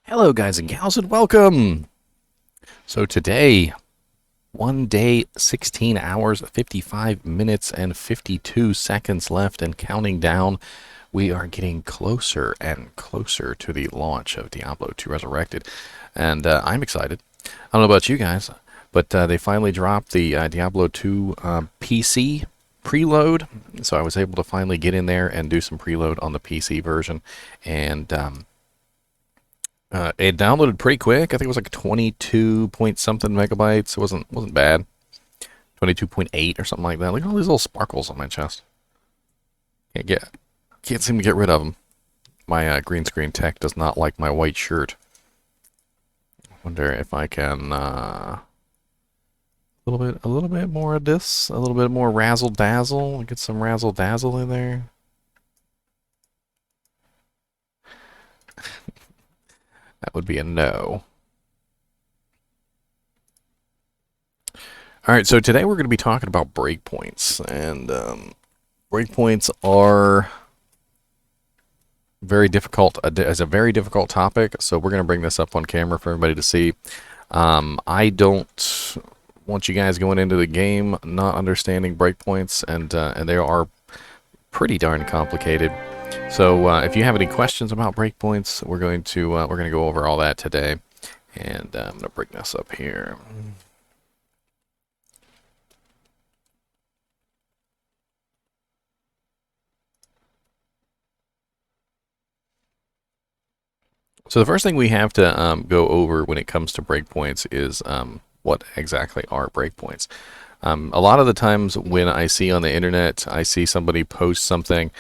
Hello guys and gals and welcome! So today, 1 day, 16 hours, 55 minutes and 52 seconds left and counting down. We are getting closer and closer to the launch of Diablo II Resurrected. And I'm excited. I don't know about you guys, but they finally dropped the Diablo 2 PC preload. So I was able to finally get in there and do some preload on the PC version. And it downloaded pretty quick. I think it was like 22 point something megabytes. It wasn't bad. 22.8 or something like that. Look at all these little sparkles on my chest. Can't seem to get rid of them. My green screen tech does not like my white shirt. I wonder if I can a little bit more of this, a little bit more razzle dazzle. Get some razzle dazzle in there. That would be a no. Alright, so today we're going to be talking about breakpoints. And breakpoints are very difficult, as a very difficult topic. So we're going to bring this up on camera for everybody to see. I don't want you guys going into the game not understanding breakpoints, and they are pretty darn complicated. So if you have any questions about breakpoints, we're going to go over all that today, and I'm going to bring this up here. So the first thing we have to go over when it comes to breakpoints is what exactly are breakpoints. A lot of the times when I see on the internet, I see somebody post something.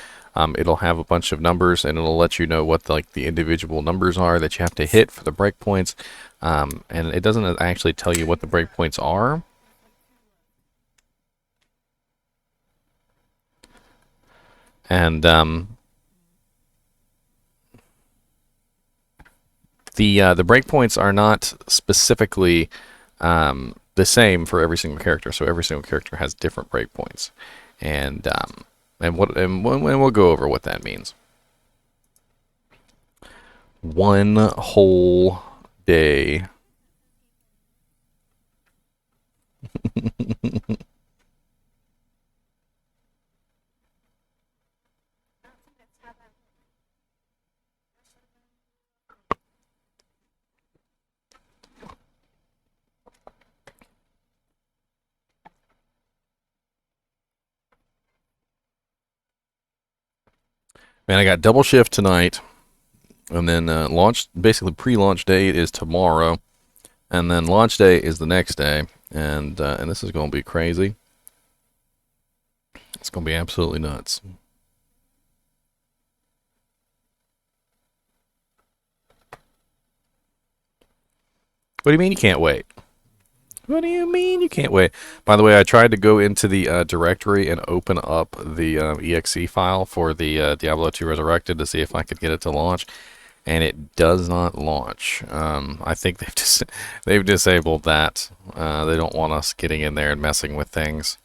It'll have a bunch of numbers, and it'll let you know what the individual numbers are that you have to hit for the breakpoints. And it doesn't actually tell you what the breakpoints are. And the breakpoints are not specifically the same for every single character. So every single character has different breakpoints, and we'll go over what that means. 1 whole day. Man, I got double shift tonight, and then basically pre-launch day is tomorrow, and then launch day is the next day, and this is going to be crazy. It's going to be absolutely nuts. What do you mean you can't wait? What do you mean you can't wait? By the way, I tried to go into the directory and open up the exe file for the Diablo II Resurrected to see if I could get it to launch, and it does not launch. I think they've disabled that. They don't want us getting in there and messing with things.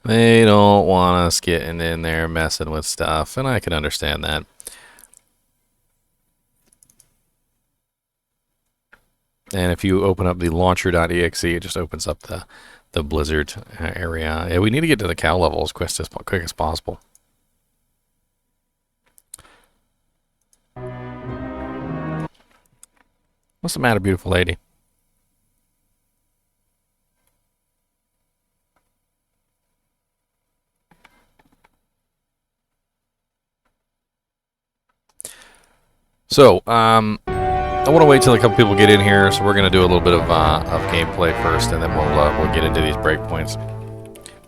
They don't want us getting in there messing with stuff, and I can understand that. And if you open up the launcher.exe, it just opens up the Blizzard area. Yeah, we need to get to the cow level as quick as possible. What's the matter, beautiful lady? So, I want to wait till a couple people get in here, so we're going to do a little bit of gameplay first, and then we'll get into these breakpoints.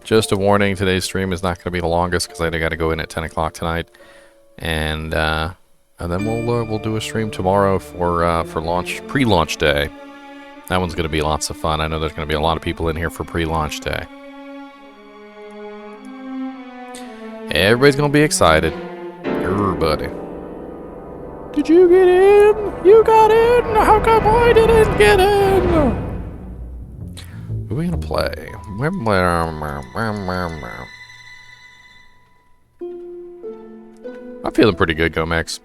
Just a warning, today's stream is not going to be the longest because I got to go in at 10 o'clock tonight, and then we'll do a stream tomorrow for pre-launch day. That one's going to be lots of fun. I know there's going to be a lot of people in here for pre-launch day. Everybody's going to be excited. Everybody. Did you get in? You got in? How come I didn't get in? play. I'm feeling pretty good, Gomex.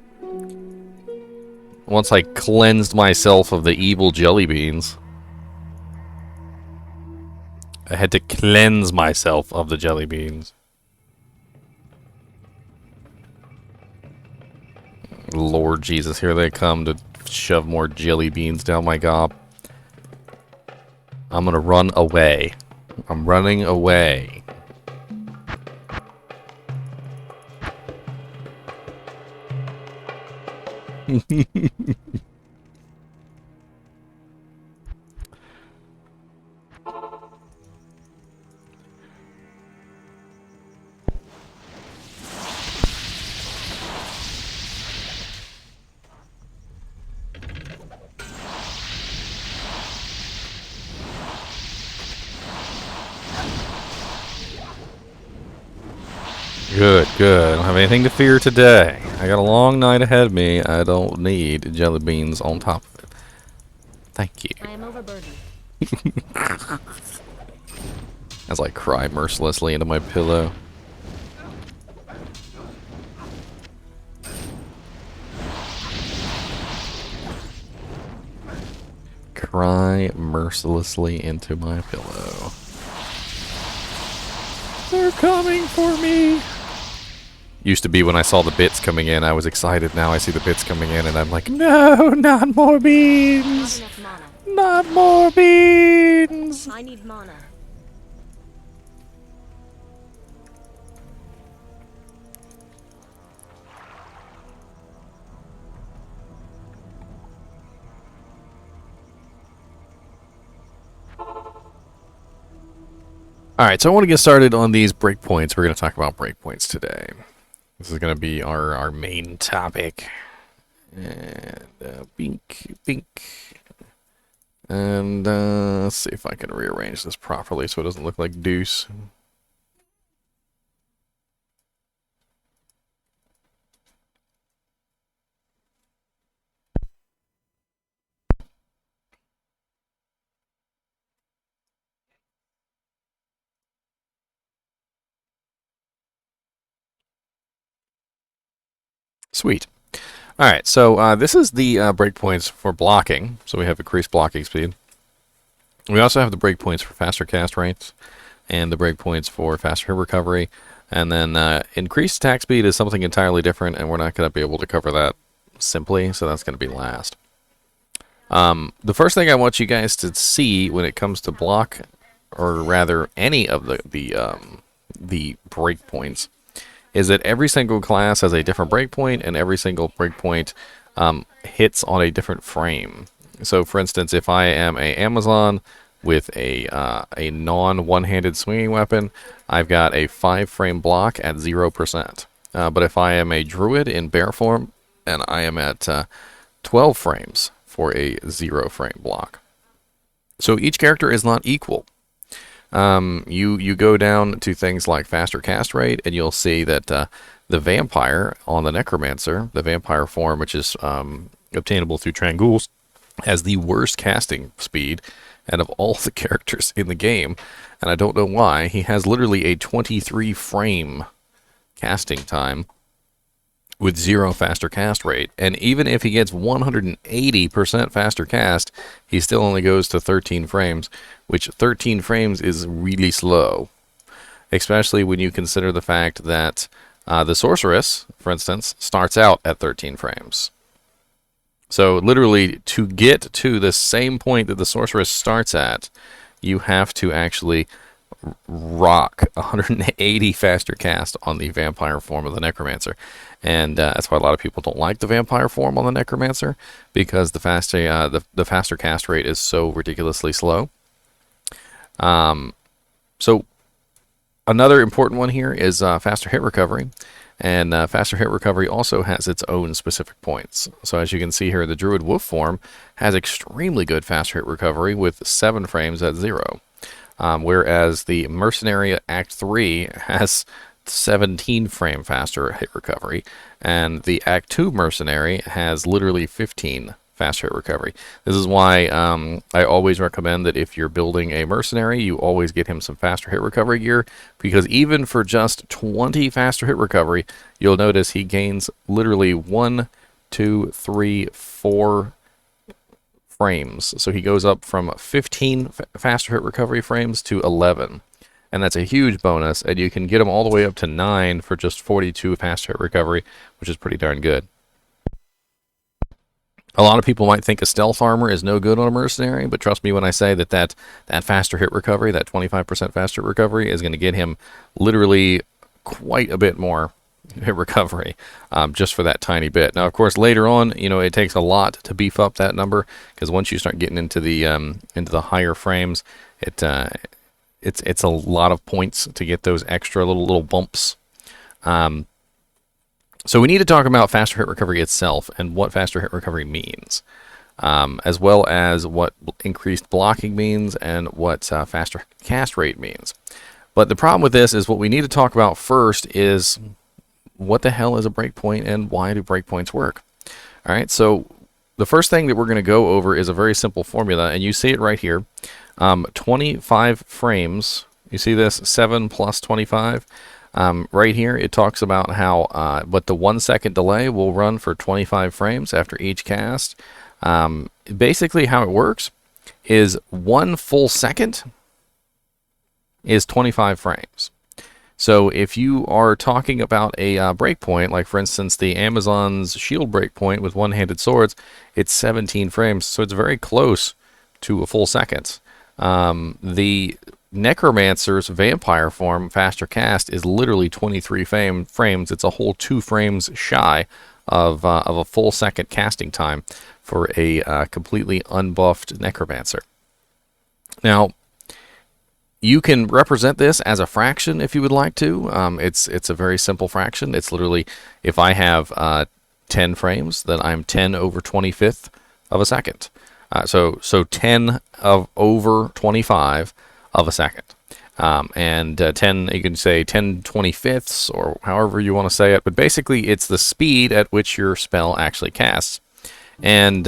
Once I cleansed myself of the evil jelly beans. I had to cleanse myself of the jelly beans. Lord Jesus, here they come to shove more jelly beans down my gob. I'm gonna run away. I'm running away. Good, good. I don't have anything to fear today. I got a long night ahead of me. I don't need jelly beans on top of it. Thank you. I am overburdened. As I cry mercilessly into my pillow. Cry mercilessly into my pillow. They're coming for me! Used to be when I saw the bits coming in, I was excited. Now I see the bits coming in and I'm like, no, not more beans! Not enough mana. Not more beans! I need mana. Alright, so I want to get started on these breakpoints. We're going to talk about breakpoints today. This is going to be our main topic. And bink, bink. And let's see if I can rearrange this properly so it doesn't look like deuce. Sweet. Alright, so this is the breakpoints for blocking. So we have increased blocking speed. We also have the breakpoints for faster cast rates, and the breakpoints for faster hit recovery. And then increased attack speed is something entirely different, and we're not going to be able to cover that simply, so that's going to be last. The first thing I want you guys to see when it comes to block, or rather any of the breakpoints, is that every single class has a different breakpoint, and every single breakpoint hits on a different frame. So, for instance, if I am a Amazon with a non-one-handed swinging weapon, I've got a 5-frame block at 0%. But if I am a Druid in bear form, and I am at 12 frames for a 0-frame block. So each character is not equal. You go down to things like faster cast rate, and you'll see that the vampire on the necromancer, the vampire form, which is obtainable through Trangools, has the worst casting speed out of all the characters in the game, and I don't know why. He has literally a 23 frame casting time with 0 faster cast rate, and even if he gets 180% faster cast, he still only goes to 13 frames, which 13 frames is really slow, especially when you consider the fact that the sorceress, for instance, starts out at 13 frames. So literally, to get to the same point that the sorceress starts at, you have to actually rock 180 faster cast on the vampire form of the necromancer, and that's why a lot of people don't like the vampire form on the necromancer, because the faster cast rate is so ridiculously slow. So another important one here is faster hit recovery, and faster hit recovery also has its own specific points. So as you can see here, the Druid Wolf form has extremely good faster hit recovery with 7 frames at 0. Whereas the Mercenary Act 3 has 17 frame faster hit recovery, and the Act 2 Mercenary has literally 15 faster hit recovery. This is why I always recommend that if you're building a mercenary, you always get him some faster hit recovery gear, because even for just 20 faster hit recovery, you'll notice he gains literally 1, 2, 3, 4 frames. So he goes up from 15 faster hit recovery frames to 11. And that's a huge bonus, and you can get him all the way up to 9 for just 42 faster hit recovery, which is pretty darn good. A lot of people might think a stealth armor is no good on a mercenary, but trust me when I say that faster hit recovery, that 25% faster recovery, is going to get him literally quite a bit more hit recovery just for that tiny bit. Now, of course, later on, you know, it takes a lot to beef up that number, because once you start getting into the higher frames, it's a lot of points to get those extra little bumps. So we need to talk about faster hit recovery itself and what faster hit recovery means, as well as what increased blocking means and what faster cast rate means. But the problem with this is what we need to talk about first is what the hell is a breakpoint and why do breakpoints work? All right, so the first thing that we're going to go over is a very simple formula, and you see it right here. 25 frames. You see this? 7 plus 25. Right here, it talks about how but the 1 second delay will run for 25 frames after each cast. Basically, how it works is 1 full second is 25 frames. So if you are talking about a breakpoint, like for instance the Amazon's shield breakpoint with one-handed swords, it's 17 frames, so it's very close to a full second. The Necromancer's vampire form faster cast is literally 23 frames. It's a whole 2 frames shy of a full second casting time for a completely unbuffed Necromancer. Now, you can represent this as a fraction if you would like to. It's a very simple fraction. It's literally, if I have 10 frames, then I'm 10 over 25th of a second. So 10 over 25 of a second. And 10, you can say 10 25ths, or however you want to say it, but basically it's the speed at which your spell actually casts. And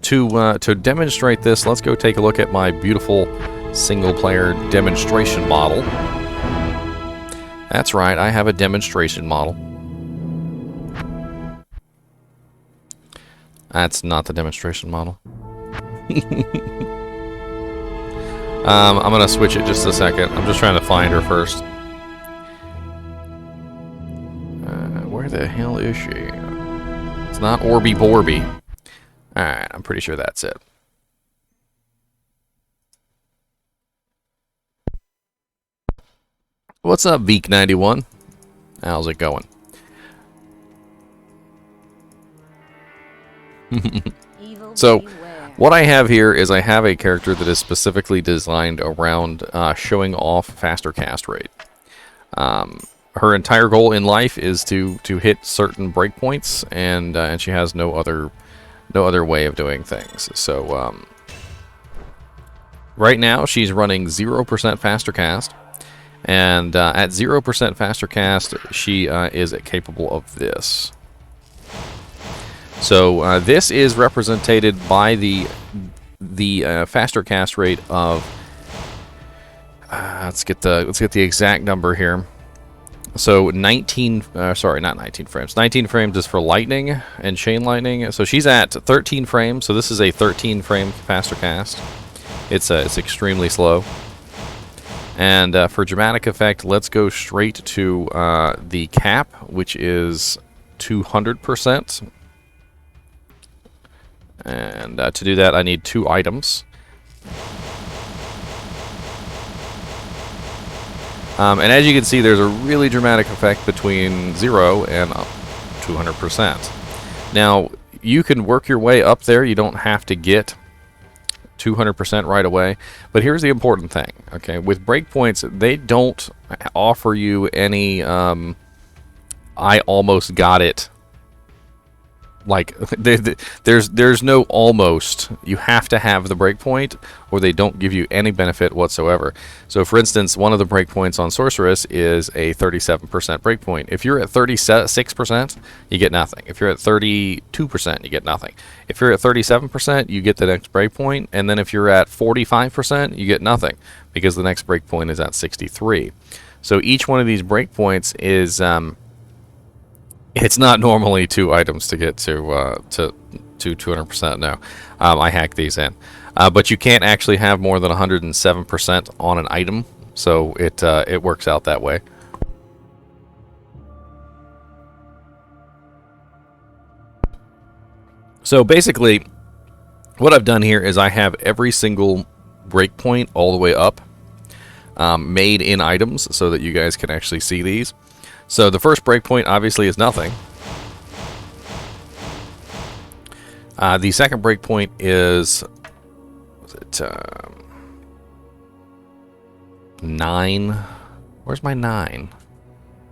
to demonstrate this, let's go take a look at my beautiful single-player demonstration model. That's right, I have a demonstration model. That's not the demonstration model. I'm going to switch it just a second. I'm just trying to find her first. Where the hell is she? It's not Orby Borby. Alright, I'm pretty sure that's it. What's up, Veek91? How's it going? So, what I have here is I have a character that is specifically designed around showing off faster cast rate. Her entire goal in life is to hit certain breakpoints, and she has no other way of doing things. So right now she's running 0% faster cast, and at 0% faster cast she is capable of this. So this is represented by the faster cast rate of let's get the exact number here. So 19, sorry, not 19 frames. 19 frames is for lightning and chain lightning. So she's at 13 frames. So this is a 13 frame faster cast. It's extremely slow. And for dramatic effect, let's go straight to the cap, which is 200%. And to do that, I need 2 items. And as you can see, there's a really dramatic effect between 0 and 200%. Now, you can work your way up there. You don't have to get 200% right away. But here's the important thing, okay? With breakpoints, they don't offer you any I almost got it like there's no almost. You have to have the breakpoint, or they don't give you any benefit whatsoever. So, for instance, one of the breakpoints on Sorceress is a 37% breakpoint. If you're at 36%, you get nothing. If you're at 32%, you get nothing. If you're at 37%, you get the next breakpoint, and then if you're at 45%, you get nothing because the next breakpoint is at 63. So each one of these breakpoints is it's not normally 2 items to get to 200%. No, I hacked these in, but you can't actually have more than 107% on an item, so it works out that way. So basically, what I've done here is I have every single breakpoint all the way up made in items so that you guys can actually see these. So the first breakpoint obviously is nothing. The second breakpoint is, was it 9? Where's my 9?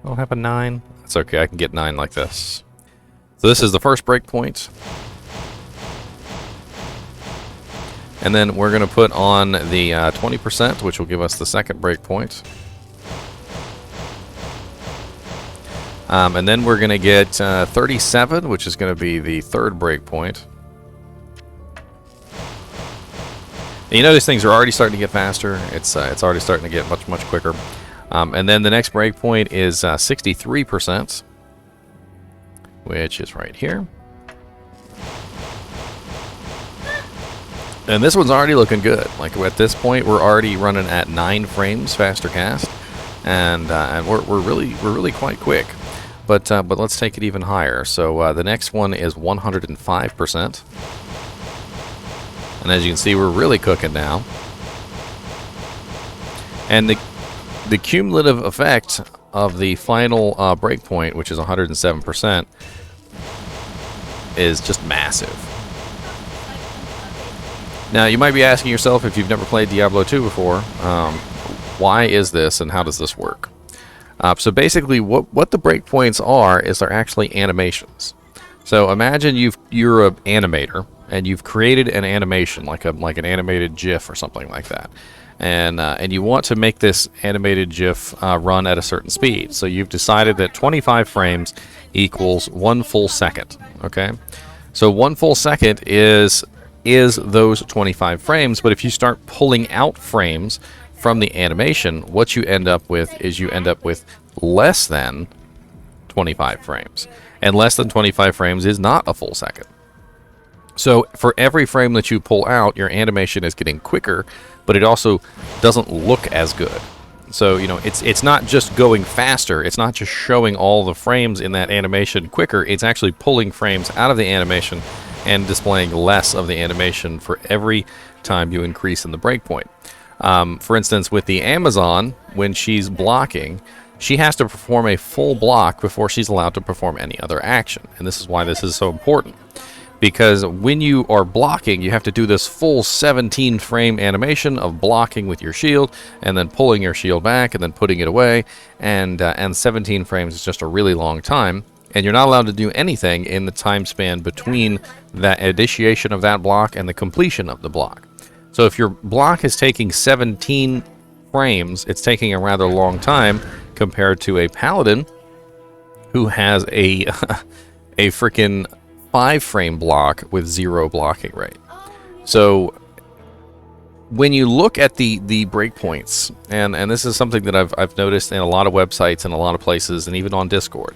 I don't have a 9. That's okay, I can get 9 like this. So this is the first breakpoint. And then we're going to put on the 20%, which will give us the second breakpoint. And then we're going to get 37, which is going to be the third breakpoint. And you notice things are already starting to get faster. It's already starting to get much quicker. And then the next breakpoint is 63%, which is right here. And this one's already looking good. Like at this point, we're already running at 9 frames faster cast, and we're really quite quick. But let's take it even higher. So the next one is 105%, and as you can see, we're really cooking now. And the cumulative effect of the final breakpoint, which is 107%, is just massive. Now, you might be asking yourself, if you've never played Diablo 2 before, why is this and how does this work? So basically, what the breakpoints are is they're actually animations. So imagine you're an animator and you've created an animation, like an animated GIF or something like that, and you want to make this animated GIF run at a certain speed. So you've decided that 25 frames equals 1 full second. Okay, so 1 full second is those 25 frames, but if you start pulling out frames from the animation, what you end up with is you end up with less than 25 frames. And less than 25 frames is not a full second. So for every frame that you pull out, your animation is getting quicker, but it also doesn't look as good. So, you know, it's not just going faster, it's not just showing all the frames in that animation quicker, it's actually pulling frames out of the animation and displaying less of the animation for every time you increase in the breakpoint. For instance, with the Amazon, when she's blocking, she has to perform a full block before she's allowed to perform any other action. And this is why this is so important. Because when you are blocking, you have to do this full 17 frame animation of blocking with your shield, and then pulling your shield back, and then putting it away. And 17 frames is just a really long time. And you're not allowed to do anything in the time span between that initiation of that block and the completion of the block. So if your block is taking 17 frames, it's taking a rather long time compared to a paladin who has a freaking 5-frame block with 0 blocking rate. So when you look at the breakpoints, and this is something that I've noticed in a lot of websites and a lot of places, and even on Discord,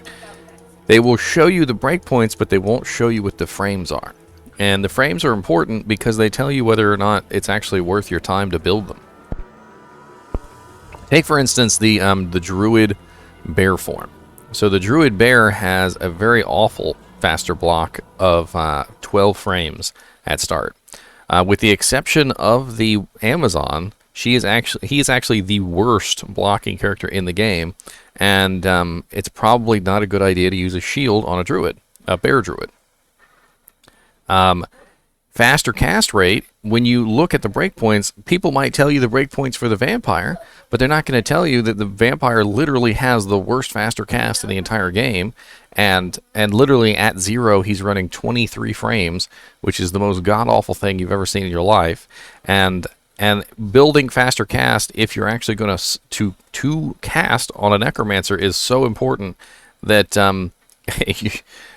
they will show you the breakpoints, but they won't show you what the frames are. And the frames are important because they tell you whether or not it's actually worth your time to build them. Take, for instance, the Druid Bear form. So the Druid Bear has a very awful faster block of 12 frames at start. With the exception of the Amazon, he is actually the worst blocking character in the game, and it's probably not a good idea to use a shield on a Bear Druid. Faster cast rate when you look at the breakpoints, people might tell you the breakpoints for the vampire, but they're not going to tell you that the vampire literally has the worst faster cast in the entire game, and literally at 0 he's running 23 frames, which is the most god-awful thing you've ever seen in your life, and building faster cast, if you're actually going to cast on a necromancer, is so important that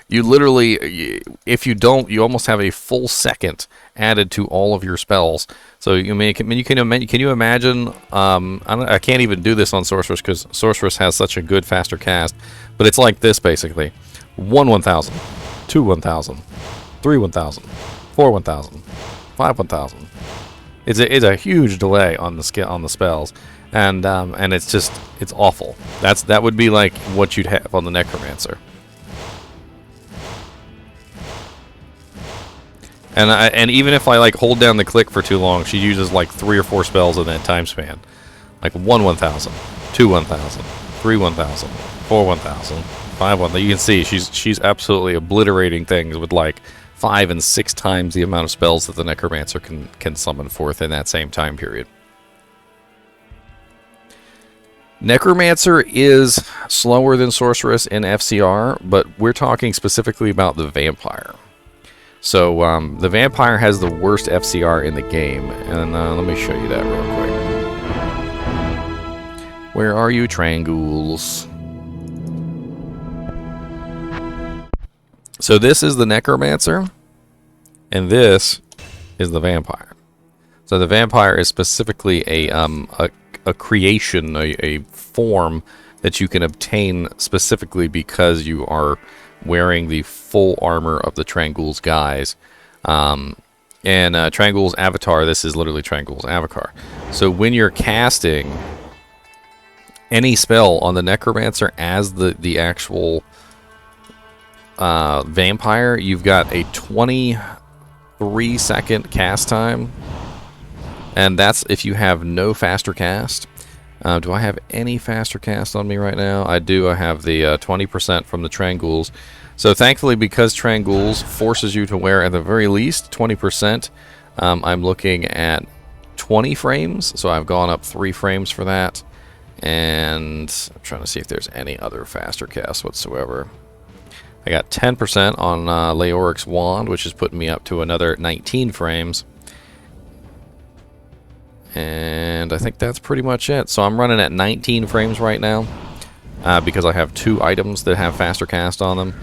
you literally, if you don't, you almost have a full second added to all of your spells. So can you imagine? I can't even do this on Sorceress because Sorceress has such a good faster cast, but it's like this basically: 1,000, 2,000, 3,000, 4,000, 5,000. It's a huge delay on the spells, and it's awful. That would be like what you'd have on the Necromancer. And even if I like hold down the click for too long, she uses like 3 or 4 spells in that time span, like 1,000, 2,000, 3,000, 4,000, 5,000. You can see she's absolutely obliterating things with like 5 and 6 times the amount of spells that the Necromancer can summon forth in that same time period. Necromancer is slower than Sorceress in FCR, but we're talking specifically about the Vampire. So the Vampire has the worst FCR in the game, and let me show you that real quick. Where are you, Trangools? So this is the Necromancer, and this is the Vampire. So the Vampire is specifically a creation, a form that you can obtain specifically because you are wearing the full armor of the Trangul's guise. And Trangul's avatar, this is literally Trangul's avatar. So when you're casting any spell on the Necromancer as the actual Vampire, you've got a 23-second cast time, and that's if you have no faster cast. Do I have any faster cast on me right now? I do. I have the 20% from the Trangul's. So thankfully, because Trangul's forces you to wear at the very least 20%, I'm looking at 20 frames. So I've gone up 3 frames for that. And I'm trying to see if there's any other faster cast whatsoever. I got 10% on Leoric's Wand, which is putting me up to another 19 frames. And I think that's pretty much it. So I'm running at 19 frames right now because I have 2 items that have faster cast on them.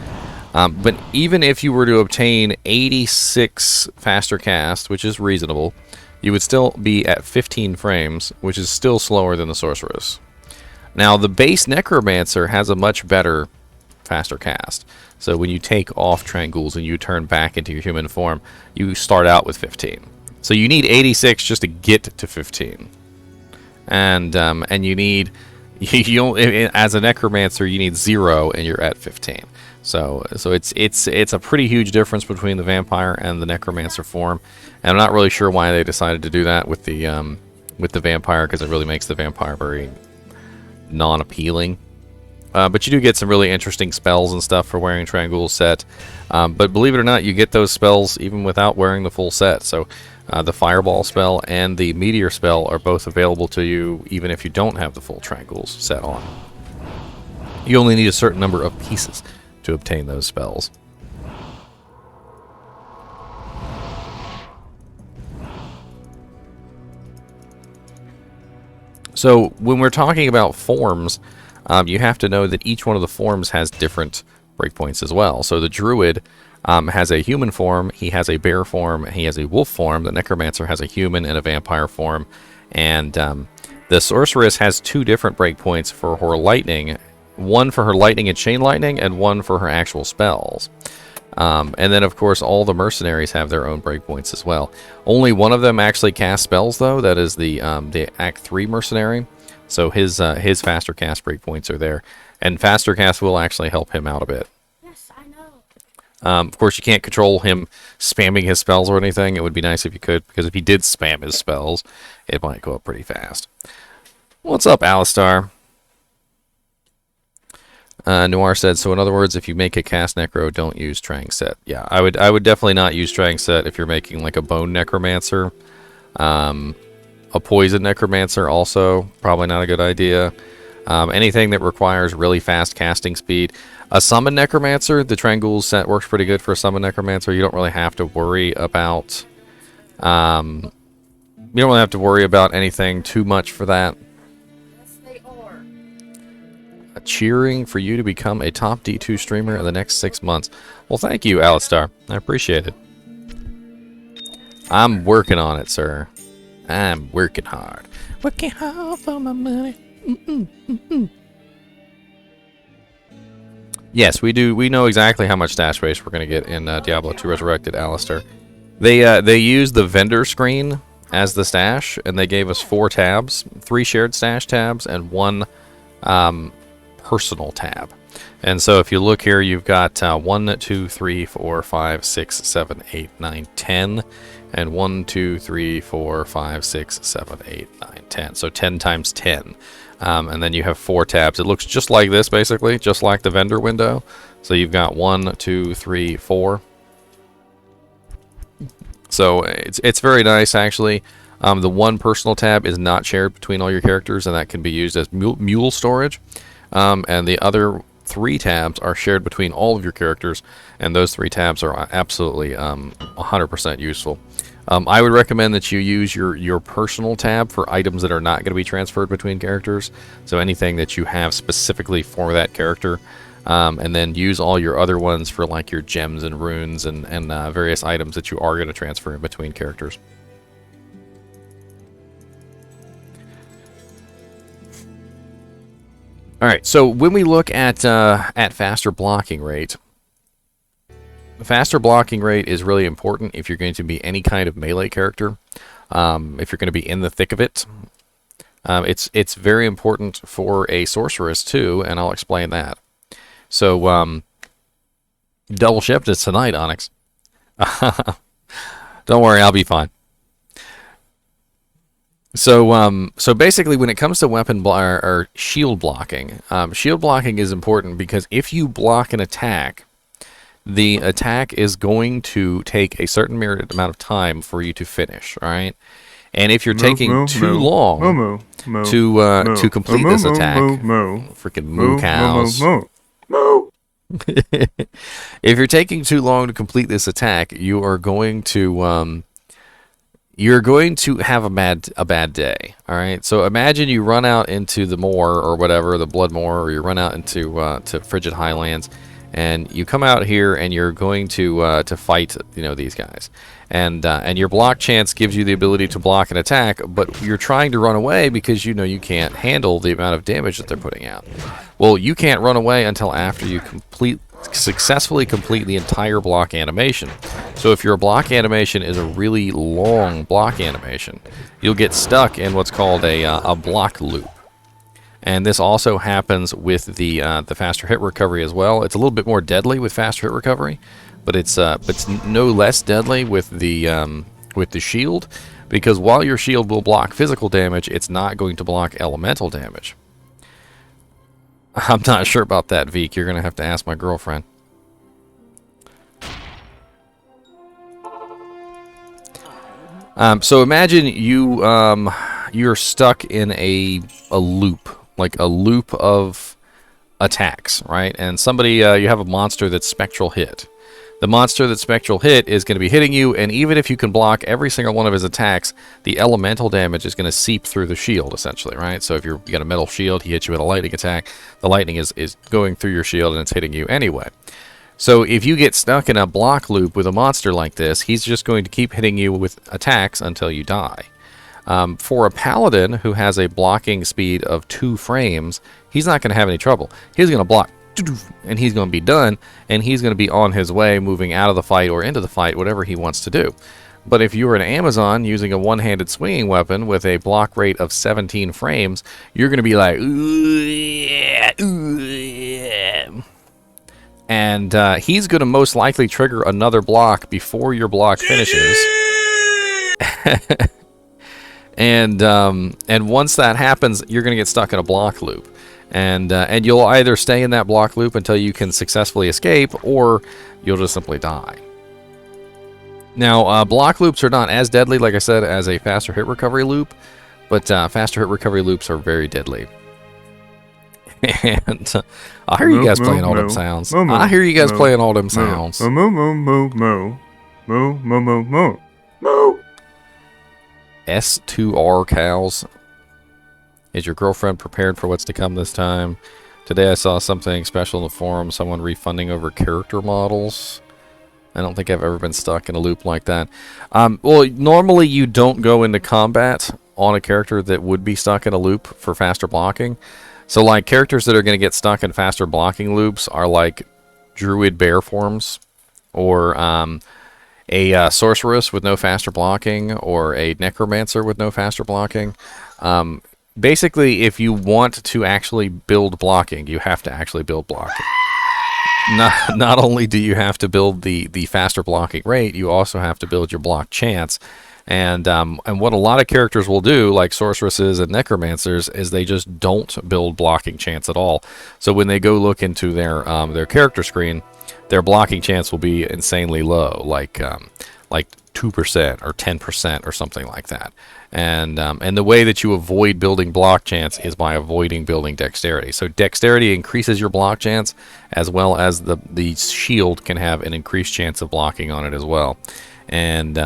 But even if you were to obtain 86 faster cast, which is reasonable, you would still be at 15 frames, which is still slower than the Sorceress. Now, the base Necromancer has a much better faster cast. So when you take off Trangul's and you turn back into your human form, you start out with 15. So you need 86 just to get to 15, and you need as a Necromancer you need 0 and you're at 15. So it's a pretty huge difference between the Vampire and the Necromancer form, and I'm not really sure why they decided to do that with the Vampire, because it really makes the Vampire very non-appealing. But you do get some really interesting spells and stuff for wearing Trangul's set. But believe it or not, you get those spells even without wearing the full set. So the Fireball spell and the Meteor spell are both available to you even if you don't have the full Trangul's set on. You only need a certain number of pieces to obtain those spells. So when we're talking about forms, you have to know that each one of the forms has different breakpoints as well. So the Druid has a human form, he has a bear form, he has a wolf form. The Necromancer has a human and a vampire form. And the Sorceress has 2 different breakpoints for her lightning. One for her lightning and chain lightning, and one for her actual spells. And then, of course, all the mercenaries have their own breakpoints as well. Only one of them actually casts spells, though. That is the Act 3 mercenary. So his faster cast breakpoints are there. And faster cast will actually help him out a bit. Yes, I know. Of course, you can't control him spamming his spells or anything. It would be nice if you could, because if he did spam his spells, it might go up pretty fast. What's up, Alistar? Noir said, so in other words, if you make a cast necro, don't use Trang Set. Yeah, I would definitely not use Trang Set if you're making like a bone necromancer. A poison necromancer also, probably not a good idea. Anything that requires really fast casting speed. A summon necromancer, the Trangul set works pretty good for a summon necromancer. You don't really have to worry about anything too much for that. Cheering for you to become a top D2 streamer in the next 6 months. Well, thank you, Alistar. I appreciate it. I'm working on it, sir. I'm working hard. Working hard for my money. Yes, we do. We know exactly how much stash space we're going to get in Diablo II Resurrected, Alistair. They used the vendor screen as the stash, and they gave us 4 tabs, 3 shared stash tabs, and 1 personal tab. And so if you look here, you've got 1, 2, 3, 4, 5, 6, 7, 8, 9, 10, and 1, 2, 3, 4, 5, 6, 7, 8, 9, 10. So 10 times 10. And then you have 4 tabs. It looks just like this, basically, just like the vendor window. So you've got 1, 2, 3, 4. So it's very nice, actually. The 1 personal tab is not shared between all your characters, and that can be used as mule storage. And the other 3 tabs are shared between all of your characters, and those 3 tabs are absolutely 100% useful. I would recommend that you use your personal tab for items that are not going to be transferred between characters. So anything that you have specifically for that character, and then use all your other ones for like your gems and runes and various items that you are going to transfer in between characters. All right, so when we look at faster blocking rate, faster blocking rate is really important if you're going to be any kind of melee character. If you're going to be in the thick of it, it's very important for a sorceress too, and I'll explain that. So double shift is tonight, Onyx. Don't worry, I'll be fine. So basically, when it comes to weapon or shield blocking is important because if you block an attack, the attack is going to take a certain amount of time for you to finish. All right, and if you're taking too long to complete this attack, freaking moo cows. If you're taking too long to complete this attack, you are going to have a bad day. All right. So imagine you run out into the moor or whatever, the blood moor, or you run out into to frigid highlands, and you come out here and you're going to fight these guys, and your block chance gives you the ability to block an attack, but you're trying to run away because you can't handle the amount of damage that they're putting out. Well, you can't run away until after you successfully complete the entire block animation. So if your block animation is a really long block animation, you'll get stuck in what's called a block loop. And this also happens with the faster hit recovery as well. It's a little bit more deadly with faster hit recovery, but it's no less deadly with the shield, because while your shield will block physical damage, it's not going to block elemental damage. I'm not sure about that, Veek. You're going to have to ask my girlfriend. So imagine you're stuck in a loop, like a loop of attacks, right? And you have a monster that's spectral hit. The monster that's spectral hit is going to be hitting you, and even if you can block every single one of his attacks, the elemental damage is going to seep through the shield, essentially, right? So if you got a metal shield, he hits you with a lightning attack, the lightning is going through your shield and it's hitting you anyway. So if you get stuck in a block loop with a monster like this, he's just going to keep hitting you with attacks until you die. For a paladin who has a blocking speed of 2 frames, he's not going to have any trouble. He's going to block, and he's going to be done, and he's going to be on his way, moving out of the fight or into the fight, whatever he wants to do. But if you were an Amazon using a one-handed swinging weapon with a block rate of 17 frames, you're going to be like, ooh, yeah, ooh, yeah. And he's going to most likely trigger another block before your block finishes. And once that happens, you're going to get stuck in a block loop. And you'll either stay in that block loop until you can successfully escape, or you'll just simply die. Now, block loops are not as deadly, like I said, as a faster hit recovery loop, but faster hit recovery loops are very deadly. And I hear you guys playing all them sounds. I hear you guys playing all them sounds. S2R cows. Is your girlfriend prepared for what's to come this time? Today I saw something special in the forum, someone refunding over character models. I don't think I've ever been stuck in a loop like that. Well, normally you don't go into combat on a character that would be stuck in a loop for faster blocking. So, like, characters that are going to get stuck in faster blocking loops are like druid bear forms, or a sorceress with no faster blocking, or a necromancer with no faster blocking. Basically, if you want to actually build blocking, you have to actually build blocking. Not only do you have to build the faster blocking rate, you also have to build your block chance. And what a lot of characters will do, like sorceresses and necromancers, is they just don't build blocking chance at all. So when they go look into their character screen, their blocking chance will be insanely low, like 2% or 10% or something like that. And the way that you avoid building block chance is by avoiding building dexterity. So dexterity increases your block chance, as well as the shield can have an increased chance of blocking on it as well. And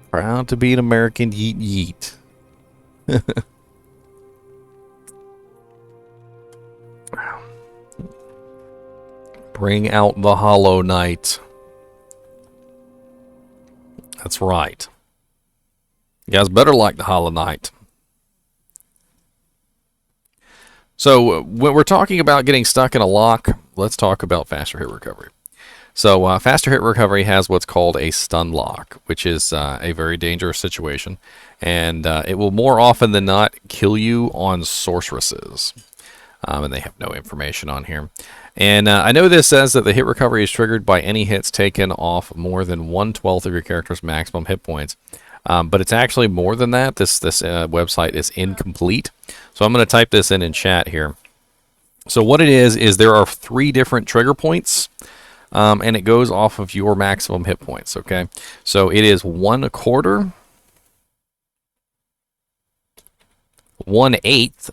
proud to be an American, yeet yeet. Bring out the Hollow Knight. That's right. You guys better like the Hollow Knight. So when we're talking about getting stuck in a lock, let's talk about faster hit recovery. So faster hit recovery has what's called a stun lock, which is a very dangerous situation, and it will more often than not kill you on sorceresses. And they have no information on here. And I know this says that the hit recovery is triggered by any hits taken off more than 1/12 of your character's maximum hit points. But it's actually more than that. This website is incomplete. So I'm going to type this in chat here. So what it is there are 3 different trigger points, and it goes off of your maximum hit points, okay? So it is 1/4, 1/8,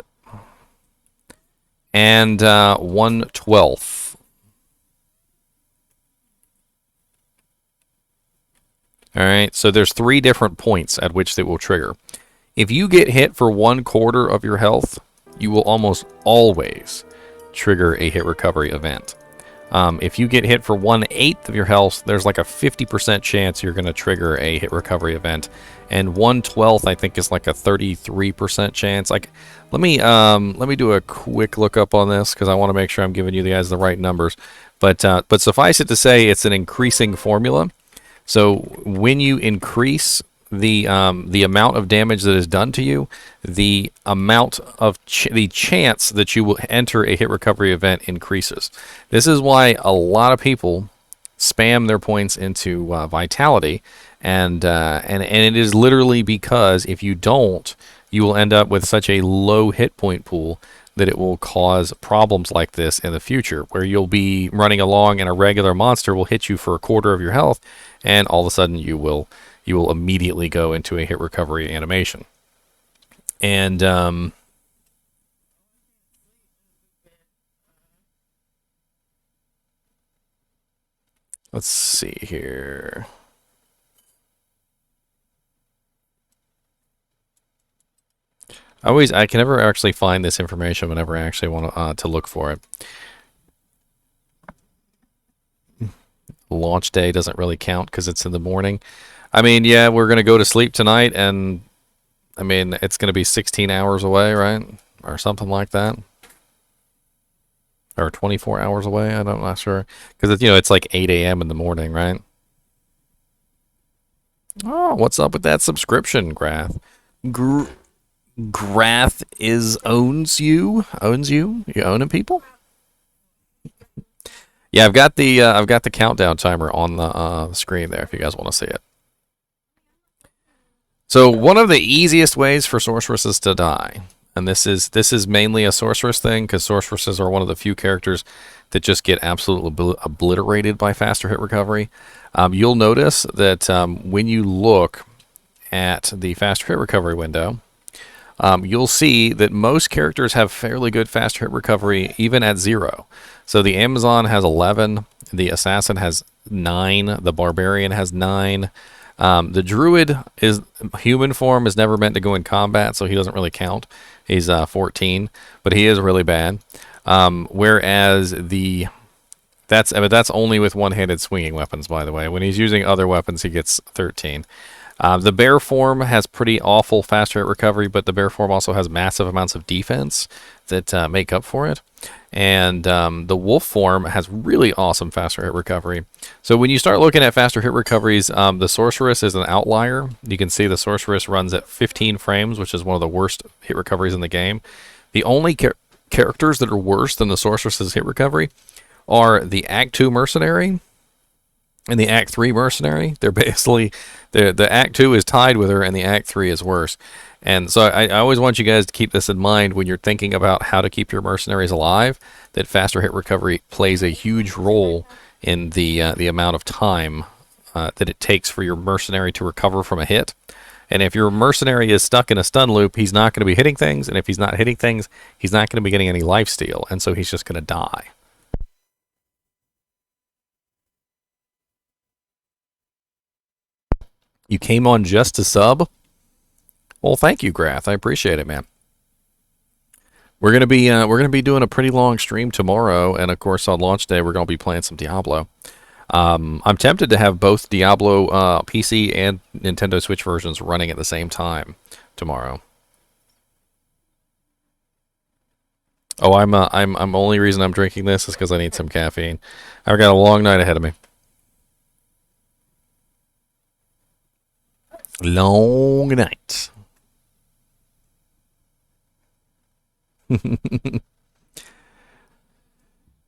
and 1/12. Alright, so there's 3 different points at which they will trigger. If you get hit for 1/4 of your health, you will almost always trigger a hit recovery event. If you get hit for 1/8 of your health, there's like a 50% chance you're going to trigger a hit recovery event. And 1/12, I think, is like a 33% chance. Like, let me do a quick look up on this, because I want to make sure I'm giving you guys the right numbers. But suffice it to say, it's an increasing formula. So when you increase the amount of damage that is done to you, the amount of the chance that you will enter a hit recovery event increases. This is why a lot of people spam their points into vitality, and it is literally because if you don't, you will end up with such a low hit point pool that it will cause problems like this in the future, where you'll be running along and a regular monster will hit you for 1/4 of your health, and all of a sudden you will immediately go into a hit recovery animation. And let's see here. I can never actually find this information whenever I actually want to look for it. Launch day doesn't really count because it's in the morning. I mean, yeah, we're going to go to sleep tonight, and I mean, it's going to be 16 hours away, right? Or something like that. Or 24 hours away, I'm not sure. Because, it's like 8 a.m. in the morning, right? Oh, what's up with that subscription, Grath? Grath owns you? Owns you? You owning people? Yeah, I've got the countdown timer on the screen there if you guys want to see it. So one of the easiest ways for sorceresses to die and this is mainly a sorceress thing, because sorceresses are one of the few characters that just get absolutely obliterated by faster hit recovery. You'll notice that when you look at the faster hit recovery window, you'll see that most characters have fairly good faster hit recovery even at 0. So the Amazon has 11, the Assassin has 9, the Barbarian has 9. The Druid is human form is never meant to go in combat, so he doesn't really count. He's 14, but he is really bad. Whereas that's only with one-handed swinging weapons, by the way. When he's using other weapons, he gets 13. The bear form has pretty awful faster hit recovery, but the bear form also has massive amounts of defense that make up for it. And the wolf form has really awesome faster hit recovery. So when you start looking at faster hit recoveries, the sorceress is an outlier. You can see the sorceress runs at 15 frames, which is one of the worst hit recoveries in the game. The only characters that are worse than the sorceress's hit recovery are the Act 2 mercenary and the Act 3 mercenary. They're basically, the Act 2 is tied with her, and the Act 3 is worse. And so I always want you guys to keep this in mind when you're thinking about how to keep your mercenaries alive, that faster hit recovery plays a huge role in the amount of time that it takes for your mercenary to recover from a hit. And if your mercenary is stuck in a stun loop, he's not going to be hitting things, and if he's not hitting things, he's not going to be getting any lifesteal, and so he's just going to die. You came on just to sub? Well, thank you, Grath. I appreciate it, man. We're gonna be doing a pretty long stream tomorrow, and of course on launch day we're gonna be playing some Diablo. I'm tempted to have both Diablo PC and Nintendo Switch versions running at the same time tomorrow. Oh, I'm only reason I'm drinking this is because I need some caffeine. I've got a long night ahead of me. Long night.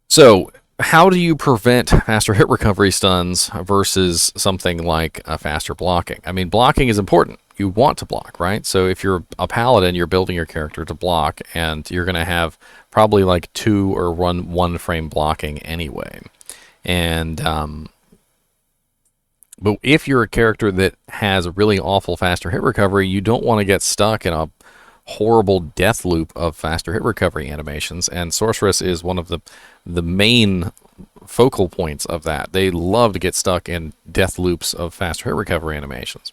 So, how do you prevent faster hit recovery stuns versus something like faster blocking? I mean, blocking is important. You want to block, right? So if you're a paladin, you're building your character to block, and you're going to have probably like 2 or 1 frame blocking anyway. And but if you're a character that has a really awful faster hit recovery, you don't want to get stuck in a horrible death loop of faster hit recovery animations, and Sorceress is one of the main focal points of that. They love to get stuck in death loops of faster hit recovery animations.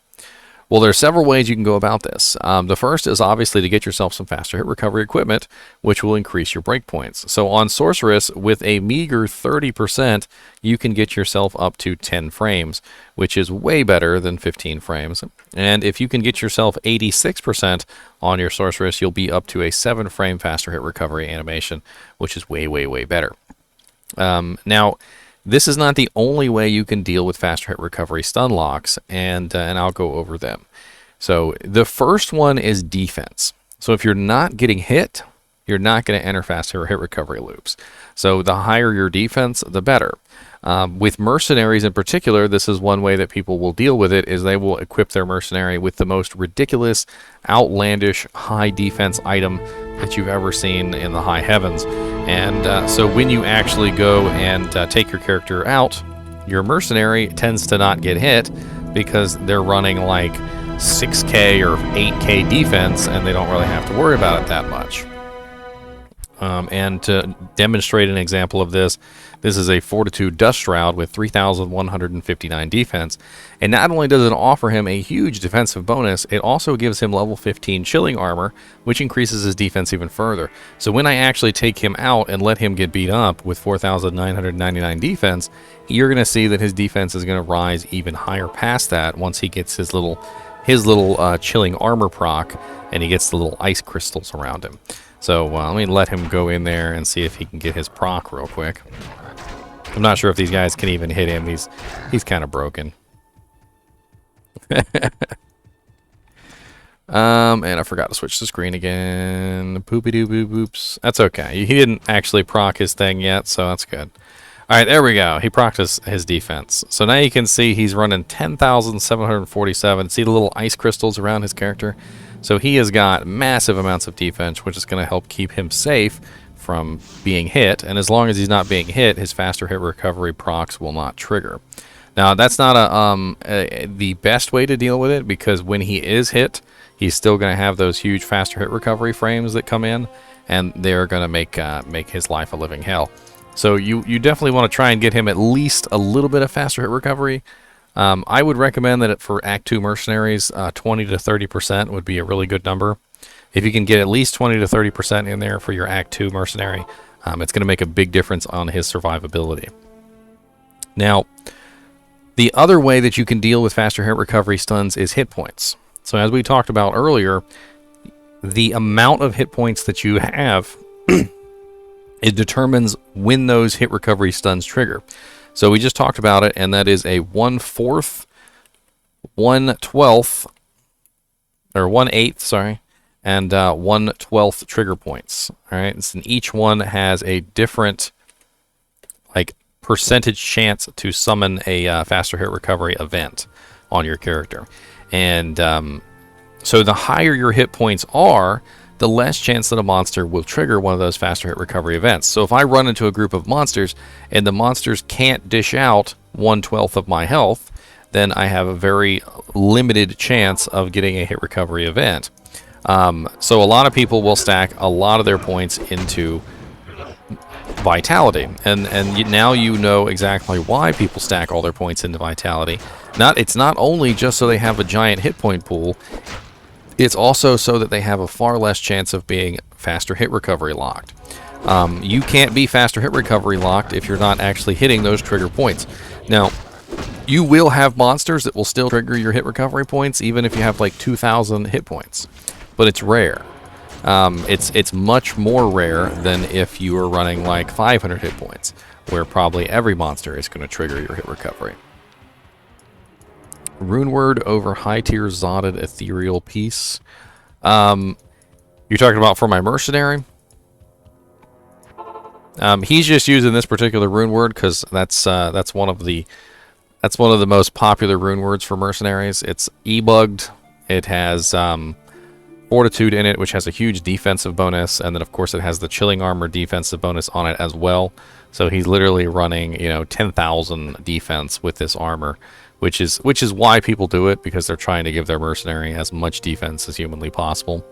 Well, there are several ways you can go about this. The first is obviously to get yourself some faster hit recovery equipment, which will increase your breakpoints. So on Sorceress, with a meager 30%, you can get yourself up to 10 frames, which is way better than 15 frames. And if you can get yourself 86% on your Sorceress, you'll be up to a 7-frame faster hit recovery animation, which is way, way, way better. Now, this is not the only way you can deal with faster hit recovery stun locks, and I'll go over them. So the first one is defense. So if you're not getting hit, you're not going to enter faster hit recovery loops. So the higher your defense, the better. With mercenaries in particular, this is one way that people will deal with it, is they will equip their mercenary with the most ridiculous, outlandish, high defense item that you've ever seen in the high heavens. And so when you actually go and take your character out, your mercenary tends to not get hit because they're running like 6k or 8k defense, and they don't really have to worry about it that much. And to demonstrate an example of this, this is a Fortitude Dust Shroud with 3,159 defense, and not only does it offer him a huge defensive bonus, it also gives him level 15 chilling armor, which increases his defense even further. So when I actually take him out and let him get beat up with 4,999 defense, you're going to see that his defense is going to rise even higher past that once he gets his little chilling armor proc, and he gets the little ice crystals around him. So let me let him go in there and see if he can get his proc real quick. I'm not sure if these guys can even hit him. He's kind of broken. And I forgot to switch the screen again. Poopy-doo-boo-boops. That's okay. He didn't actually proc his thing yet, so that's good. All right, there we go. He procced his defense. So now you can see he's running 10,747. See the little ice crystals around his character? So he has got massive amounts of defense, which is going to help keep him safe from being hit. And as long as he's not being hit, his faster hit recovery procs will not trigger. Now, that's not the best way to deal with it, because when he is hit, he's still going to have those huge faster hit recovery frames that come in, and they're going to make his life a living hell. So you definitely want to try and get him at least a little bit of faster hit recovery. I would recommend that for Act 2 Mercenaries, 20 to 30% would be a really good number. If you can get at least 20 to 30% in there for your Act 2 Mercenary, it's going to make a big difference on his survivability. Now, the other way that you can deal with faster hit recovery stuns is hit points. So as we talked about earlier, the amount of hit points that you have, it determines when those hit recovery stuns trigger. So we just talked about it, and that is a 1/4, 1/12, or 1/8, sorry, and 1/12 trigger points. All right, and each one has a different, like, percentage chance to summon a faster hit recovery event on your character. And so the higher your hit points are, the less chance that a monster will trigger one of those faster hit recovery events. So if I run into a group of monsters and the monsters can't dish out 1/12 of my health, then I have a very limited chance of getting a hit recovery event. So a lot of people will stack a lot of their points into Vitality, and now you know exactly why people stack all their points into Vitality. It's not only just so they have a giant hit point pool, it's also so that they have a far less chance of being faster hit recovery locked. You can't be faster hit recovery locked if you're not actually hitting those trigger points. Now, you will have monsters that will still trigger your hit recovery points even if you have like 2,000 hit points, but it's rare. It's much more rare than if you were running like 500 hit points, where probably every monster is going to trigger your hit recovery. Rune word over high tier Zodded ethereal piece. You're talking about for my mercenary? He's just using this particular rune word because that's one of the most popular rune words for mercenaries. It's e-bugged. It has Fortitude in it, which has a huge defensive bonus, and then of course it has the Chilling Armor defensive bonus on it as well. So he's literally running 10,000 defense with this armor, which is why people do it, because they're trying to give their mercenary as much defense as humanly possible.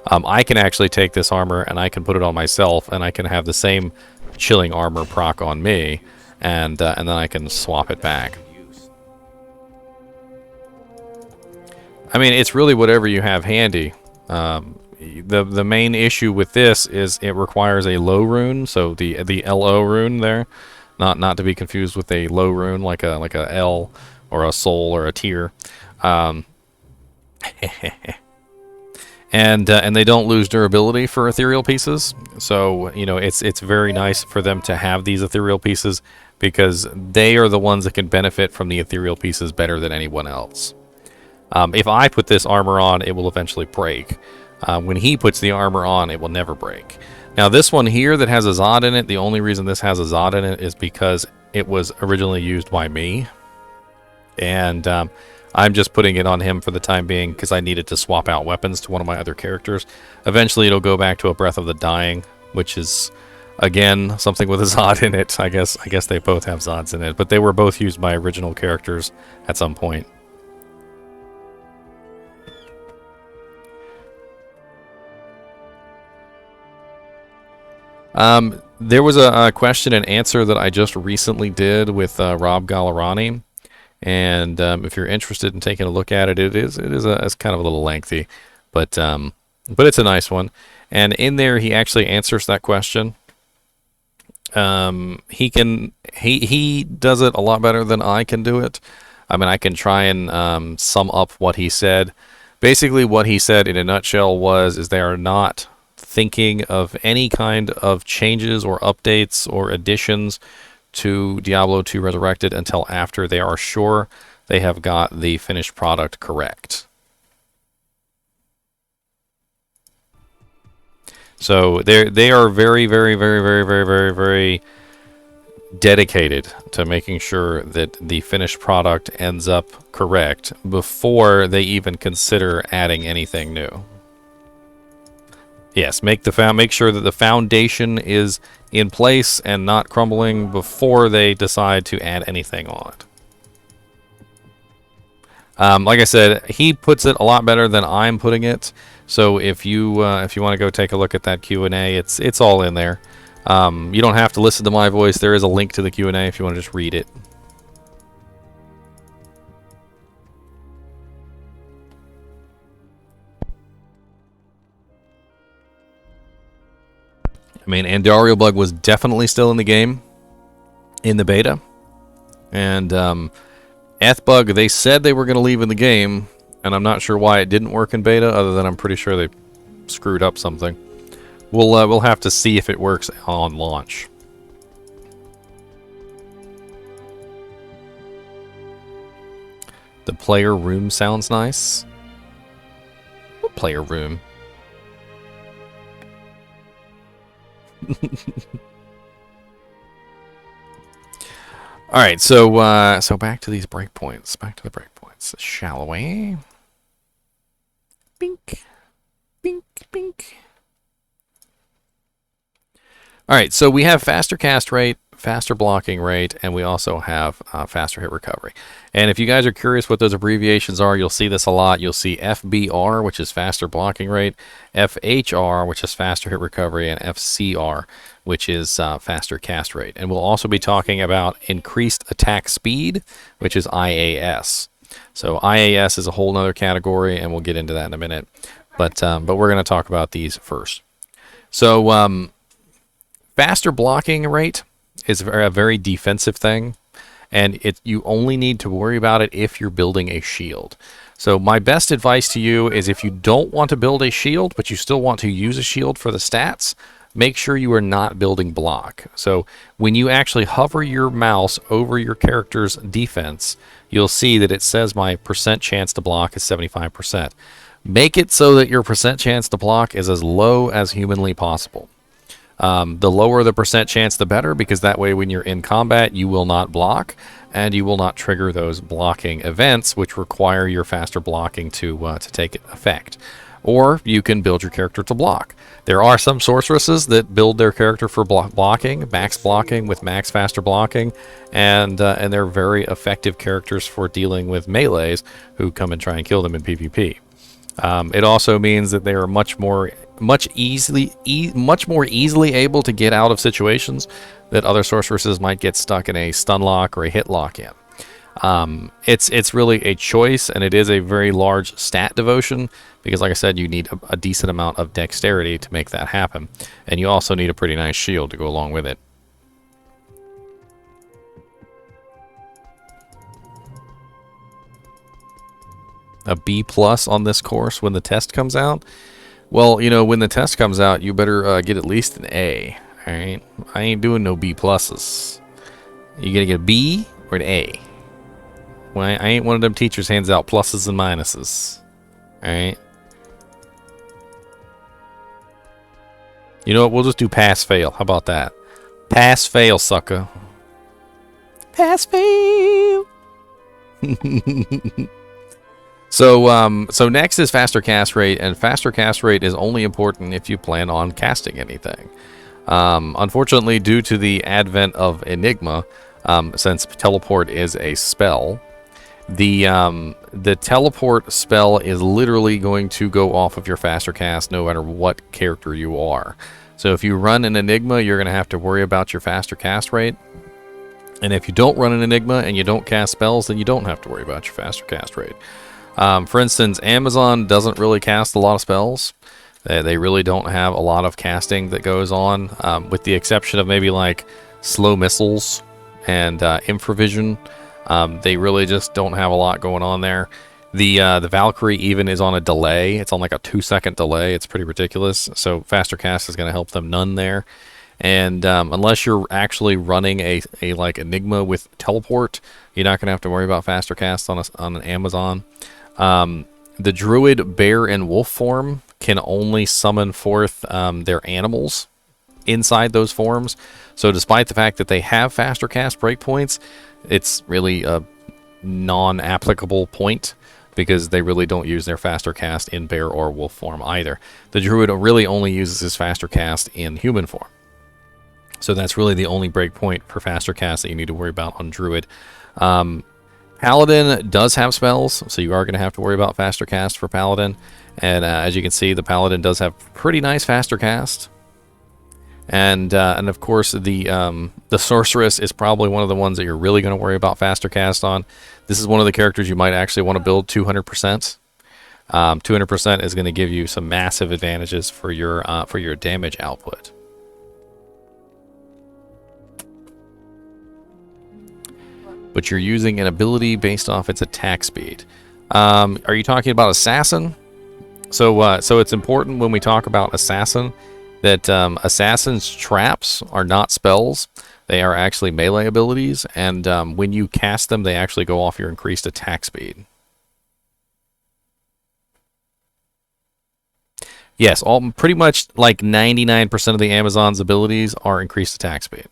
I can actually take this armor and I can put it on myself, and I can have the same Chilling Armor proc on me, and then I can swap it back. I mean, it's really whatever you have handy. The main issue with this is it requires a low rune, so the LO rune there, not to be confused with a low rune like a L or a soul or a tier. And they don't lose durability for ethereal pieces, so it's very nice for them to have these ethereal pieces, because they are the ones that can benefit from the ethereal pieces better than anyone else. If I put this armor on, it will eventually break. When he puts the armor on, it will never break. Now this one here that has a Zod in it, the only reason this has a Zod in it is because it was originally used by me. And I'm just putting it on him for the time being because I needed to swap out weapons to one of my other characters. Eventually it'll go back to a Breath of the Dying, which is, again, something with a Zod in it. I guess they both have Zods in it, but they were both used by original characters at some point. There was a question and answer that I just recently did with Rob Gallerani, and if you're interested in taking a look at it, it's kind of a little lengthy, but it's a nice one. And in there, he actually answers that question. He does it a lot better than I can do it. I mean, I can try and sum up what he said. Basically, what he said in a nutshell is they are not thinking of any kind of changes or updates or additions to Diablo II Resurrected until after they are sure they have got the finished product correct. So they are very, very, very, very, very, very, very dedicated to making sure that the finished product ends up correct before they even consider adding anything new. Yes, make sure that the foundation is in place and not crumbling before they decide to add anything on it. Like I said, he puts it a lot better than I'm putting it. So if you want to go take a look at that Q&A, it's all in there. You don't have to listen to my voice. There is a link to the Q&A if you want to just read it. I mean, Andario Bug was definitely still in the game in the beta. And Ethbug, they said they were going to leave in the game, and I'm not sure why it didn't work in beta, other than I'm pretty sure they screwed up something. We'll have to see if it works on launch. The player room sounds nice. What player room? All right, so back to these breakpoints. Back to the breakpoints, shall we? Bink, bink, bink. All right, so we have faster cast rate, faster blocking rate, and we also have faster hit recovery. And if you guys are curious what those abbreviations are, you'll see this a lot. You'll see FBR, which is faster blocking rate, FHR, which is faster hit recovery, and FCR, which is faster cast rate. And we'll also be talking about increased attack speed, which is IAS. So IAS is a whole nother category, and we'll get into that in a minute. But we're going to talk about these first. So faster blocking rate is a very defensive thing, and you only need to worry about it if you're building a shield. So my best advice to you is, if you don't want to build a shield, but you still want to use a shield for the stats, make sure you are not building block. So when you actually hover your mouse over your character's defense, you'll see that it says my percent chance to block is 75%. Make it so that your percent chance to block is as low as humanly possible. The lower the percent chance, the better, because that way when you're in combat, you will not block, and you will not trigger those blocking events which require your faster blocking to take effect. Or you can build your character to block. There are some sorceresses that build their character for blocking, max blocking with max faster blocking, and they're very effective characters for dealing with melees who come and try and kill them in PvP. It also means that they are much more easily able to get out of situations that other sorceresses might get stuck in a stun lock or a hit lock in. It's really a choice, and it is a very large stat devotion, because like I said, you need a decent amount of dexterity to make that happen, and you also need a pretty nice shield to go along with it. A B+ on this course when the test comes out? Well, you know, when the test comes out, you better get at least an A. All right, I ain't doing no B+. You gonna get a B or an A? Well, I ain't one of them teachers hands out pluses and minuses. All right. You know what? We'll just do pass fail. How about that? Pass fail, sucker. Pass fail. So next is faster cast rate, and faster cast rate is only important if you plan on casting anything. Unfortunately, due to the advent of Enigma, since teleport is a spell, the teleport spell is literally going to go off of your faster cast no matter what character you are. So if you run an Enigma, you're going to have to worry about your faster cast rate. And if you don't run an Enigma and you don't cast spells, then you don't have to worry about your faster cast rate. For instance, Amazon doesn't really cast a lot of spells. They really don't have a lot of casting that goes on, with the exception of maybe like slow missiles and infravision. They really just don't have a lot going on there. The Valkyrie even is on a delay. It's on like a 2-second delay. It's pretty ridiculous. So faster cast is going to help them none there. And unless you're actually running a like Enigma with teleport, you're not going to have to worry about faster cast on an Amazon. The Druid, Bear, and Wolf form can only summon forth their animals. inside those forms. So despite the fact that they have faster cast breakpoints, it's really a non-applicable point because they really don't use their faster cast in bear or wolf form either. The druid really only uses his faster cast in human form. So that's really the only breakpoint for faster cast that you need to worry about on druid. Paladin does have spells, so you are going to have to worry about faster cast for Paladin. And as you can see, the Paladin does have pretty nice faster cast. And of course, the Sorceress is probably one of the ones that you're really going to worry about faster cast on. This is one of the characters you might actually want to build 200%. 200% is going to give you some massive advantages for your damage output. But you're using an ability based off its attack speed. Are you talking about Assassin? So it's important when we talk about Assassin that Assassin's traps are not spells. They are actually melee abilities, and when you cast them, they actually go off your increased attack speed. Yes, pretty much like 99% of the Amazon's abilities are increased attack speed.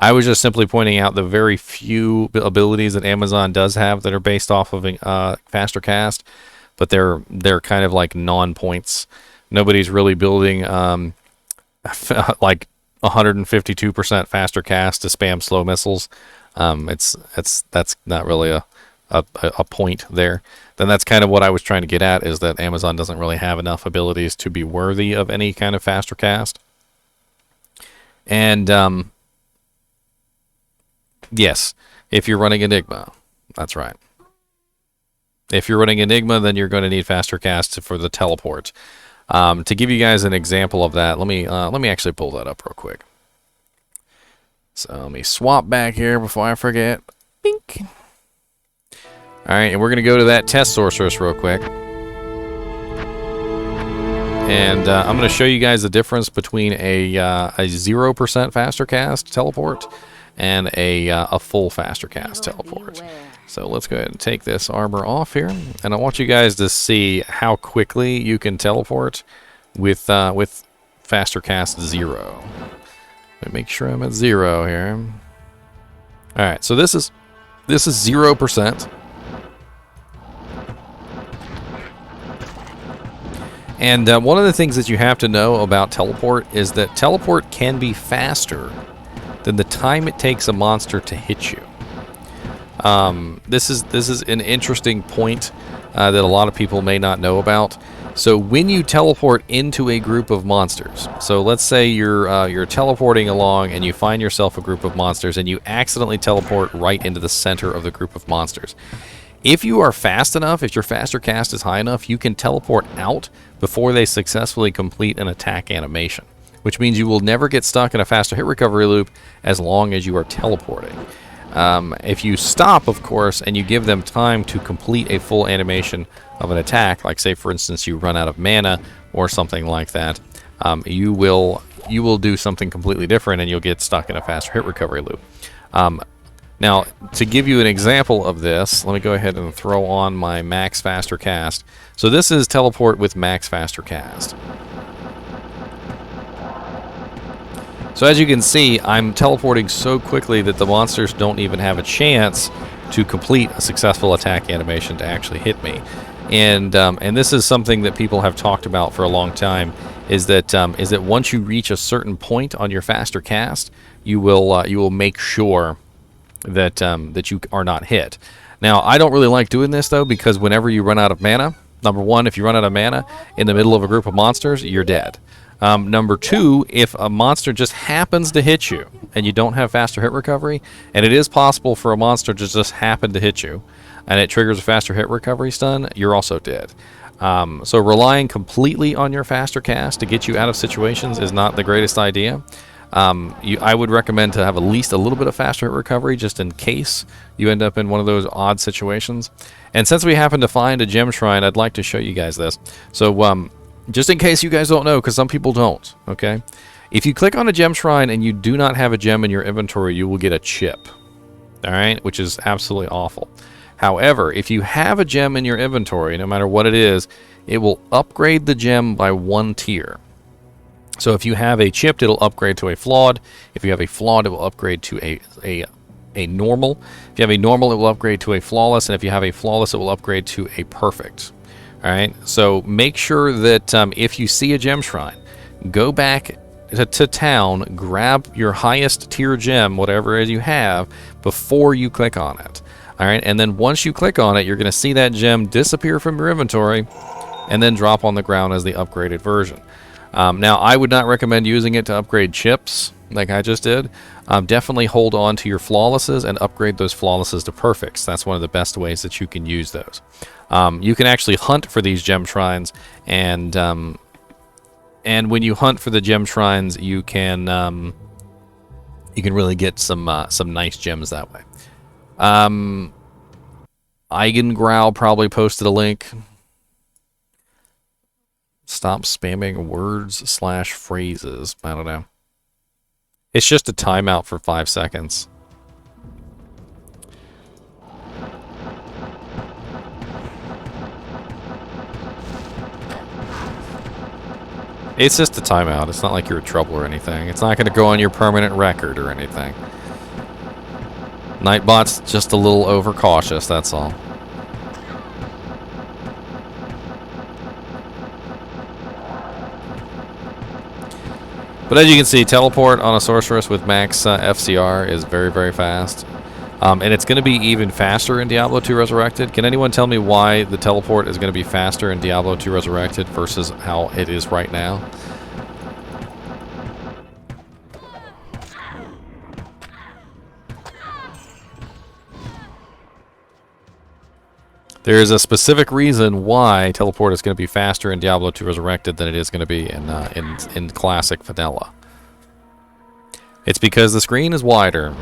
I was just simply pointing out the very few abilities that Amazon does have that are based off of faster cast, but they're kind of like non-points. Nobody's really building like 152% faster cast to spam slow missiles. That's not really a point there. Then that's kind of what I was trying to get at, is that Amazon doesn't really have enough abilities to be worthy of any kind of faster cast. And yes, if you're running Enigma, that's right. If you're running Enigma, then you're going to need faster cast for the teleport. To give you guys an example of that, let me actually pull that up real quick. So let me swap back here before I forget. Bink. All right, and we're going to go to that test sorceress real quick. And I'm going to show you guys the difference between a 0% faster cast teleport and a full faster cast teleport. So let's go ahead and take this armor off here, and I want you guys to see how quickly you can teleport with faster cast 0. Let me make sure I'm at 0 here. All right, so this is 0%. And one of the things that you have to know about teleport is that teleport can be faster than the time it takes a monster to hit you. This is an interesting point that a lot of people may not know about. So when you teleport into a group of monsters, so let's say you're teleporting along and you find yourself a group of monsters and you accidentally teleport right into the center of the group of monsters. If you are fast enough, if your faster cast is high enough, you can teleport out before they successfully complete an attack animation, which means you will never get stuck in a faster hit recovery loop as long as you are teleporting. If you stop, of course, and you give them time to complete a full animation of an attack, like say for instance you run out of mana or something like that, you will do something completely different and you'll get stuck in a faster hit recovery loop. Now, to give you an example of this, let me go ahead and throw on my max faster cast. So this is teleport with max faster cast. So as you can see, I'm teleporting so quickly that the monsters don't even have a chance to complete a successful attack animation to actually hit me. And this is something that people have talked about for a long time, is that once you reach a certain point on your faster cast, you will make sure that you are not hit. Now, I don't really like doing this though, because whenever you run out of mana, number one, if you run out of mana in the middle of a group of monsters, you're dead. Number two, if a monster just happens to hit you and you don't have faster hit recovery, and it is possible for a monster to just happen to hit you and it triggers a faster hit recovery stun, you're also dead. So relying completely on your faster cast to get you out of situations is not the greatest idea. I would recommend to have at least a little bit of faster hit recovery just in case you end up in one of those odd situations. And since we happen to find a gem shrine, I'd like to show you guys this. So just in case you guys don't know, because some people don't, okay? If you click on a gem shrine and you do not have a gem in your inventory, you will get a chip, all right? Which is absolutely awful. However, if you have a gem in your inventory, no matter what it is, it will upgrade the gem by 1 tier. So if you have a chipped, it'll upgrade to a flawed. If you have a flawed, it will upgrade to a normal. If you have a normal, it will upgrade to a flawless. And if you have a flawless, it will upgrade to a perfect. All right. So make sure that if you see a gem shrine, go back to town, grab your highest tier gem, whatever it is you have, before you click on it. All right. And then once you click on it, you're going to see that gem disappear from your inventory and then drop on the ground as the upgraded version. Now, I would not recommend using it to upgrade chips like I just did. Definitely hold on to your flawlesses and upgrade those flawlesses to perfects. That's one of the best ways that you can use those. You can actually hunt for these gem shrines, and when you hunt for the gem shrines, you can really get some nice gems that way. Eigengrowl probably posted a link. Stop spamming words/phrases. I don't know. It's just a timeout for 5 seconds. It's just a timeout. It's not like you're in trouble or anything. It's not going to go on your permanent record or anything. Nightbot's just a little overcautious, that's all. But as you can see, teleport on a sorceress with max FCR is very, very fast. And it's going to be even faster in Diablo II Resurrected. Can anyone tell me why the teleport is going to be faster in Diablo II Resurrected versus how it is right now? There is a specific reason why teleport is going to be faster in Diablo II Resurrected than it is going to be in Classic Vanilla. It's because the screen is wider.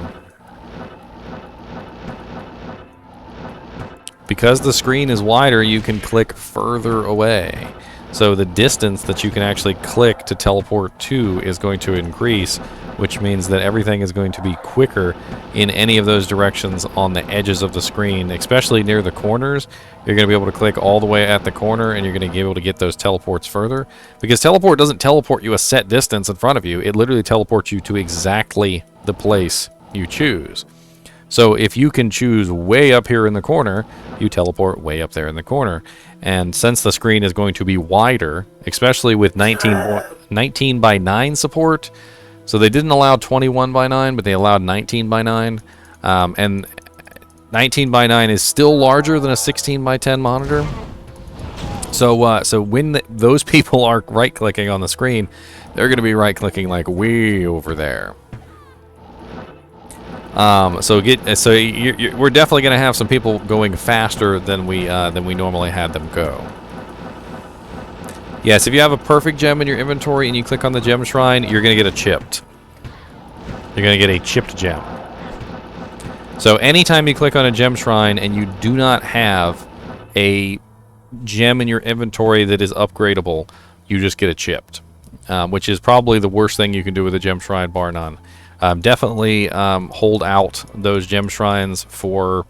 Because the screen is wider, you can click further away. So the distance that you can actually click to teleport to is going to increase, which means that everything is going to be quicker in any of those directions on the edges of the screen, especially near the corners. You're going to be able to click all the way at the corner, and you're going to be able to get those teleports further. Because teleport doesn't teleport you a set distance in front of you. It literally teleports you to exactly the place you choose. So if you can choose way up here in the corner, you teleport way up there in the corner. And since the screen is going to be wider, especially with 19 by 9 support, so they didn't allow 21 by 9, but they allowed 19 by 9. And 19 by 9 is still larger than a 16 by 10 monitor. So when those people are right-clicking on the screen, they're going to be right-clicking like way over there. We're definitely going to have some people going faster than we normally had them go. Yes, if you have a perfect gem in your inventory and you click on the gem shrine, you're going to get a chipped. You're going to get a chipped gem. So anytime you click on a gem shrine and you do not have a gem in your inventory that is upgradable, you just get a chipped, which is probably the worst thing you can do with a gem shrine, bar none. Definitely hold out those gem shrines for,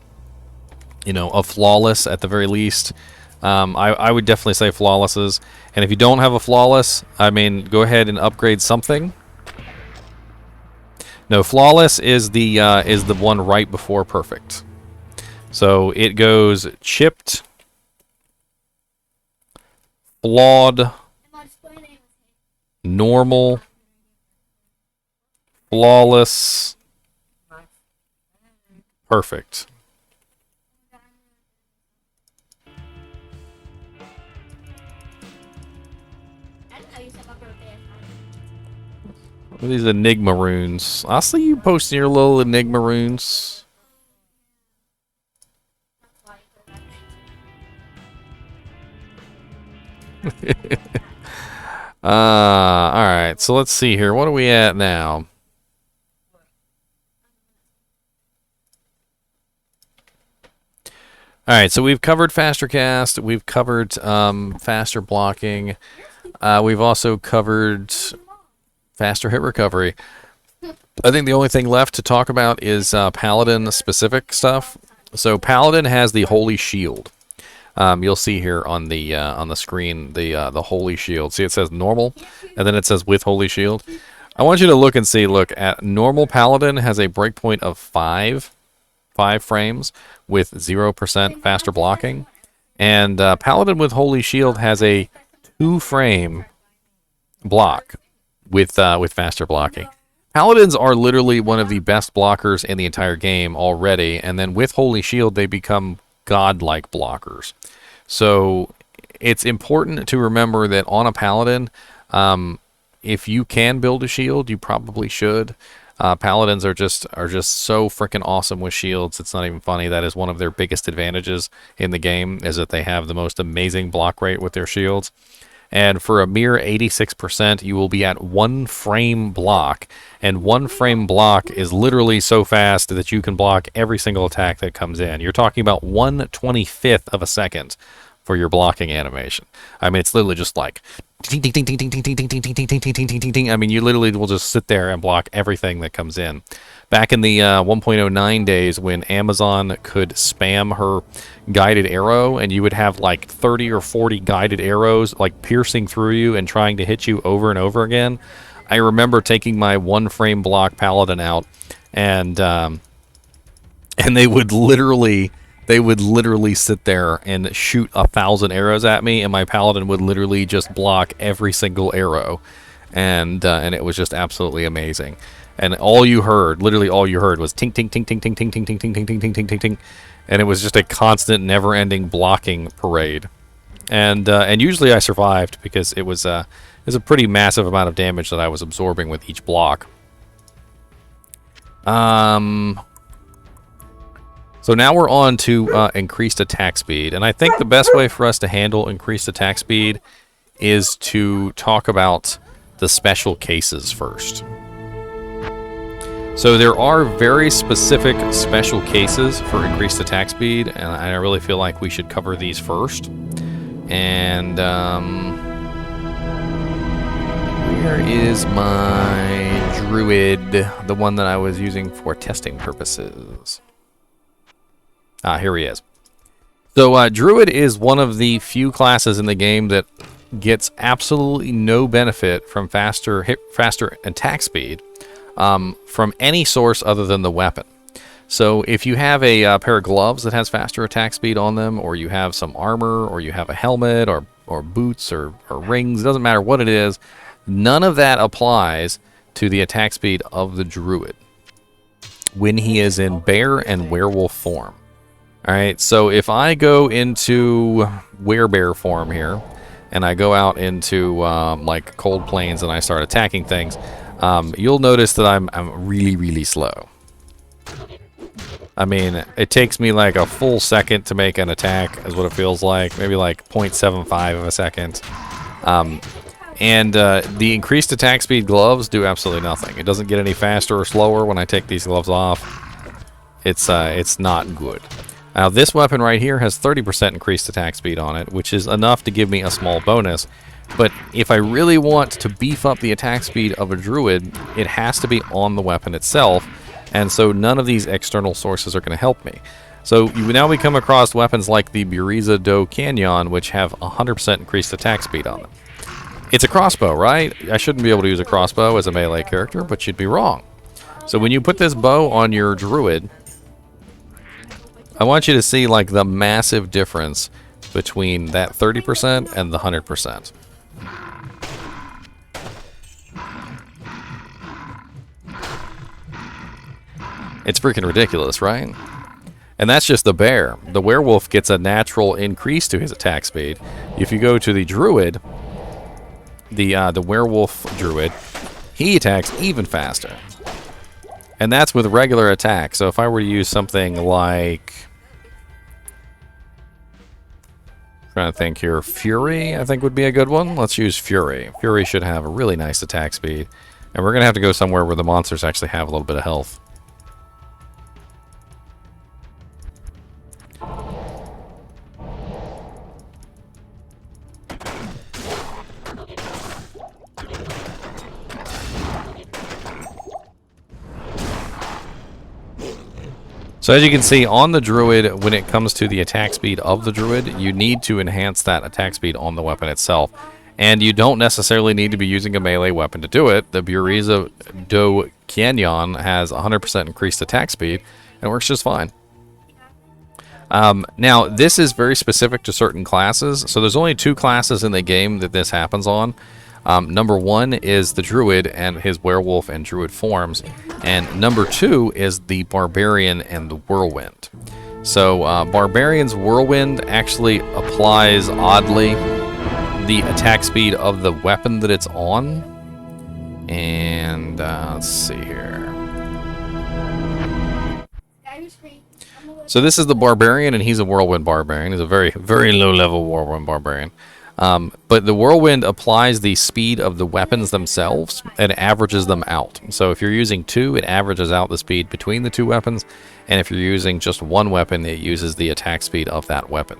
a flawless at the very least. I would definitely say flawlesses. And if you don't have a flawless, go ahead and upgrade something. No, flawless is the one right before perfect. So it goes chipped, flawed, normal, flawless, perfect. What are these Enigma runes? I see you posting your little Enigma runes. Alright, so let's see here. What are we at now? Alright, so we've covered faster cast, we've covered faster blocking, we've also covered faster hit recovery. I think the only thing left to talk about is Paladin specific stuff. So Paladin has the Holy Shield. You'll see here on the screen the holy shield. See, it says normal, and then it says with holy shield. I want you to look and see. Look at normal paladin has a breakpoint of 5 frames with 0% faster blocking, and paladin with holy shield has a 2-frame block with faster blocking. Paladins are literally one of the best blockers in the entire game already, and then with holy shield they become godlike blockers. So it's important to remember that on a paladin, if you can build a shield, you probably should. Paladins are just so freaking awesome with shields. It's not even funny. That is one of their biggest advantages in the game, is that they have the most amazing block rate with their shields. And for a mere 86%, you will be at 1 frame block. And 1 frame block is literally so fast that you can block every single attack that comes in. You're talking about 1/25th of a second for your blocking animation. I mean, it's literally just like ding ding ding ding ding ding ding ding ding ding ding ding ding ding ding. I mean, you literally will just sit there and block everything that comes in. Back in the 1.09 days, when Amazon could spam her guided arrow, and you would have like 30 or 40 guided arrows like piercing through you and trying to hit you over and over again, I remember taking my 1-frame block paladin out, and they would literally sit there and shoot 1,000 arrows at me, and my paladin would literally just block every single arrow, and it was just absolutely amazing. And literally all you heard was tink tink tink tink tink tink tink tink tink tink tink tink tink tink tink, and it was just a constant, never-ending blocking parade. And usually I survived because it was a pretty massive amount of damage that I was absorbing with each block. So now we're on to increased attack speed, and I think the best way for us to handle increased attack speed is to talk about the special cases first. So there are very specific special cases for increased attack speed, and I really feel like we should cover these first. And where is my druid, the one that I was using for testing purposes? Ah, here he is. So druid is one of the few classes in the game that gets absolutely no benefit from faster attack speed from any source other than the weapon. So if you have a pair of gloves that has faster attack speed on them, or you have some armor, or you have a helmet, or boots, or rings, it doesn't matter what it is, none of that applies to the attack speed of the druid when he is in bear and werewolf form. Alright, so if I go into werebear form here, and I go out into like cold plains and I start attacking things, you'll notice that I'm really, really slow. I mean, it takes me like a full second to make an attack, is what it feels like. Maybe like 0.75 of a second. The increased attack speed gloves do absolutely nothing. It doesn't get any faster or slower when I take these gloves off. It's not good. Now this weapon right here has 30% increased attack speed on it, which is enough to give me a small bonus. But if I really want to beef up the attack speed of a druid, it has to be on the weapon itself, and so none of these external sources are going to help me. So now we come across weapons like the Buriza do Canyon, which have 100% increased attack speed on them. It's a crossbow, right? I shouldn't be able to use a crossbow as a melee character, but you'd be wrong. So when you put this bow on your druid, I want you to see like the massive difference between that 30% and the 100%. It's freaking ridiculous, right? And that's just the bear. The werewolf gets a natural increase to his attack speed. If you go to the druid, the werewolf druid, he attacks even faster. And that's with regular attack. So if I were to use something like, trying to think here, Fury, I think would be a good one. Let's use Fury. Fury should have a really nice attack speed. And we're going to have to go somewhere where the monsters actually have a little bit of health. So as you can see on the druid, when it comes to the attack speed of the druid, you need to enhance that attack speed on the weapon itself. And you don't necessarily need to be using a melee weapon to do it. The Buriza Do Canyon has 100% increased attack speed and works just fine. Now, this is very specific to certain classes. So there's only 2 classes in the game that this happens on. Number 1 is the druid and his werewolf and druid forms. And number 2 is the barbarian and the whirlwind. So barbarian's whirlwind actually applies oddly the attack speed of the weapon that it's on. And let's see here. So this is the barbarian, and he's a whirlwind barbarian. He's a very, very low-level whirlwind barbarian. But the whirlwind applies the speed of the weapons themselves and averages them out. So if you're using 2, it averages out the speed between the 2 weapons. And if you're using just 1 weapon, it uses the attack speed of that weapon.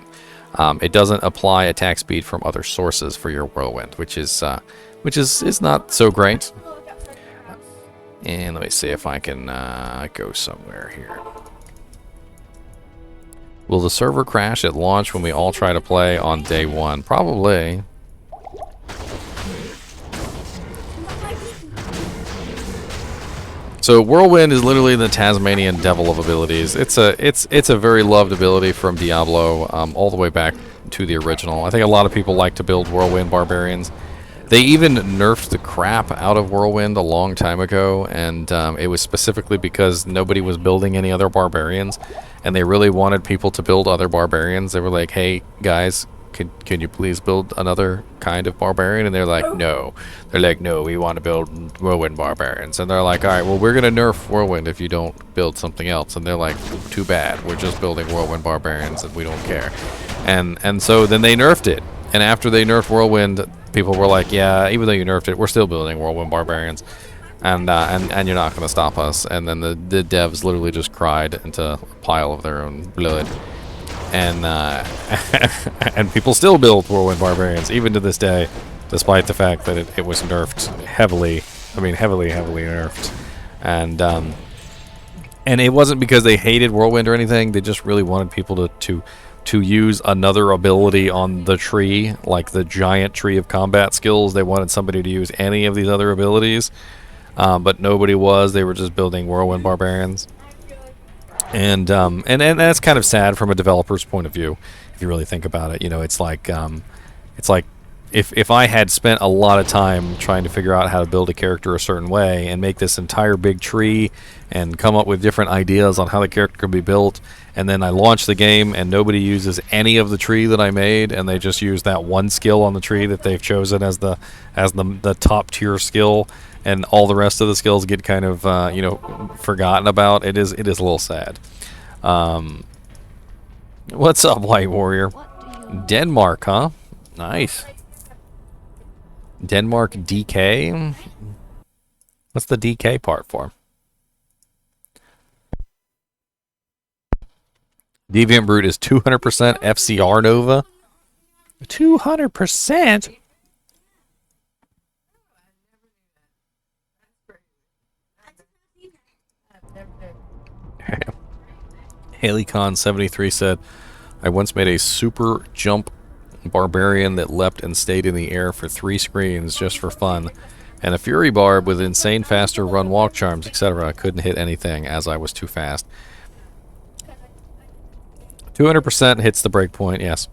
It doesn't apply attack speed from other sources for your whirlwind, which is not so great. And let me see if I can go somewhere here. Will the server crash at launch when we all try to play on day 1? Probably. So Whirlwind is literally the Tasmanian devil of abilities. It's a very loved ability from Diablo all the way back to the original. I think a lot of people like to build Whirlwind barbarians. They even nerfed the crap out of Whirlwind a long time ago, and it was specifically because nobody was building any other barbarians, and they really wanted people to build other barbarians. They were like, hey, guys, can you please build another kind of barbarian? And they're like, no. They're like, no, we want to build Whirlwind barbarians. And they're like, all right, well, we're going to nerf Whirlwind if you don't build something else. And they're like, too bad. We're just building Whirlwind barbarians, and we don't care. And so then they nerfed it. And after they nerfed Whirlwind, people were like, yeah, even though you nerfed it, we're still building Whirlwind barbarians, and you're not going to stop us. And then the devs literally just cried into a pile of their own blood, and and people still build Whirlwind barbarians even to this day, despite the fact that it was nerfed heavily. I mean, heavily nerfed, and it wasn't because they hated Whirlwind or anything. They just really wanted people to use another ability on the tree, like the giant tree of combat skills. They wanted somebody to use any of these other abilities, but nobody was. They were just building Whirlwind barbarians, and that's kind of sad from a developer's point of view, if you really think about it. You know, it's like if I had spent a lot of time trying to figure out how to build a character a certain way and make this entire big tree and come up with different ideas on how the character could be built, and then I launch the game and nobody uses any of the tree that I made, and they just use that one skill on the tree that they've chosen as the top tier skill, and all the rest of the skills get kind of forgotten about. It is a little sad. What's up, White Warrior? Denmark, huh? Nice. Denmark DK? What's the DK part for? Deviant Brute is 200% FCR Nova. 200%? HaleyCon73 said, I once made a super jump barbarian that leapt and stayed in the air for 3 screens just for fun, and a fury barb with insane faster run walk charms, etc. Couldn't hit anything as I was too fast. 200% hits the breakpoint, yes.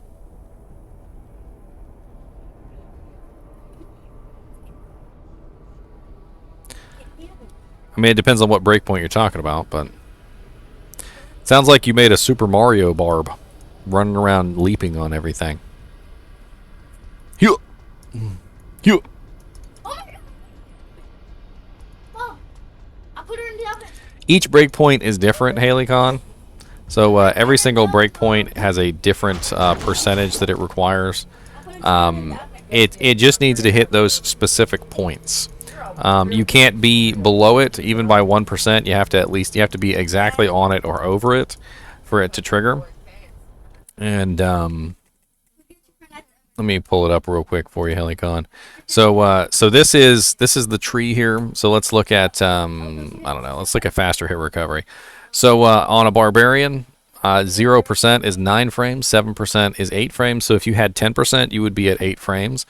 I mean, it depends on what breakpoint you're talking about, but it sounds like you made a Super Mario barb running around leaping on everything. You. Each breakpoint is different, HaleyCon. So every single breakpoint has a different percentage that it requires. It just needs to hit those specific points. You can't be below it even by 1%. You have to be exactly on it or over it for it to trigger. And let me pull it up real quick for you, HaleyCon. So this is the tree here. So let's look at I don't know. Let's look at faster hit recovery. So on a barbarian, 0% is 9 frames, 7% is 8 frames. So if you had 10%, you would be at 8 frames.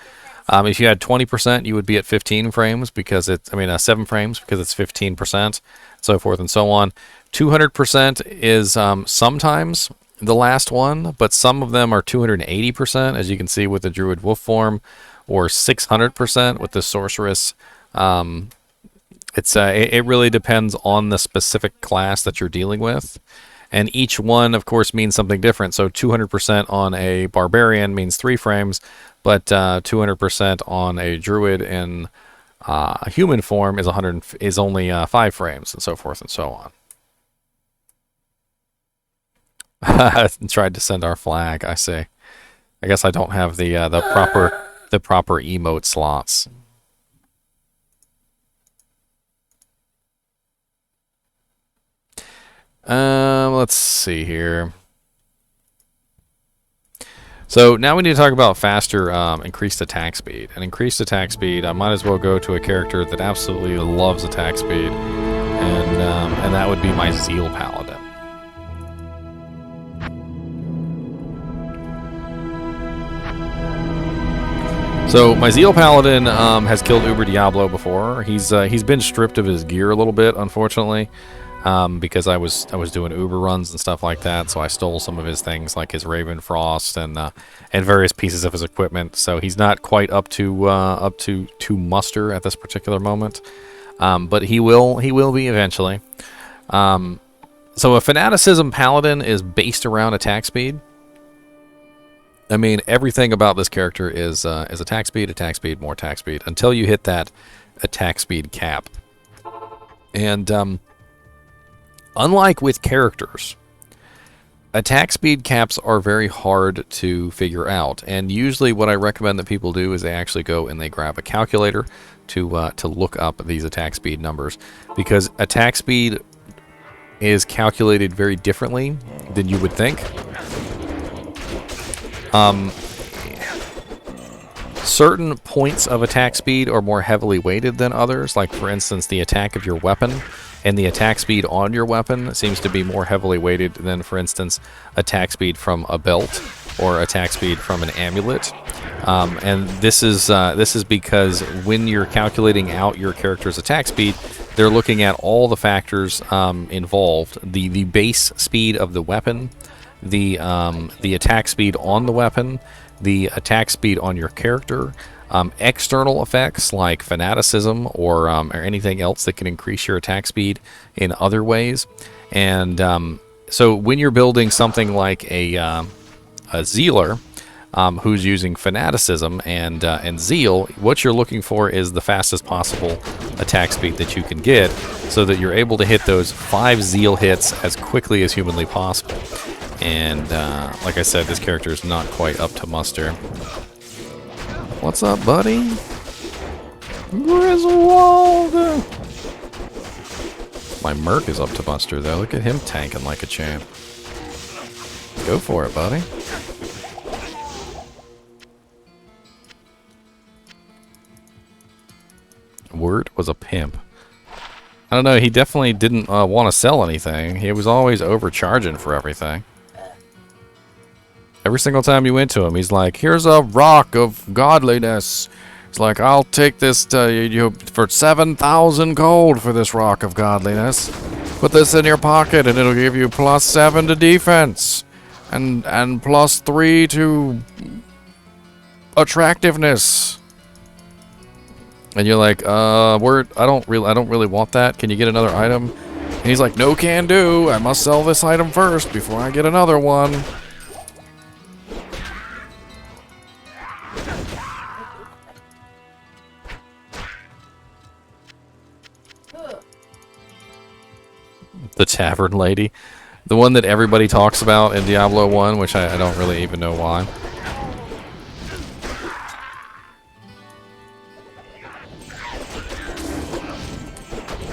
If you had 20%, you would be at 15 frames because it's, 7 frames because it's 15%, so forth and so on. 200% is sometimes the last one, but some of them are 280%, as you can see with the Druid Wolf form, or 600% with the Sorceress. It really depends on the specific class that you're dealing with. And each one, of course, means something different. So 200% on a Barbarian means 3 frames, but 200% on a Druid in human form is only 5 frames, and so forth and so on. Tried to send our flag. I see. I guess I don't have the proper emote slots. Let's see here. So now we need to talk about faster increased attack speed. And increased attack speed, I might as well go to a character that absolutely loves attack speed, and that would be my Zeal Paladin. So my Zeal Paladin has killed Uber Diablo before. He's been stripped of his gear a little bit, unfortunately. Because I was doing Uber runs and stuff like that, so I stole some of his things, like his Raven Frost and various pieces of his equipment. So he's not quite up to muster at this particular moment, but he will be eventually. So a Fanaticism Paladin is based around attack speed. I mean, everything about this character is attack speed, more attack speed, until you hit that attack speed cap. And unlike with characters, attack speed caps are very hard to figure out, and usually what I recommend that people do is they actually go and they grab a calculator to look up these attack speed numbers, because attack speed is calculated very differently than you would think. Certain points of attack speed are more heavily weighted than others, like for instance the attack of your weapon. And the attack speed on your weapon seems to be more heavily weighted than, for instance, attack speed from a belt or attack speed from an amulet. And this is because when you're calculating out your character's attack speed, they're looking at all the factors involved: the base speed of the weapon, the attack speed on the weapon, the attack speed on your character. External effects like fanaticism or anything else that can increase your attack speed in other ways. And so when you're building something like a Zealer who's using fanaticism and zeal, what you're looking for is the fastest possible attack speed that you can get, so that you're able to hit those 5 zeal hits as quickly as humanly possible. And like I said, this character is not quite up to muster. What's up, buddy? Griswold! My Merc is up to muster, though. Look at him tanking like a champ. Go for it, buddy. Wirt was a pimp. I don't know, he definitely didn't want to sell anything. He was always overcharging for everything. Every single time you went to him, he's like, here's a rock of godliness. It's like, I'll take this for 7,000 gold for this rock of godliness. Put this in your pocket and it'll give you +7 to defense. And +3 to attractiveness. And you're like, I don't really want that. Can you get another item? And he's like, no can do. I must sell this item first before I get another one. The Tavern Lady. The one that everybody talks about in Diablo 1, which I don't really even know why.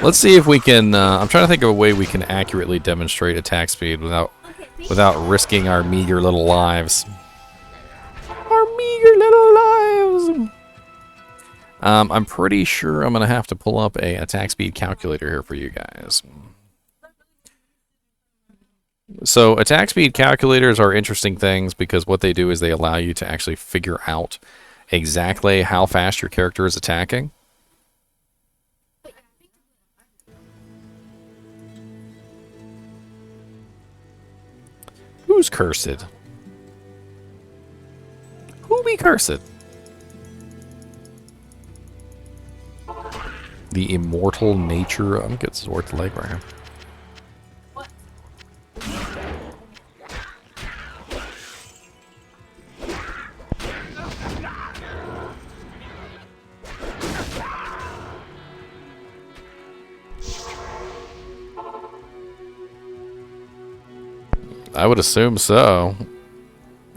Let's see if we can, I'm trying to think of a way we can accurately demonstrate attack speed without risking our meager little lives. Our meager little lives! I'm pretty sure I'm going to have to pull up a attack speed calculator here for you guys. So attack speed calculators are interesting things because what they do is they allow you to actually figure out exactly how fast your character is attacking. Who's cursed? Who be cursed? The immortal nature. I'm gonna get sword to leg right here. I would assume so.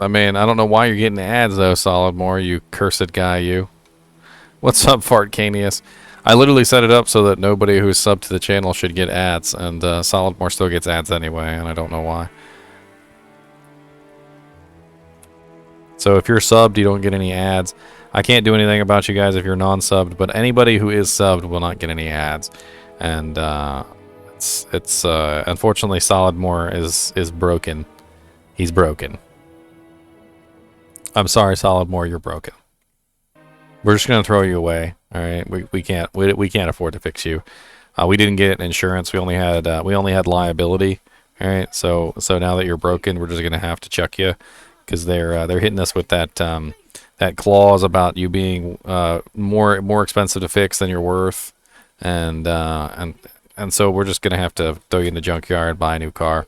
I mean, I don't know why you're getting ads though, Solidmore, you cursed guy, you. What's up, Fartcanius? I literally set it up so that nobody who's subbed to the channel should get ads, and Solidmore still gets ads anyway, and I don't know why. So if you're subbed, you don't get any ads. I can't do anything about you guys if you're non-subbed, but anybody who is subbed will not get any ads. And it's unfortunately Solidmore is broken. He's broken. I'm sorry, Solidmore, you're broken. We're just gonna throw you away. All right, we can't afford to fix you. We didn't get insurance. We only had liability. All right, so now that you're broken, we're just gonna have to chuck you because they're hitting us with that that clause about you being more expensive to fix than you're worth, and so we're just gonna have to throw you in the junkyard and buy a new car.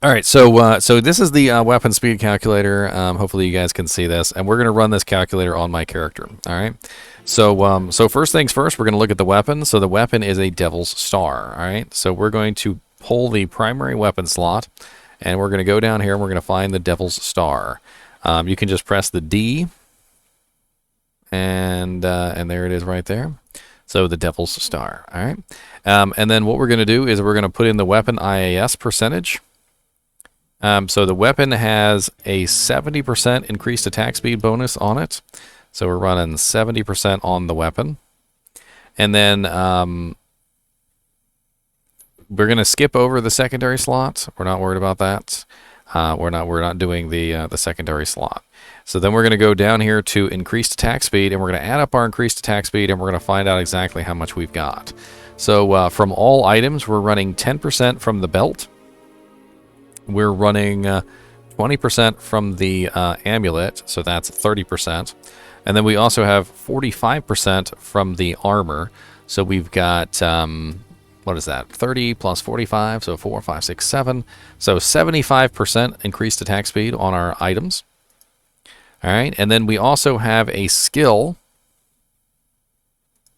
All right, so this is the weapon speed calculator. Hopefully you guys can see this, and we're going to run this calculator on my character. All right, so first things first, we're going to look at the weapon. So the weapon is a Devil's Star. All right, so we're going to pull the primary weapon slot, and we're going to go down here, and we're going to find the Devil's Star. You can just press the D, and there it is right there. So the Devil's Star. All right, and then what we're going to do is we're going to put in the weapon IAS percentage. So the weapon has a 70% increased attack speed bonus on it. So we're running 70% on the weapon. And then we're going to skip over the secondary slot. We're not worried about that. We're not doing the secondary slot. So then we're going to go down here to increased attack speed, and we're going to add up our increased attack speed, and we're going to find out exactly how much we've got. So from all items, we're running 10% from the belt. We're running 20% from the amulet, so that's 30%. And then we also have 45% from the armor. So we've got, what is that, 30 plus 45, so 4, 5, 6, 7. So 75% increased attack speed on our items. All right, and then we also have a skill.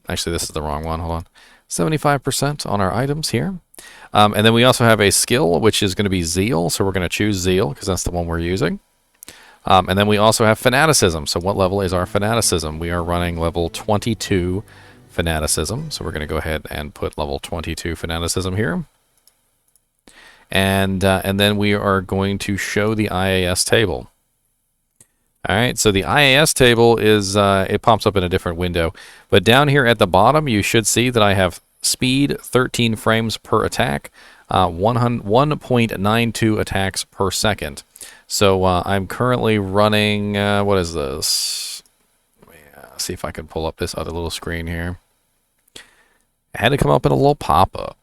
Actually, this is the wrong one, hold on. 75% on our items here. And then we also have a skill, which is going to be Zeal. So we're going to choose Zeal because that's the one we're using. And then we also have Fanaticism. So what level is our Fanaticism? We are running level 22 Fanaticism. So we're going to go ahead and put level 22 Fanaticism here. And then we are going to show the IAS table. All right, so the IAS table is, it pops up in a different window. But down here at the bottom, you should see that I have speed 13 frames per attack, 1.92 attacks per second. So I'm currently running, what is this? Let me see if I can pull up this other little screen here. It had to come up in a little pop-up.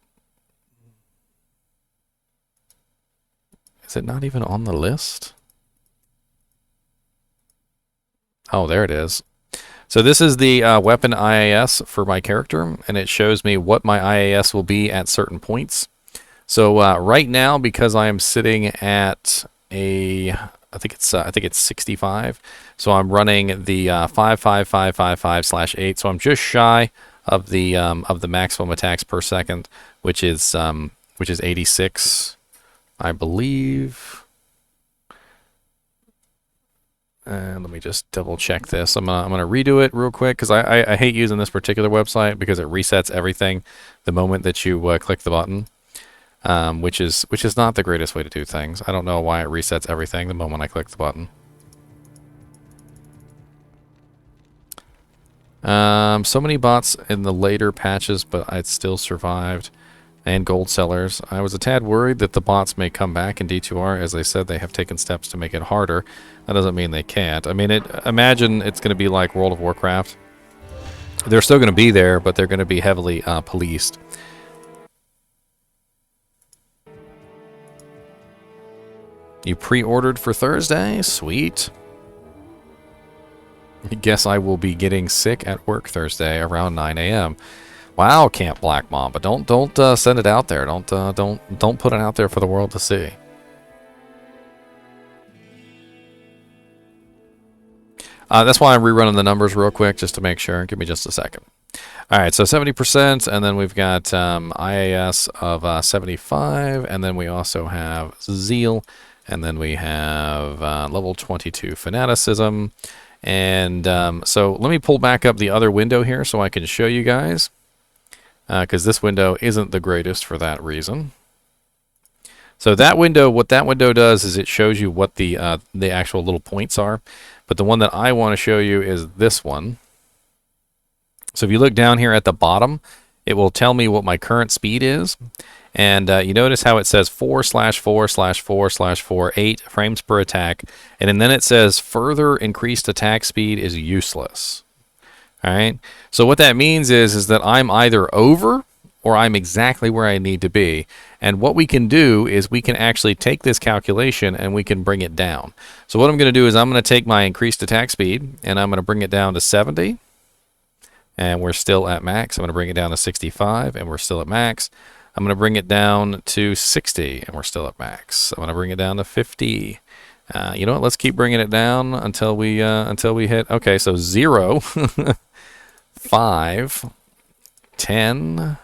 Is it not even on the list? Oh, there it is. So this is the weapon IAS for my character, and it shows me what my IAS will be at certain points. So right now, because I am sitting at a, I think it's 65. So I'm running the 55555/8. So I'm just shy of the maximum attacks per second, which is 86, I believe. And let me just double check this. I'm gonna redo it real quick because I hate using this particular website because it resets everything the moment that you click the button, which is not the greatest way to do things. I don't know why it resets everything the moment I click the button. So many bots in the later patches, but I still survived. and gold sellers. I was a tad worried that the bots may come back in D2R. As I said, they have taken steps to make it harder. That doesn't mean they can't. I mean, imagine it's going to be like World of Warcraft. They're still going to be there, but they're going to be heavily policed. You pre-ordered for Thursday? Sweet. I guess I will be getting sick at work Thursday around 9 a.m. Wow, Camp Black Mamba. Don't send it out there. Don't put it out there for the world to see. That's why I'm rerunning the numbers real quick just to make sure. Give me just a second. All right, so 70%, and then we've got IAS of 75, and then we also have Zeal, and then we have level 22 Fanaticism. And so let me pull back up the other window here so I can show you guys, because this window isn't the greatest for that reason. So that window, what that window does is it shows you what the actual little points are. But the one that I want to show you is this one. So if you look down here at the bottom, it will tell me what my current speed is. And you notice how it says 4/4/4/4 8 frames per attack. And then it says further increased attack speed is useless. All right. So what that means is that I'm either over or I'm exactly where I need to be. And what we can do is we can actually take this calculation and we can bring it down. So what I'm going to do is I'm going to take my increased attack speed and I'm going to bring it down to 70. And we're still at max. I'm going to bring it down to 65 and we're still at max. I'm going to bring it down to 60 and we're still at max. I'm going to bring it down to 50. You know what? Let's keep bringing it down until we hit. Okay, so 0, 5, 10.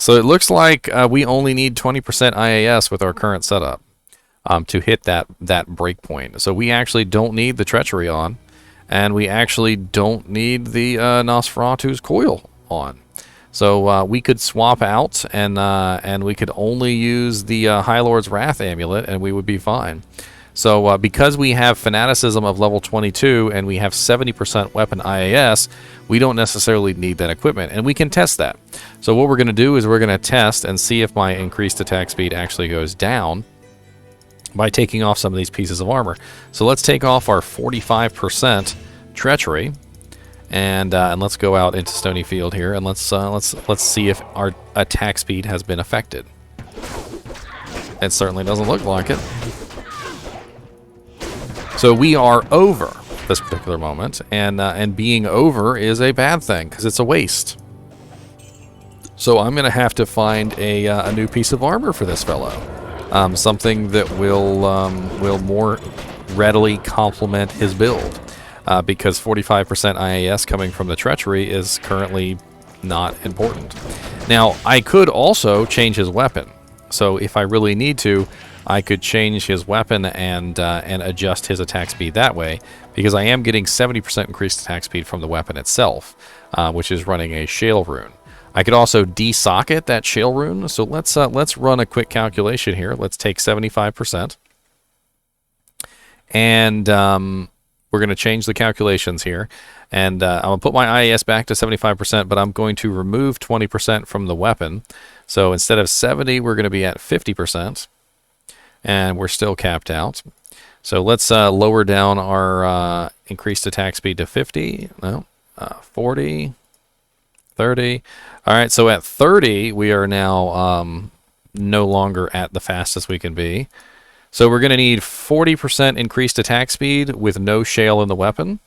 So it looks like we only need 20% IAS with our current setup to hit that breakpoint. So we actually don't need the treachery on, and we actually don't need the Nosferatu's coil on. So we could swap out, and we could only use the High Lord's Wrath amulet, and we would be fine. So because we have Fanaticism of level 22 and we have 70% weapon IAS, we don't necessarily need that equipment, and we can test that. So what we're going to do is we're going to test and see if my increased attack speed actually goes down by taking off some of these pieces of armor. So let's take off our 45% treachery, and let's go out into Stony Field here, and let's see if our attack speed has been affected. It certainly doesn't look like it. So we are over this particular moment, and being over is a bad thing because it's a waste. So I'm going to have to find a new piece of armor for this fellow, something that will more readily complement his build, because 45% IAS coming from the treachery is currently not important. Now I could also change his weapon, so if I really need to, I could change his weapon and adjust his attack speed that way, because I am getting 70% increased attack speed from the weapon itself, which is running a shale rune. I could also desocket that shale rune, so let's run a quick calculation here. Let's take 75%, and we're going to change the calculations here, and I'm going to put my IAS back to 75%, but I'm going to remove 20% from the weapon. So instead of 70, we're going to be at 50%. And we're still capped out. So let's lower down our increased attack speed to 50. No, 40, 30. All right, so at 30, we are now no longer at the fastest we can be. So we're going to need 40% increased attack speed with no shale in the weapon.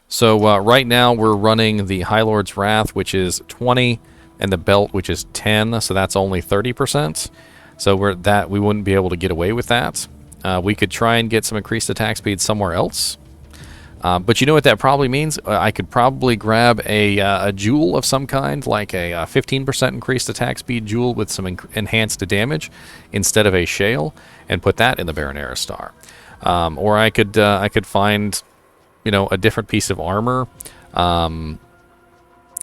So right now we're running the High Lord's Wrath, which is 20, and the belt, which is 10. So that's only 30%. So we wouldn't be able to get away with that. We could try and get some increased attack speed somewhere else. But you know what that probably means? I could probably grab a jewel of some kind, like a 15% increased attack speed jewel with some enhanced damage instead of a shale, and put that in the Baronera Star. Or I could find, a different piece of armor.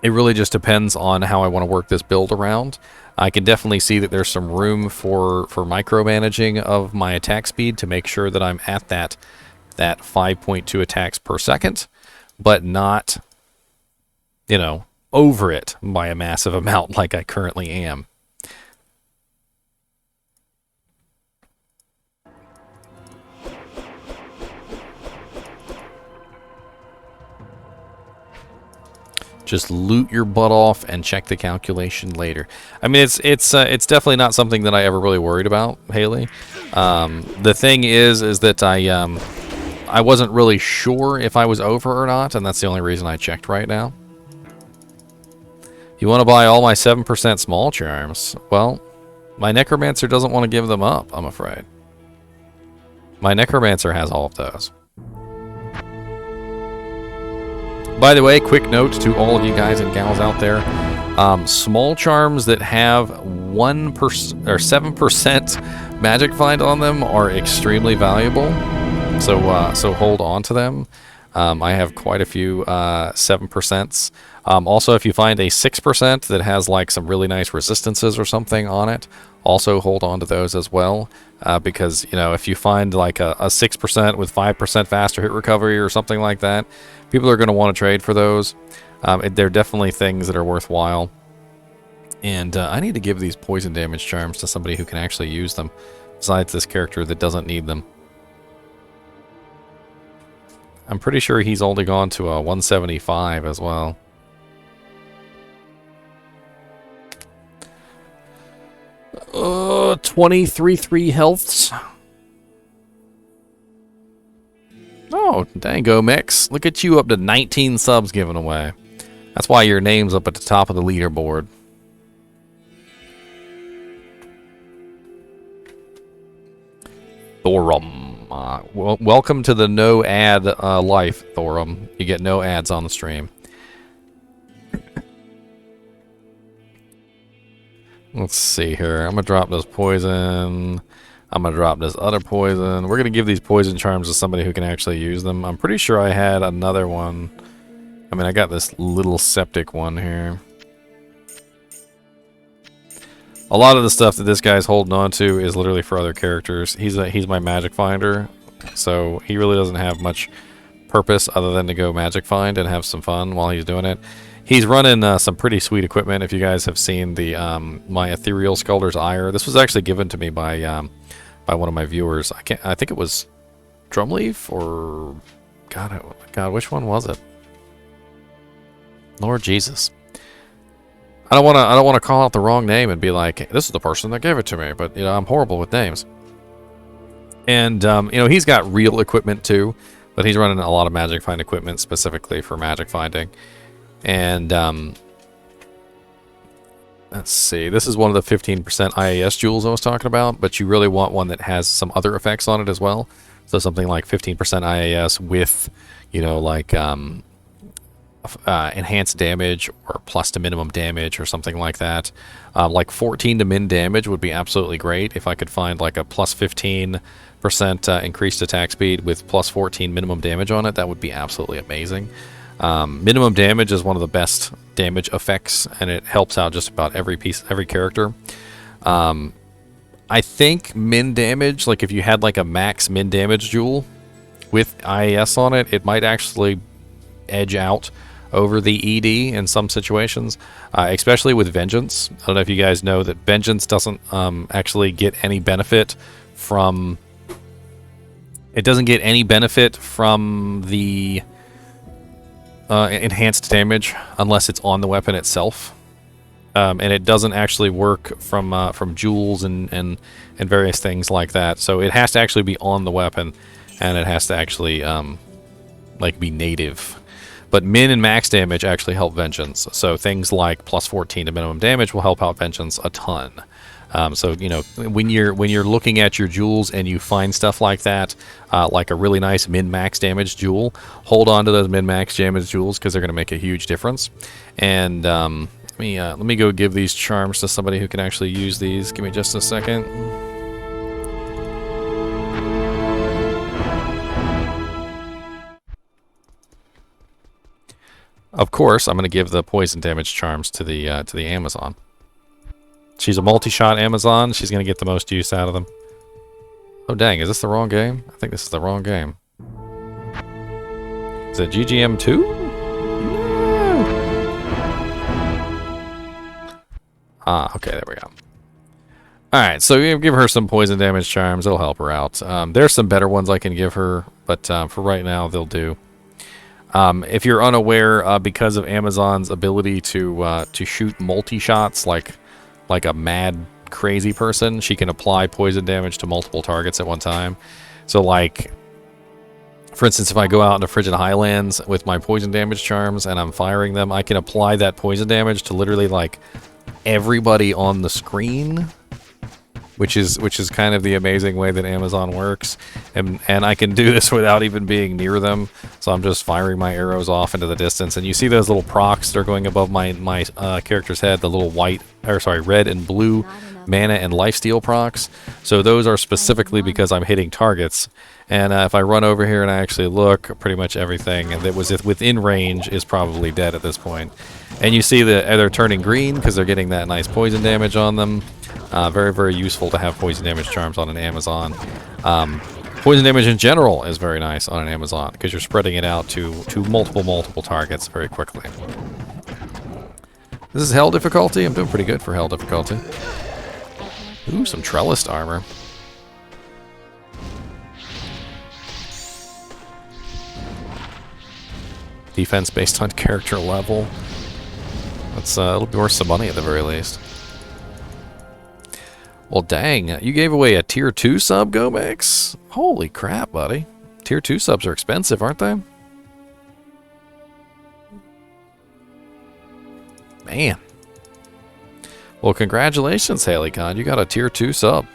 It really just depends on how I want to work this build around. I can definitely see that there's some room for micromanaging of my attack speed to make sure that I'm at that 5.2 attacks per second, but not, over it by a massive amount like I currently am. Just loot your butt off and check the calculation later. I mean, it's definitely not something that I ever really worried about, Haley. The thing is that I wasn't really sure if I was over or not, and that's the only reason I checked right now. You want to buy all my 7% small charms? Well, my necromancer doesn't want to give them up, I'm afraid. My necromancer has all of those. By the way, quick note to all of you guys and gals out there: small charms that have 1% or 7% magic find on them are extremely valuable. So hold on to them. I have quite a few 7%s. Also, if you find a 6% that has like some really nice resistances or something on it, also hold on to those as well. Because, you know, if you find like a 6% with 5% faster hit recovery or something like that, people are going to want to trade for those. They're definitely things that are worthwhile. And I need to give these poison damage charms to somebody who can actually use them, besides this character that doesn't need them. I'm pretty sure he's only gone to a 175 as well. Uh, 23 healths. Oh, dango mix. Look at you, up to 19 subs given away. That's why your name's up at the top of the leaderboard. Thorum. Welcome to the no ad life, Thorum. You get no ads on the stream. Let's see here. I'm going to drop this poison. I'm going to drop this other poison. We're going to give these poison charms to somebody who can actually use them. I'm pretty sure I had another one. I mean, I got this little septic one here. A lot of the stuff that this guy's holding on to is literally for other characters. He's my magic finder, so he really doesn't have much purpose other than to go magic find and have some fun while he's doing it. He's running some pretty sweet equipment. If you guys have seen the my Ethereal Sculptor's Ire, this was actually given to me by one of my viewers. I think it was Drumleaf or God, which one was it? Lord Jesus. I don't want to call out the wrong name and be like, this is the person that gave it to me, but you know, I'm horrible with names. And you know, he's got real equipment too, but he's running a lot of magic find equipment specifically for magic finding. And let's see, this is one of the 15% IAS jewels I was talking about, but you really want one that has some other effects on it as well. So something like 15% IAS with, you know, like enhanced damage or plus to minimum damage or something like that. Like 14 to min damage would be absolutely great. If I could find like a plus 15% increased attack speed with plus 14 minimum damage on it, that would be absolutely amazing. Minimum damage is one of the best damage effects, and it helps out just about every character. I think min damage, like if you had like a max min damage jewel with IAS on it, it might actually edge out over the ED in some situations, especially with Vengeance. I don't know if you guys know that Vengeance doesn't actually get any benefit from... It doesn't get any benefit from the enhanced damage unless it's on the weapon itself. And it doesn't actually work from jewels and various things like that. So it has to actually be on the weapon, and it has to actually like be native. But min and max damage actually help Vengeance. So things like plus 14 to minimum damage will help out Vengeance a ton. So you know, when you're looking at your jewels and you find stuff like that, like a really nice min-max damage jewel, hold on to those min-max damage jewels because they're going to make a huge difference. And let me go give these charms to somebody who can actually use these. Give me just a second. Of course, I'm going to give the poison damage charms to the Amazon. She's a multi-shot Amazon. She's going to get the most use out of them. Oh, dang. Is this the wrong game? I think this is the wrong game. Is it GGM2? Okay, there we go. Alright, so you give her some poison damage charms. It'll help her out. There's some better ones I can give her, but for right now, they'll do. If you're unaware, because of Amazon's ability to shoot multi-shots like a mad, crazy person, she can apply poison damage to multiple targets at one time. So, like, for instance, if I go out into Frigid Highlands with my poison damage charms and I'm firing them, I can apply that poison damage to literally, like, everybody on the screen. Which is kind of the amazing way that Amazon works, and I can do this without even being near them. So I'm just firing my arrows off into the distance, and you see those little procs that are going above my character's head, the little red and blue mana and lifesteal procs. So those are specifically because I'm hitting targets. And if I run over here and I actually look, pretty much everything that was within range is probably dead at this point. And you see that they're turning green because they're getting that nice poison damage on them. Very, very useful to have poison damage charms on an Amazon. Poison damage in general is very nice on an Amazon because you're spreading it out to multiple targets very quickly. This is Hell difficulty. I'm doing pretty good for Hell difficulty. Ooh, some trellised armor. Defense based on character level. That's it'll be worth some money at the very least. Well, dang, you gave away a tier 2 sub, Gomex? Holy crap, buddy. Tier 2 subs are expensive, aren't they? Man. Well, congratulations, HaleyCon. You got a tier 2 sub.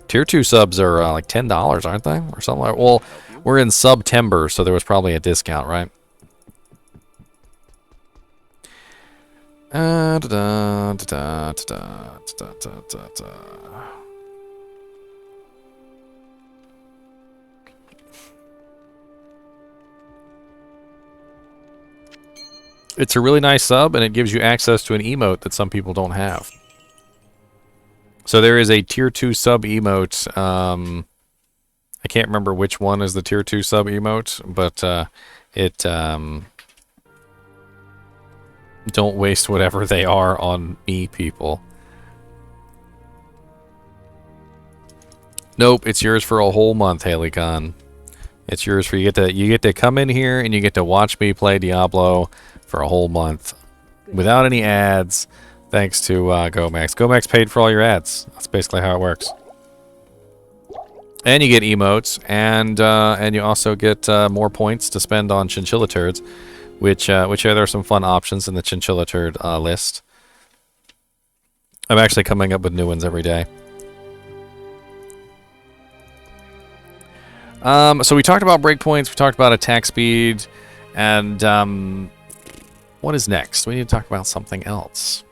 Tier 2 subs are like $10, aren't they? Or something like that. Well, we're in September, so there was probably a discount, right? It's a really nice sub, and it gives you access to an emote that some people don't have. So there is a tier 2 sub emote. I can't remember which one is the tier 2 sub emote, but don't waste whatever they are on me, people. Nope, it's yours for a whole month, HaleyCon. It's yours for you get to come in here and you get to watch me play Diablo for a whole month without any ads, thanks to Gomex. Gomex paid for all your ads. That's basically how it works. And you get emotes, and you also get more points to spend on Chinchilla turds. Which there are some fun options in the Chinchilla turd list. I'm actually coming up with new ones every day. So we talked about breakpoints, we talked about attack speed, and what is next? We need to talk about something else.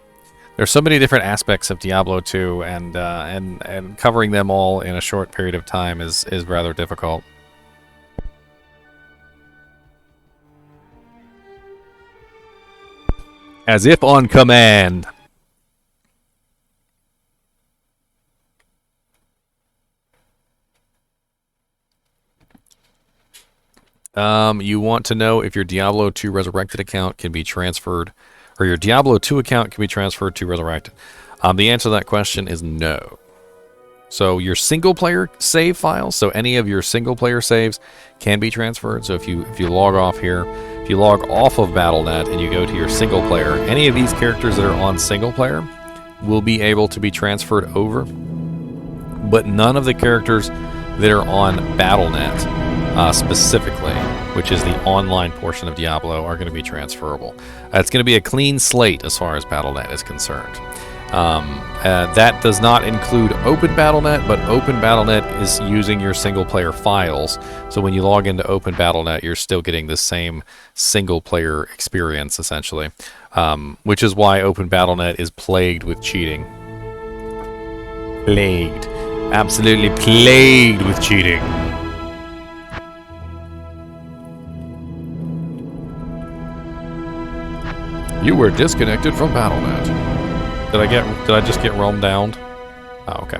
There's so many different aspects of Diablo 2, and covering them all in a short period of time is rather difficult. As if on command. You want to know if your Diablo 2 Resurrected account can be transferred, or your Diablo 2 account can be transferred to Resurrected. The answer to that question is no. So your single-player save files, so any of your single-player saves can be transferred. So if you log off here, if you log off of Battle.net and you go to your single-player, any of these characters that are on single-player will be able to be transferred over, but none of the characters that are on Battle.net specifically, which is the online portion of Diablo, are going to be transferable. It's going to be a clean slate as far as Battle.net is concerned. That does not include Open Battle.net, but Open Battle.net is using your single-player files. So when you log into Open Battle.net, you're still getting the same single-player experience, essentially. Which is why Open Battle.net is plagued with cheating. Plagued. Absolutely plagued with cheating. You were disconnected from Battle.net. Did I just get roamed down? Oh, okay.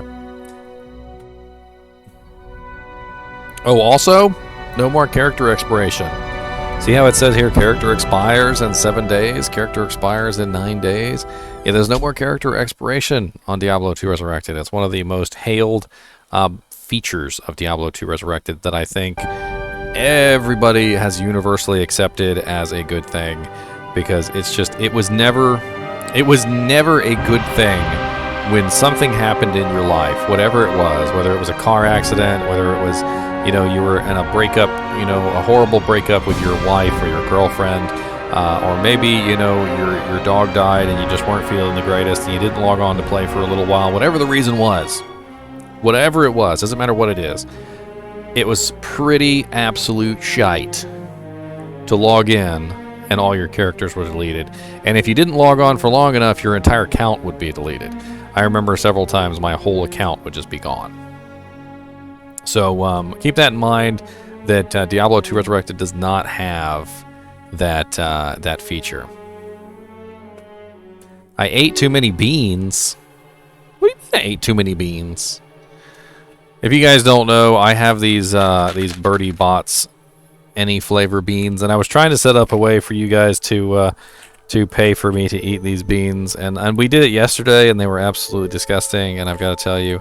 Oh, also, no more character expiration. See how it says here, character expires in 7 days, character expires in 9 days? Yeah, there's no more character expiration on Diablo 2 Resurrected. It's one of the most hailed features of Diablo 2 Resurrected that I think everybody has universally accepted as a good thing, because it's just, it was never a good thing when something happened in your life, whatever it was, whether it was a car accident, whether it was, you know, you were in a breakup, you know, a horrible breakup with your wife or your girlfriend, or maybe, you know, your dog died and you just weren't feeling the greatest and you didn't log on to play for a little while. Whatever the reason was, whatever it was, doesn't matter what it is, it was pretty absolute shite to log in and all your characters were deleted. And if you didn't log on for long enough, your entire account would be deleted. I remember several times my whole account would just be gone. So keep that in mind, that Diablo 2 Resurrected does not have that feature. I ate too many beans. What do you mean I ate too many beans? If you guys don't know, I have these Birdie Bots any flavor beans, and I was trying to set up a way for you guys to pay for me to eat these beans, and we did it yesterday, and they were absolutely disgusting. And I've got to tell you,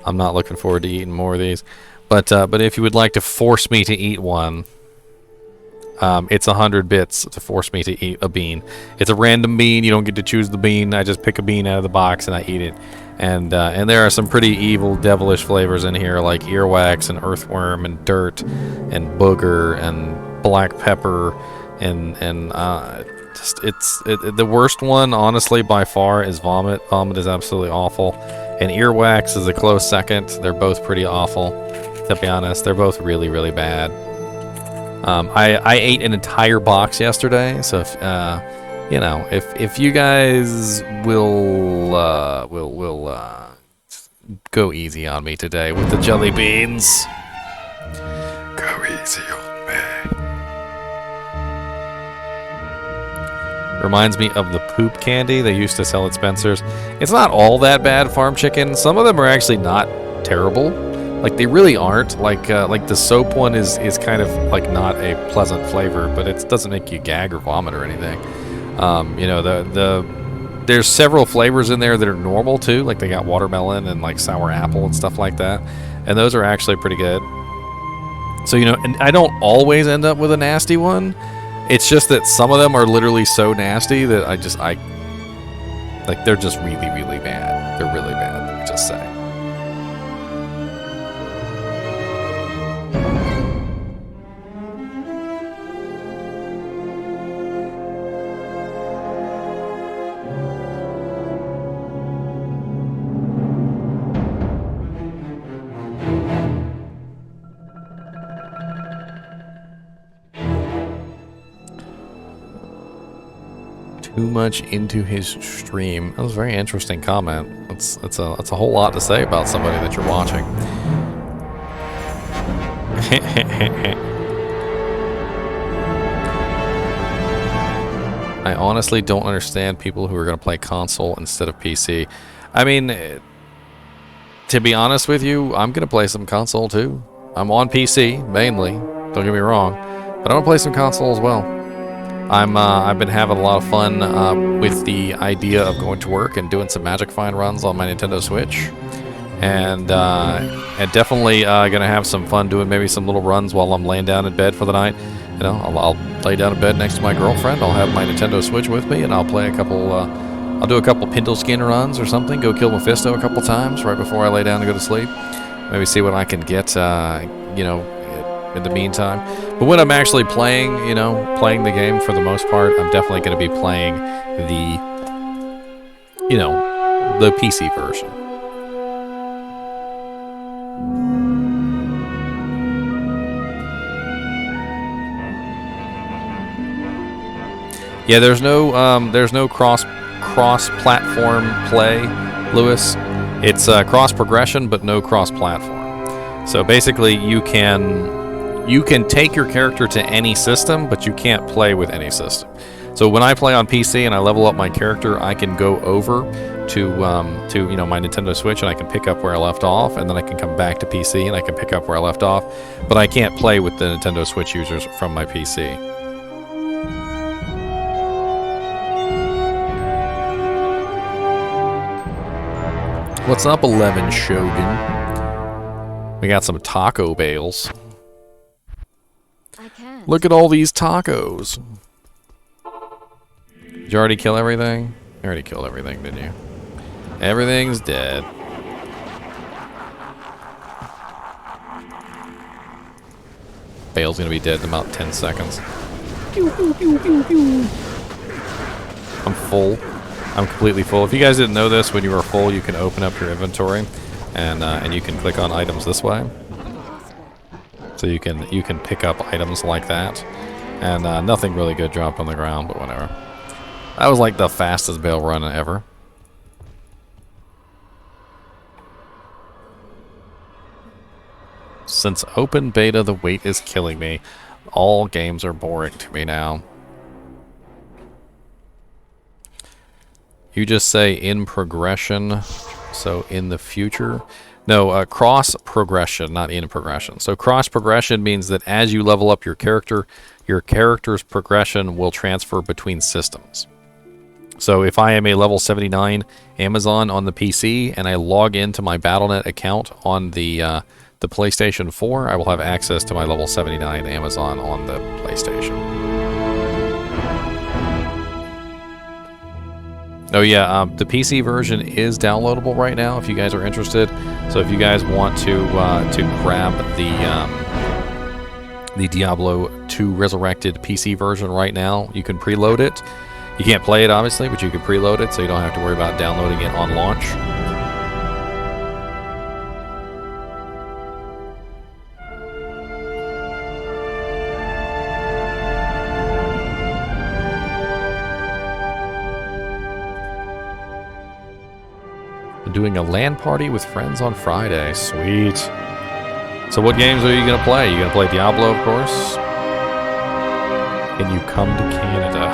I'm not looking forward to eating more of these. But if you would like to force me to eat one, it's 100 bits to force me to eat a bean. It's a random bean. You don't get to choose the bean. I just pick a bean out of the box and I eat it. And there are some pretty evil, devilish flavors in here, like earwax and earthworm and dirt and booger and black pepper and the worst one, honestly, by far, is vomit. Vomit is absolutely awful, and earwax is a close second. They're both pretty awful, to be honest. They're both really, really bad. I ate an entire box yesterday, so if you know, if you guys will go easy on me today with the jelly beans. Go easy on me. Reminds me of the poop candy they used to sell at Spencer's. It's not all that bad, farm chicken. Some of them are actually not terrible. Like, they really aren't. Like the soap one is kind of like not a pleasant flavor, but it doesn't make you gag or vomit or anything. You know, there's several flavors in there that are normal too. Like, they got watermelon and like sour apple and stuff like that, and those are actually pretty good. So, you know, and I don't always end up with a nasty one. It's just that some of them are literally so nasty that I like, they're just really, really bad. They're really bad, let me just say. Too much into his stream. That was a very interesting comment. It's a whole lot to say about somebody that you're watching. I honestly don't understand people who are going to play console instead of PC. I mean, to be honest with you, I'm going to play some console too. I'm on PC mainly, don't get me wrong, but I'm going to play some console as well. I've been having a lot of fun with the idea of going to work and doing some Magic Find runs on my Nintendo Switch, and definitely gonna have some fun doing maybe some little runs while I'm laying down in bed for the night. You know, I'll lay down in bed next to my girlfriend. I'll have my Nintendo Switch with me, and I'll play a couple. I'll do a couple Pinto Skin runs or something. Go kill Mephisto a couple times right before I lay down to go to sleep. Maybe see what I can get. You know, in the meantime. But when I'm actually playing, you know, playing the game for the most part, I'm definitely going to be playing the, you know, the PC version. Yeah, there's no cross-platform play, Lewis. It's cross progression, but no cross-platform. So basically, you can take your character to any system, but you can't play with any system. So when I play on PC and I level up my character, I can go over to you know, my Nintendo Switch, and I can pick up where I left off, and then I can come back to PC and I can pick up where I left off. But I can't play with the Nintendo Switch users from my PC. What's up, 11 Shogun? We got some taco bales. I can't. Look at all these tacos. Did you already kill everything? You already killed everything, didn't you? Everything's dead. Bale's gonna be dead in about 10 seconds. I'm full. I'm completely full. If you guys didn't know this, when you are full, you can open up your inventory, and you can click on items this way. So you can pick up items like that, and nothing really good dropped on the ground, but whatever. That was like the fastest bale run ever. Since open beta, the wait is killing me. All games are boring to me now. You just say in progression, so in the future. No, cross progression, not in progression. So cross progression means that as you level up your character's progression will transfer between systems. So if I am a level 79 Amazon on the PC and I log into my Battle.net account on the PlayStation 4, I will have access to my level 79 Amazon on the PlayStation. Oh yeah, the PC version is downloadable right now if you guys are interested. So if you guys want to grab the Diablo II Resurrected PC version right now, you can preload it. You can't play it obviously, but you can preload it so you don't have to worry about downloading it on launch. Doing a LAN party with friends on Friday. Sweet. So what games are you going to play? You going to play Diablo, of course? Can you come to Canada?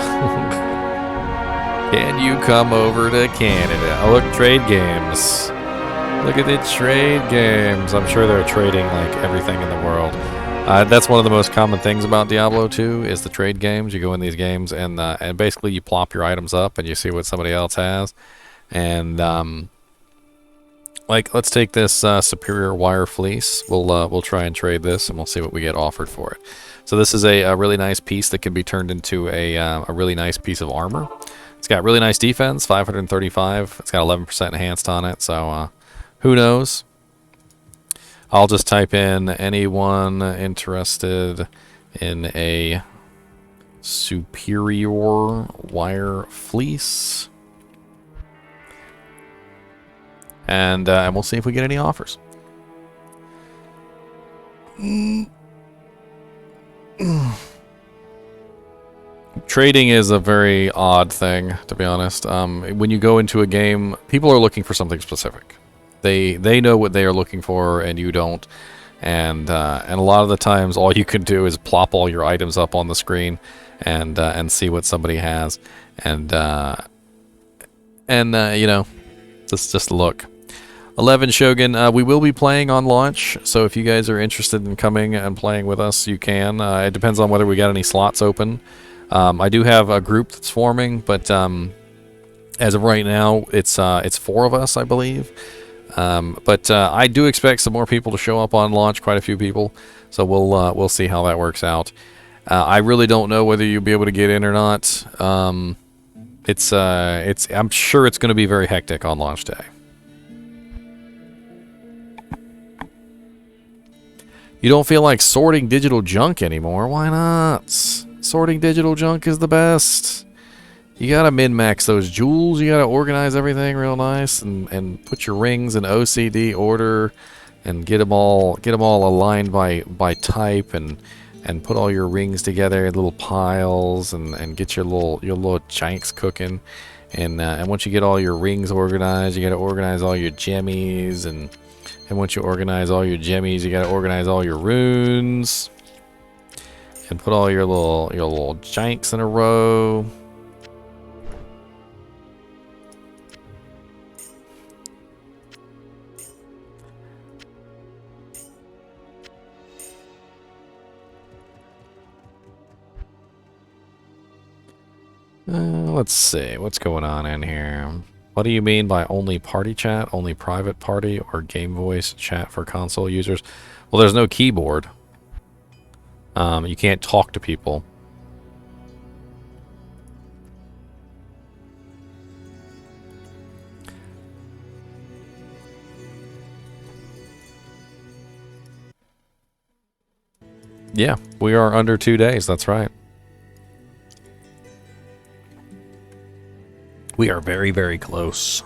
Can you come over to Canada? Oh, look, trade games. Look at the trade games. I'm sure they're trading like everything in the world. That's one of the most common things about Diablo 2 is the trade games. You go in these games and basically you plop your items up and you see what somebody else has. And like, let's take this superior wire fleece. We'll try and trade this, and we'll see what we get offered for it. So this is a really nice piece that can be turned into a really nice piece of armor. It's got really nice defense, 535. It's got 11% enhanced on it, so who knows? I'll just type in anyone interested in a superior wire fleece. And we'll see if we get any offers. Trading is a very odd thing, to be honest. When you go into a game, people are looking for something specific. They know what they are looking for, and you don't. And a lot of the times, all you can do is plop all your items up on the screen and see what somebody has, and you know, just look. 11 Shogun, we will be playing on launch, so if you guys are interested in coming and playing with us, you can. It depends on whether we got any slots open. I do have a group that's forming, but as of right now, it's 4 of us, I believe. But I do expect some more people to show up on launch, quite a few people, so we'll see how that works out. I really don't know whether you'll be able to get in or not. I'm sure it's going to be very hectic on launch day. You don't feel like sorting digital junk anymore. Why not? Sorting digital junk is the best. You gotta min-max those jewels. You gotta organize everything real nice and put your rings in OCD order and get them all aligned by type and put all your rings together in little piles and get your little janks cooking. And once you get all your rings organized, you gotta organize all your gemmies and once you organize all your gemmies, you gotta organize all your runes and put all your little janks in a row. Let's see what's going on in here. What do you mean by only party chat, only private party, or game voice chat for console users? Well, there's no keyboard. You can't talk to people. Yeah, we are under 2 days, that's right. We are very, very close.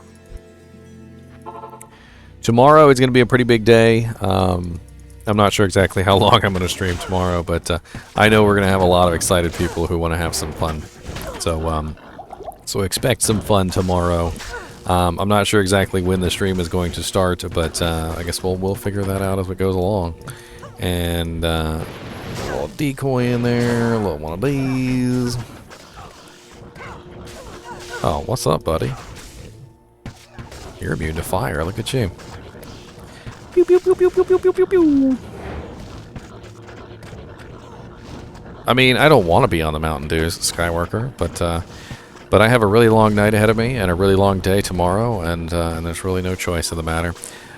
Tomorrow is going to be a pretty big day. I'm not sure exactly how long I'm going to stream tomorrow, but I know we're going to have a lot of excited people who want to have some fun. So expect some fun tomorrow. I'm not sure exactly when the stream is going to start, but I guess we'll figure that out as it goes along. And a little decoy in there, a little one of these. Oh, what's up, buddy? You're immune to fire. Look at you. Pew, pew, pew, pew, pew, pew, pew, pew, pew. I mean, I don't want to be on the Mountain Dews, Skyworker, but I have a really long night ahead of me and a really long day tomorrow, and there's really no choice in the matter.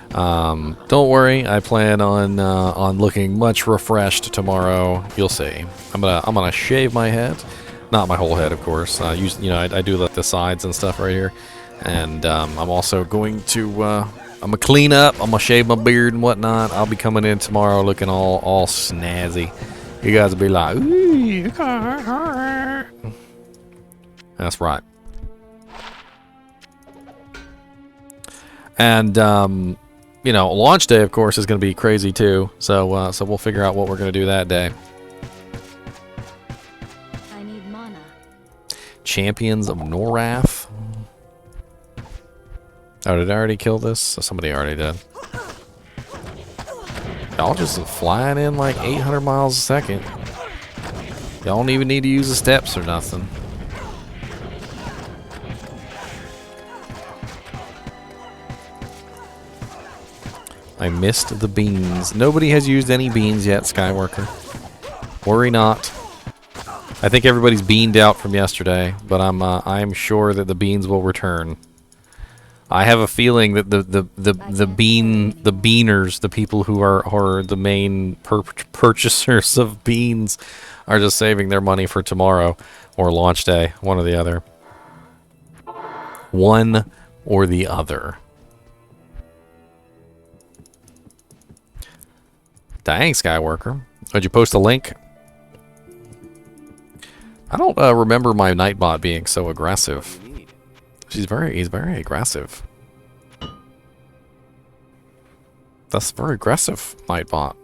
Don't worry, I plan on looking much refreshed tomorrow. You'll see. I'm gonna shave my head, not my whole head, of course. I do like the sides and stuff right here, and I'm also going to I'm gonna clean up. I'm gonna shave my beard and whatnot. I'll be coming in tomorrow looking all snazzy. You guys will be like, ooh, that's right. And launch day, of course, is going to be crazy too. So we'll figure out what we're going to do that day. I need mana. Champions of Noraf. Oh, did I already kill this? Somebody already did. Y'all just flying in like 800 miles a second. Y'all don't even need to use the steps or nothing. I missed the beans. Nobody has used any beans yet, Skyworker. Worry not. I think everybody's beaned out from yesterday, but I'm sure that the beans will return. I have a feeling that the beaners, the people who are the main purchasers of beans, are just saving their money for tomorrow or launch day, one or the other. One or the other. Dang, Skyworker. Did you post a link? I don't remember my Nightbot being so aggressive. He's very aggressive. That's very aggressive, Nightbot.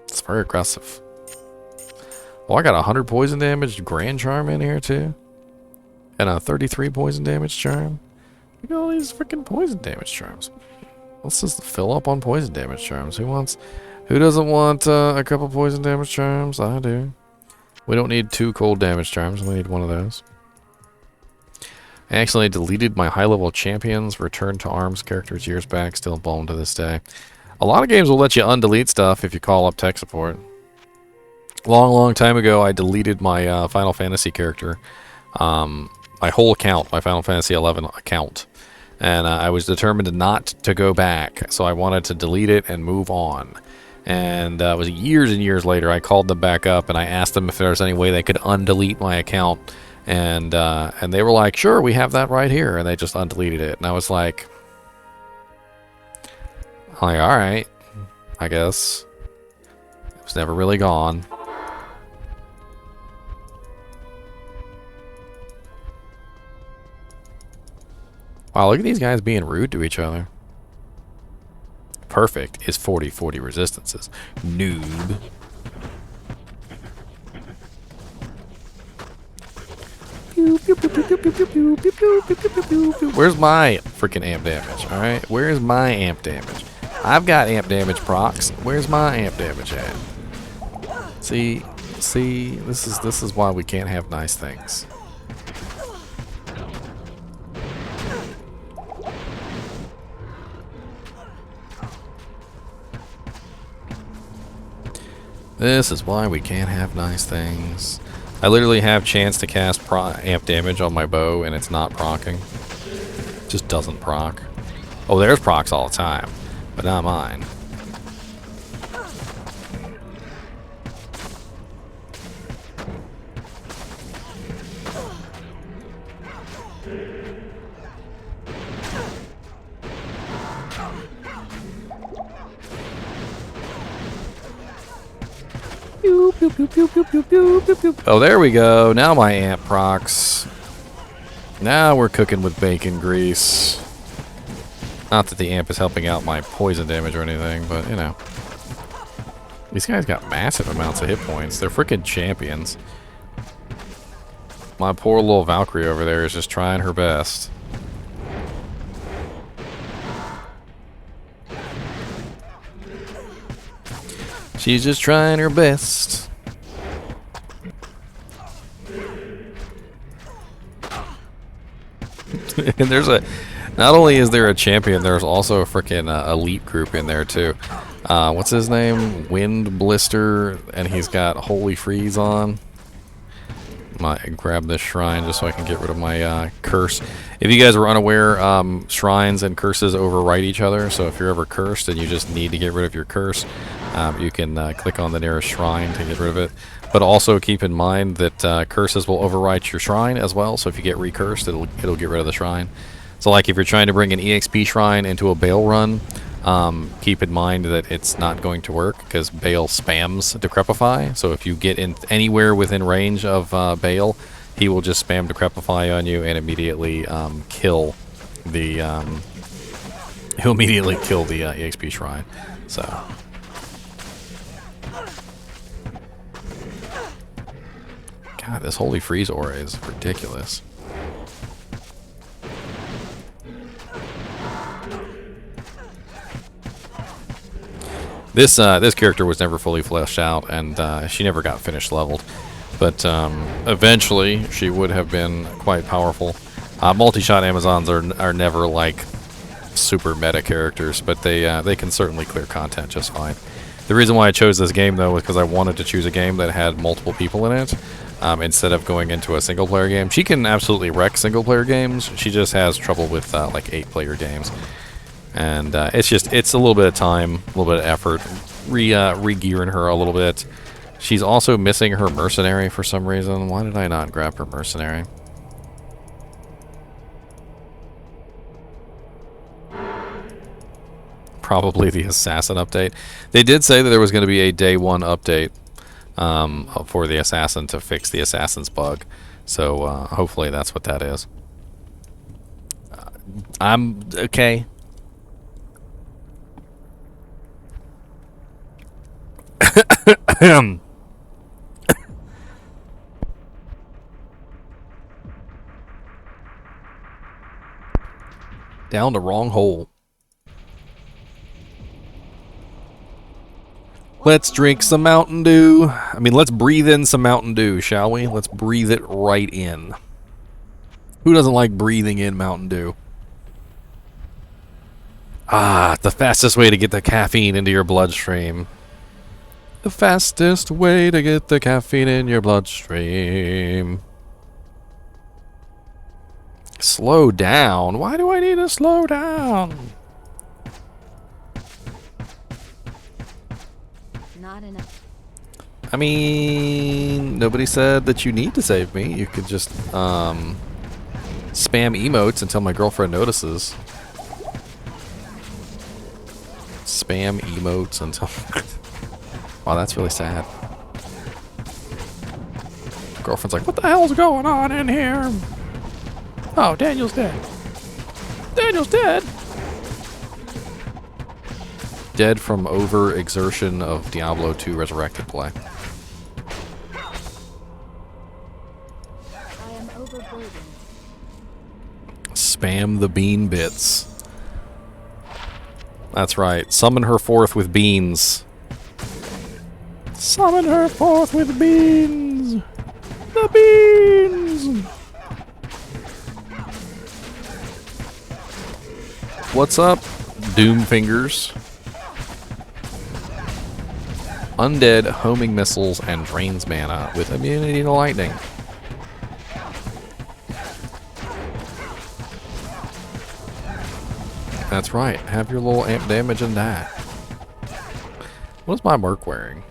It's very aggressive. Well, I got 100 poison damage Grand Charm in here too. And a 33 poison damage charm. Look at all these freaking poison damage charms. Let's just fill up on poison damage charms. Who doesn't want a couple poison damage charms? I do. We don't need 2 cold damage charms. We need one of those. I actually deleted my high-level champions, returned to ARMS characters years back, still bummed to this day. A lot of games will let you undelete stuff if you call up tech support. Long time ago, I deleted my Final Fantasy character. My whole account, my Final Fantasy XI account. And I was determined not to go back, so I wanted to delete it and move on. And it was years and years later, I called them back up and I asked them if there was any way they could undelete my account. And they were like, sure, we have that right here. And they just undeleted it. And I was like, all right, I guess. It was never really gone. Wow, look at these guys being rude to each other. Perfect is 40-40 resistances. Noob. Where's my freaking amp damage? Alright, where's my amp damage? I've got amp damage procs. Where's my amp damage at? See, this is why we can't have nice things. This is why we can't have nice things. I literally have chance to cast amp damage on my bow, and it's not procking. It just doesn't proc. Oh, there's procs all the time, but not mine. Oh, there we go. Now my amp procs. Now we're cooking with bacon grease. Not that the amp is helping out my poison damage or anything, but, you know. These guys got massive amounts of hit points. They're freaking champions. My poor little Valkyrie over there is just trying her best. She's just trying her best. And there's a... Not only is there a champion, there's also a freaking elite group in there, too. What's his name? Wind Blister, and he's got Holy Freeze on. Might grab this shrine just so I can get rid of my curse. If you guys are unaware, shrines and curses overwrite each other, so if you're ever cursed and you just need to get rid of your curse, you can click on the nearest shrine to get rid of it. But also keep in mind that curses will overwrite your shrine as well, so if you get recursed, it'll get rid of the shrine. So like if you're trying to bring an EXP shrine into a Bale run, keep in mind that it's not going to work because Bale spams Decrepify. So if you get in anywhere within range of Bale, he will just spam Decrepify on you and immediately kill the he'll immediately kill the EXP shrine. So God, this Holy Freeze aura is ridiculous. This character was never fully fleshed out, and she never got finished leveled. But eventually, she would have been quite powerful. Multi-shot Amazons are never like super meta characters, but they can certainly clear content just fine. The reason why I chose this game though was because I wanted to choose a game that had multiple people in it instead of going into a single-player game. She can absolutely wreck single-player games. She just has trouble with like 8-player games. And it's a little bit of time, a little bit of effort, re-gearing her a little bit. She's also missing her mercenary for some reason. Why did I not grab her mercenary? Probably the assassin update. They did say that there was going to be a day 1 update for the assassin to fix the assassin's bug. So hopefully that's what that is. I'm okay. Down the wrong hole. Let's drink some Mountain Dew. I mean, let's breathe in some Mountain Dew, shall we? Let's breathe it right in. Who doesn't like breathing in Mountain Dew? Ah, the fastest way to get the caffeine into your bloodstream. The fastest way to get the caffeine in your bloodstream. Slow down? Why do I need to slow down? Not enough. I mean, nobody said that you need to save me. You could just spam emotes until my girlfriend notices. Spam emotes until... Wow, that's really sad. Girlfriend's like, what the hell's going on in here? Oh, Daniel's dead. Daniel's dead! Dead from overexertion of Diablo II Resurrected play. I am overburdened. Spam the bean bits. That's right. Summon her forth with beans. Summon her forth with beans! The beans! What's up, Doom Fingers? undead homing missiles and drains mana with immunity to lightning. That's right. Have your little amp damage and die. What is my merc wearing?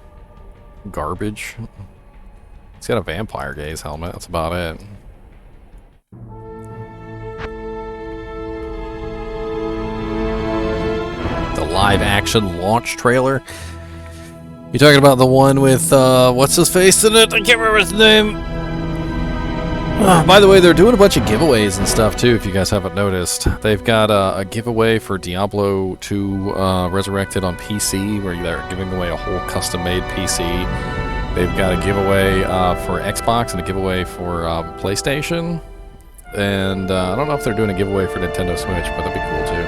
Garbage. He's got a vampire gaze helmet. That's about it. The live action launch trailer. You talking about the one with what's his face in it? I can't remember his name. By the way, they're doing a bunch of giveaways and stuff too, if you guys haven't noticed. They've got a giveaway for Diablo II Resurrected on PC, where they're giving away a whole custom-made PC. They've got a giveaway for Xbox and a giveaway for PlayStation. And I don't know if they're doing a giveaway for Nintendo Switch, but that'd be cool too.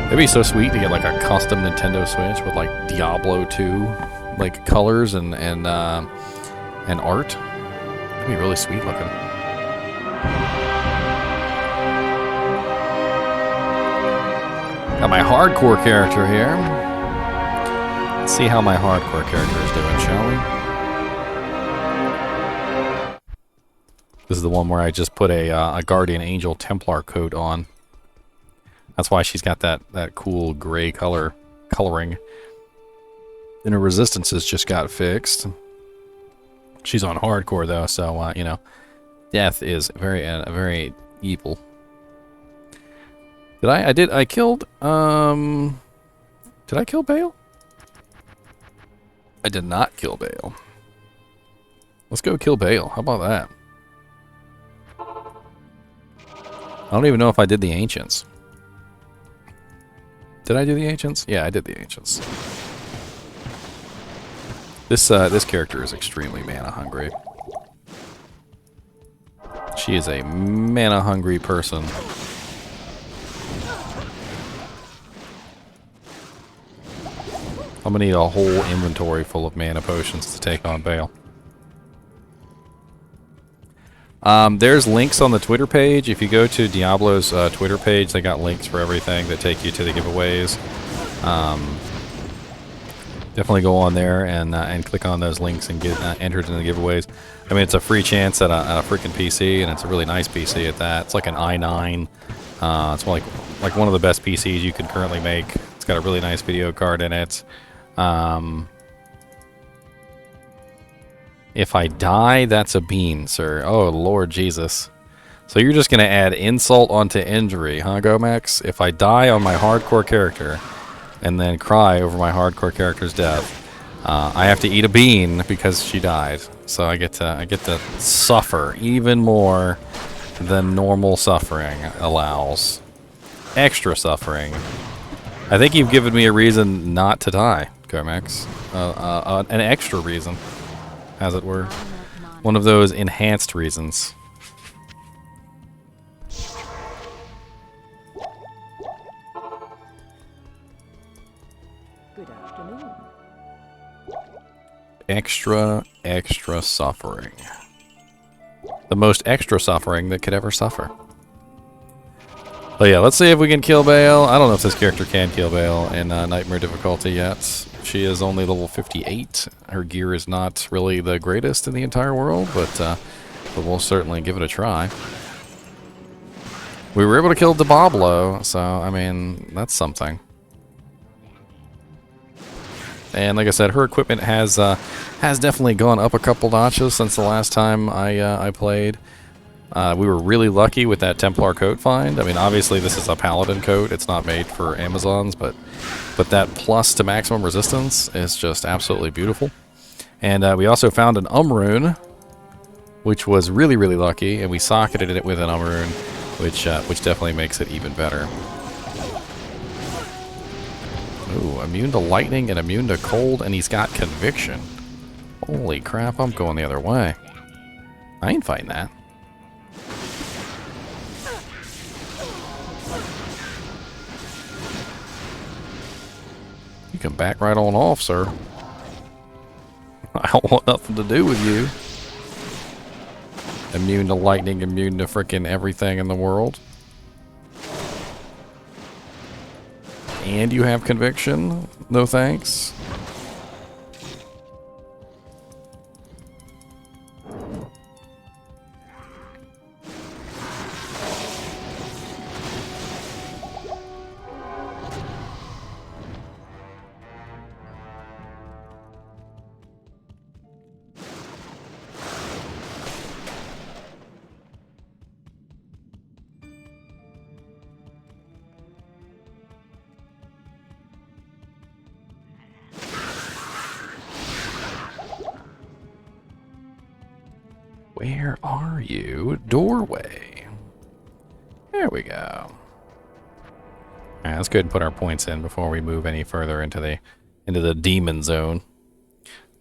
It'd be so sweet to get like a custom Nintendo Switch with like Diablo 2 like colors and art. It'd be really sweet looking. Got my hardcore character here. Let's see how my hardcore character is doing, shall we? This is the one where I just put a Guardian Angel Templar coat on. That's why she's got that cool gray coloring. And her resistances just got fixed. She's on hardcore though, so you know, death is very evil. Did I killed did I kill Bale? I did not kill Bale. Let's go kill Bale. How about that? I don't even know if I did the Ancients. Did I do the Ancients? Yeah, I did the Ancients. This character is extremely mana hungry. She is a mana hungry person. I'm gonna need a whole inventory full of mana potions to take on Bale. There's links on the Twitter page. If you go to Diablo's Twitter page, they got links for everything that take you to the giveaways. Definitely go on there and click on those links and get entered in the giveaways. I mean, it's a free chance at a freaking PC, and it's a really nice PC at that. It's like an i9. It's like one of the best PCs you can currently make. It's got a really nice video card in it. If I die, that's a bean, sir. Oh, Lord Jesus. So you're just going to add insult onto injury, huh, Gomax? If I die on my hardcore character and then cry over my hardcore character's death, I have to eat a bean because she died. So I get to suffer even more than normal suffering allows. Extra suffering. I think you've given me a reason not to die, Gomax. An extra reason, as it were. One of those enhanced reasons. Good afternoon. Extra suffering. The most extra suffering that could ever suffer. But yeah, let's see if we can kill Bale. I don't know if this character can kill Bale in Nightmare difficulty yet. She is only level 58. Her gear is not really the greatest in the entire world, but we'll certainly give it a try. We were able to kill Diablo, so I mean, that's something. And like I said, her equipment has definitely gone up a couple notches since the last time I played. We were really lucky with that Templar coat find. I mean, obviously this is a Paladin coat. It's not made for Amazons, but that plus to maximum resistance is just absolutely beautiful. And we also found an rune, which was really, really lucky, and we socketed it with an rune, which definitely makes it even better. Ooh, immune to lightning and immune to cold, and he's got conviction. Holy crap, I'm going the other way. I ain't fighting that. You can back right on off, sir. I don't want nothing to do with you. Immune to lightning, immune to frickin' everything in the world. And you have conviction? No thanks. Where are you? Doorway. There we go. Alright, let's go ahead and put our points in before we move any further into the demon zone.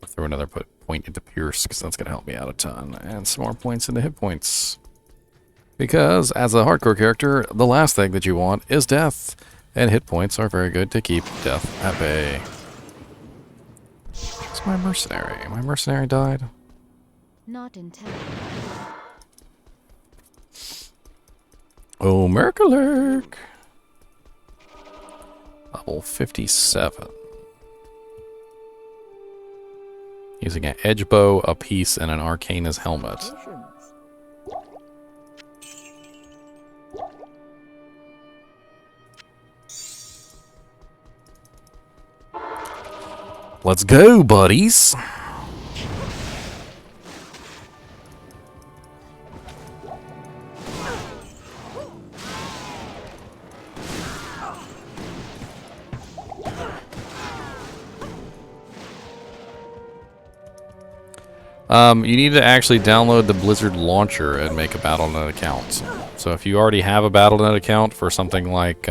I'll throw another point into Pierce, because that's going to help me out a ton. And some more points into hit points. Because, as a hardcore character, the last thing that you want is death. And hit points are very good to keep death at bay. Where's my mercenary? My mercenary died? Not intended. Oh, Merkelurk! Level 57. Using an edge bow, a piece, and an Arcanus helmet. Let's go, buddies! You need to actually download the Blizzard launcher and make a Battle.net account. So if you already have a Battle.net account for something like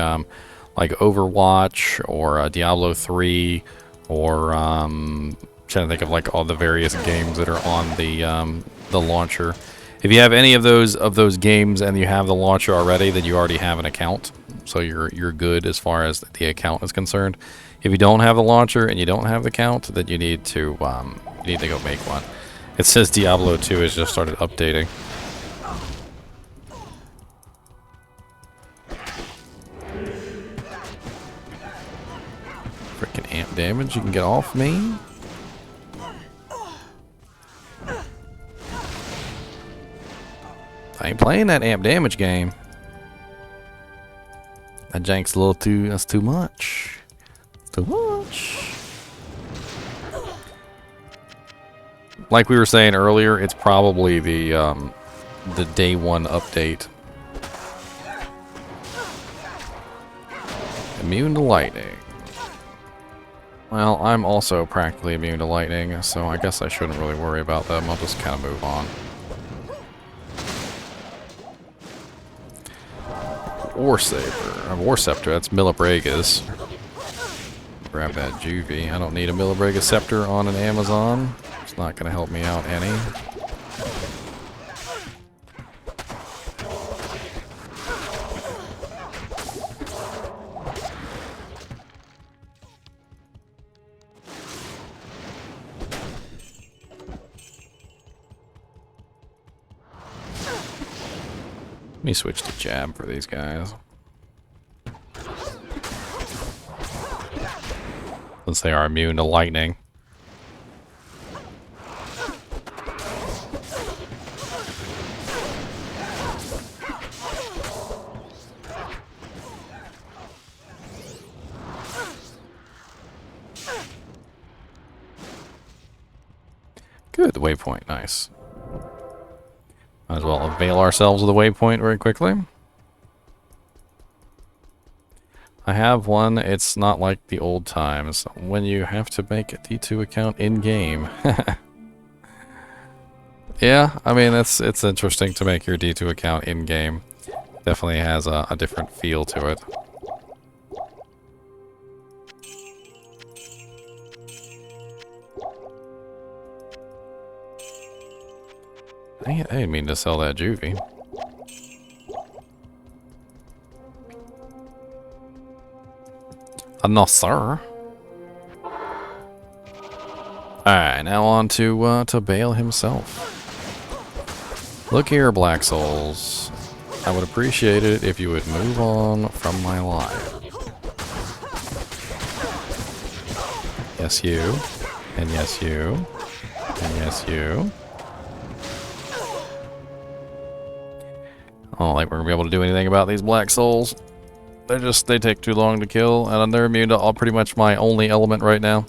Overwatch or Diablo 3 or trying to think of like all the various games that are on the launcher. If you have any of those games and you have the launcher already, then you already have an account. So you're good as far as the account is concerned. If you don't have the launcher and you don't have the account, then you need to go make one. It says Diablo 2 has just started updating. Freaking amp damage, you can get off me? I ain't playing that amp damage game. That jank's a little too, that's too much. Too much. Like we were saying earlier, it's probably the day one update. Immune to lightning. Well, I'm also practically immune to lightning, so I guess I shouldn't really worry about them. I'll just kind of move on. War Saber. War Scepter, that's Millibragas. Grab that juvie. I don't need a Millibraga Scepter on an Amazon. It's not going to help me out any. Let me switch to jab for these guys. Since they are immune to lightning. Good, the waypoint, nice. Might as well avail ourselves of the waypoint very quickly. I have one. It's not like the old times when you have to make a D2 account in-game. Yeah, I mean, it's interesting to make your D2 account in-game. Definitely has a different feel to it. I didn't mean to sell that juvie. No, sir. Alright, now on to Bale himself. Look here, Black Souls. I would appreciate it if you would move on from my life. Yes, you. And yes, you. And yes, you. I don't think we're gonna be able to do anything about these Black Souls. They take too long to kill, and they're immune to all pretty much my only element right now.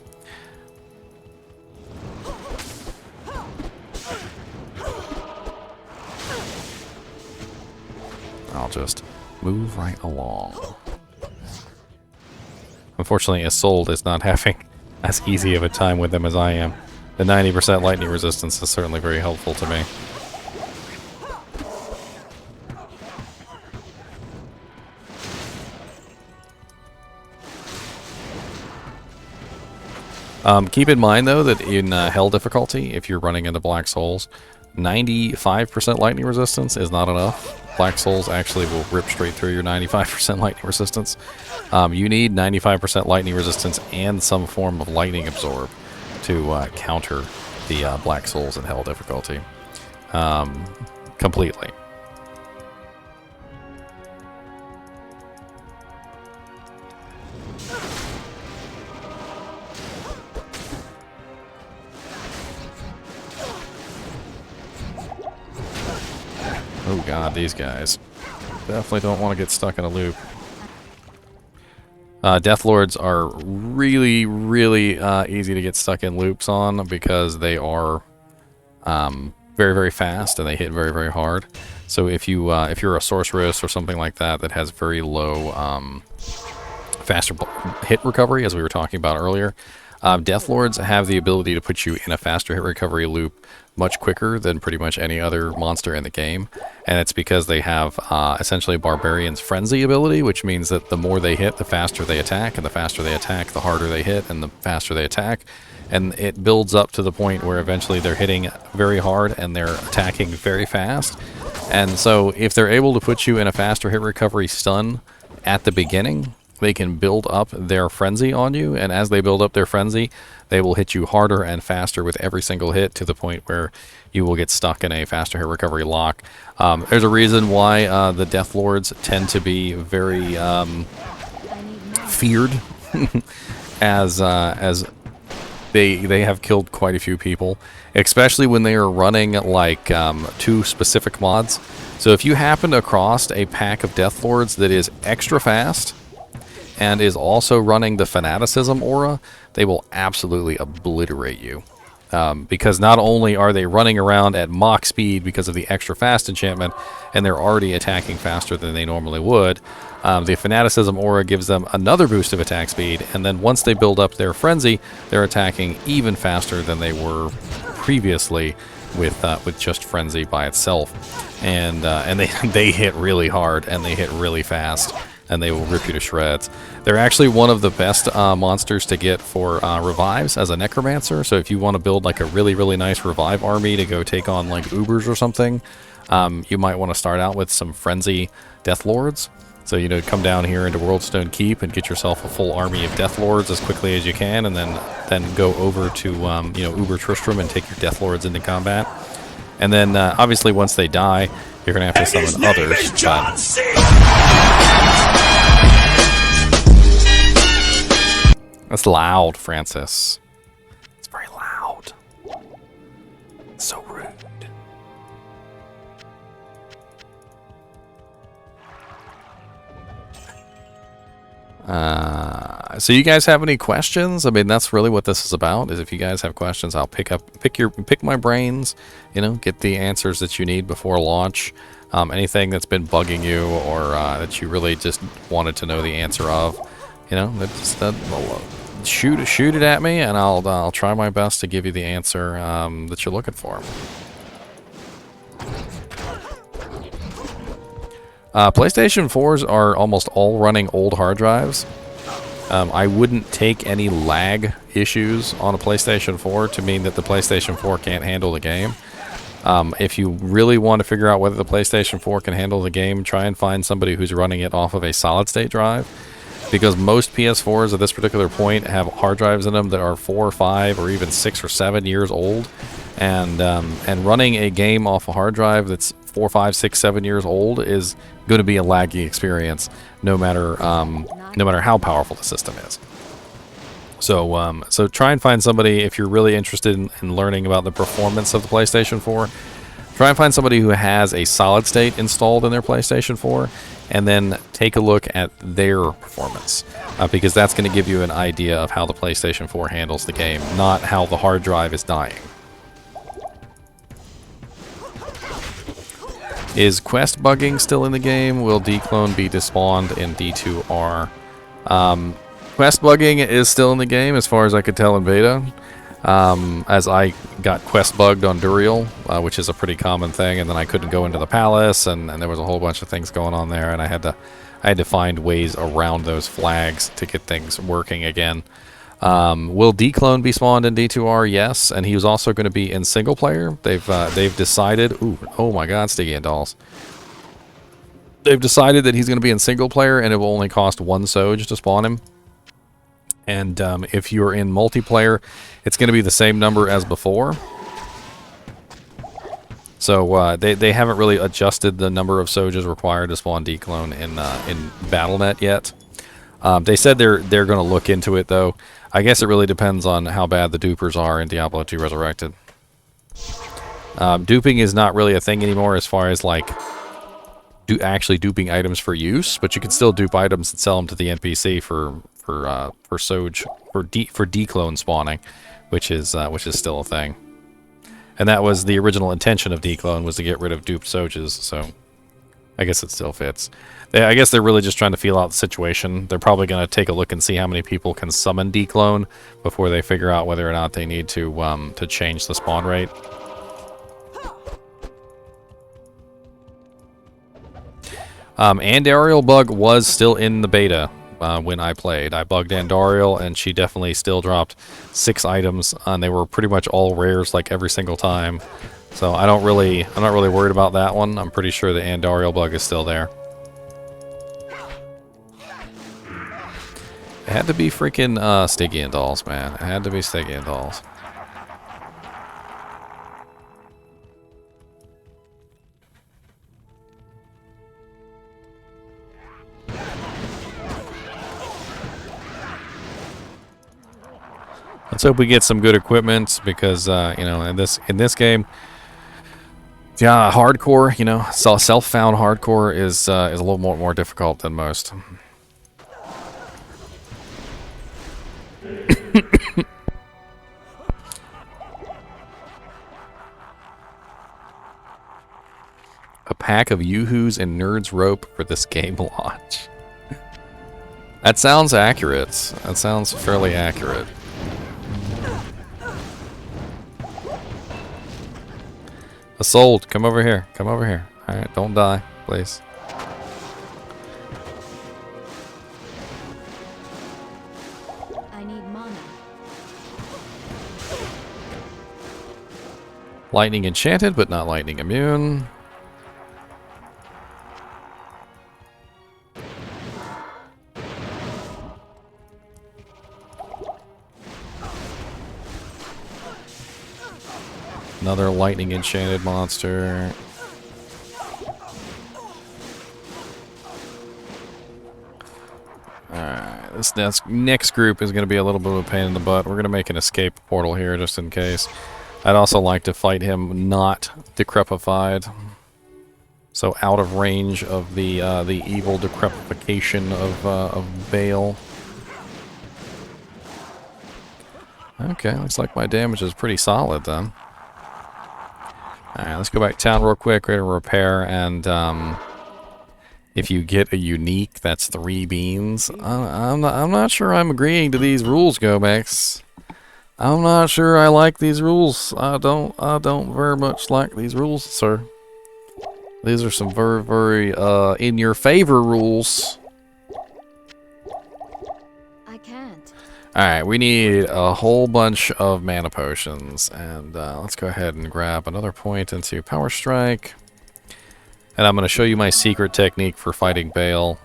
I'll just move right along. Unfortunately, Isolde is not having as easy of a time with them as I am. The 90% lightning resistance is certainly very helpful to me. Keep in mind, though, that in Hell difficulty, if you're running into Black Souls, 95% lightning resistance is not enough. Black Souls actually will rip straight through your 95% lightning resistance. You need 95% lightning resistance and some form of lightning absorb to counter the Black Souls in Hell difficulty completely. Oh god, these guys definitely don't want to get stuck in a loop. Death Lords are really, really easy to get stuck in loops on because they are very, very fast and they hit very, very hard. So if you're a sorceress or something like that that has very low faster hit recovery, as we were talking about earlier, Death Lords have the ability to put you in a faster hit recovery loop much quicker than pretty much any other monster in the game, and it's because they have essentially Barbarian's Frenzy ability, which means that the more they hit, the faster they attack, and the faster they attack, the harder they hit, and the faster they attack, and it builds up to the point where eventually they're hitting very hard and they're attacking very fast. And so if they're able to put you in a faster hit recovery stun at the beginning, they can build up their frenzy on you, and as they build up their frenzy, they will hit you harder and faster with every single hit to the point where you will get stuck in a faster hit recovery lock. There's a reason why the Death Lords tend to be very feared, as they have killed quite a few people, especially when they are running like 2 specific mods. So if you happen across a pack of Death Lords that is extra fast and is also running the Fanaticism aura, they will absolutely obliterate you. Because not only are they running around at Mach speed because of the extra fast enchantment, and they're already attacking faster than they normally would, the Fanaticism aura gives them another boost of attack speed, and then once they build up their frenzy, they're attacking even faster than they were previously with just frenzy by itself. And they hit really hard, and they hit really fast, and they will rip you to shreds. They're actually one of the best monsters to get for revives as a necromancer. So if you want to build like a really, really nice revive army to go take on like Ubers or something, you might want to start out with some frenzy Death Lords. So, you know, come down here into Worldstone Keep and get yourself a full army of Death Lords as quickly as you can, and then go over to Uber Tristram and take your Death Lords into combat. And then obviously once they die, you're gonna have to summon others. That's loud, Francis. It's very loud. It's so rude. So you guys have any questions? I mean, that's really what this is about, is if you guys have questions, I'll pick my brains, you know, get the answers that you need before launch. Anything that's been bugging you or that you really just wanted to know the answer of, you know, shoot it at me, and I'll try my best to give you the answer that you're looking for. PlayStation 4s are almost all running old hard drives. I wouldn't take any lag issues on a PlayStation 4 to mean that the PlayStation 4 can't handle the game. If you really want to figure out whether the PlayStation 4 can handle the game, try and find somebody who's running it off of a solid-state drive, because most PS4s at this particular point have hard drives in them that are 4 or 5 or even 6 or 7 years old, and running a game off a hard drive that's 4, 5, 6, 7 years old is going to be a laggy experience, no matter how powerful the system is. So try and find somebody, if you're really interested in learning about the performance of the PlayStation 4. Try and find somebody who has a solid state installed in their PlayStation 4, and then take a look at their performance, because that's going to give you an idea of how the PlayStation 4 handles the game, not how the hard drive is dying. Is quest bugging still in the game? Will declone be despawned in D2R? Quest bugging is still in the game, as far as I could tell in beta. As I got quest bugged on Duriel, which is a pretty common thing, and then I couldn't go into the palace, and there was a whole bunch of things going on there, and I had to find ways around those flags to get things working again. Will D-Clone be spawned in D2R? Yes, and he was also going to be in single player. They've decided. Ooh, oh my God, Sticky and Dolls. They've decided that he's going to be in single player, and it will only cost 1 Soj to spawn him. And if you're in multiplayer, it's going to be the same number as before. So they haven't really adjusted the number of Sojas required to spawn D-Clone in BattleNet yet. They said they're going to look into it, though. I guess it really depends on how bad the dupers are in Diablo II Resurrected. Duping is not really a thing anymore as far as, like, actually duping items for use, but you can still dupe items and sell them to the NPC for Soj, for D-Clone spawning, which is still a thing. And that was the original intention of D-Clone, was to get rid of duped Sojas, so I guess it still fits. I guess they're really just trying to feel out the situation. They're probably going to take a look and see how many people can summon D-Clone before they figure out whether or not they need to change the spawn rate. Andariel bug was still in the beta when I played. I bugged Andariel, and she definitely still dropped 6 items, and they were pretty much all rares like every single time. So I'm not really worried about that one. I'm pretty sure the Andariel bug is still there. It had to be freaking Sticky and Dolls, man. It had to be Sticky and Dolls. Let's hope we get some good equipment because you know, in this game, yeah, hardcore, you know, self-found hardcore is a little more difficult than most. A pack of yoo-hoos and nerds rope for this game launch. That sounds accurate. That sounds fairly accurate. Assault, come over here. Come over here. Alright, don't die, please. I need mana. Lightning enchanted, but not lightning immune. Another lightning enchanted monster. Alright, this next group is going to be a little bit of a pain in the butt. We're going to make an escape portal here just in case. I'd also like to fight him not decrepified. So out of range of the evil decrepification of Bale. Okay, looks like my damage is pretty solid then. Alright, let's go back to town real quick. We're gonna repair, and if you get a unique, that's 3 beans. I'm not sure I'm agreeing to these rules, Gomex. I'm not sure I like these rules. I don't very much like these rules, sir. These are some very in your favor rules. I can't. Alright, we need a whole bunch of mana potions, and let's go ahead and grab another point into Power Strike. And I'm going to show you my secret technique for fighting Bale.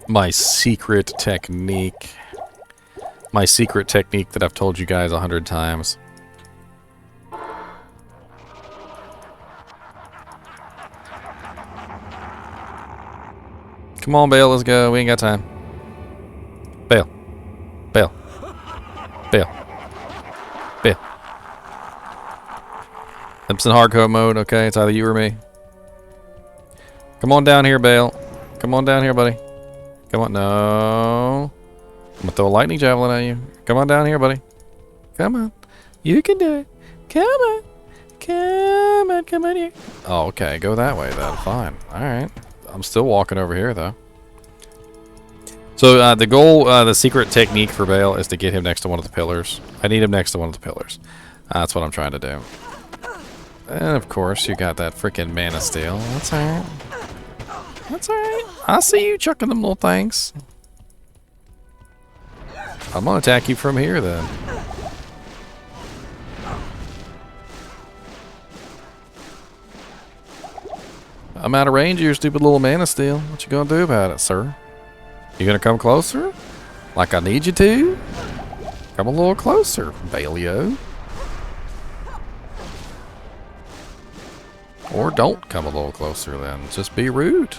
My secret technique. My secret technique that I've told you guys 100 times. Come on, Bale, let's go. We ain't got time. Bale. Bale. Bale. Bale. It's in hardcore mode, okay? It's either you or me. Come on down here, Bale. Come on down here, buddy. Come on. No. I'm gonna throw a lightning javelin at you. Come on down here, buddy. Come on. You can do it. Come on. Come on. Come on here. Oh, okay. Go that way then. Fine. Alright. I'm still walking over here, though. So, the goal, the secret technique for Bale is to get him next to one of the pillars. I need him next to one of the pillars. That's what I'm trying to do. And, of course, you got that freaking mana steel. That's alright. That's alright. I see you chucking them little things. I'm gonna attack you from here then. I'm out of range of your stupid little mana steel. What you gonna do about it, sir? You gonna come closer? Like I need you to? Come a little closer, Balio. Or don't come a little closer then. Just be rude.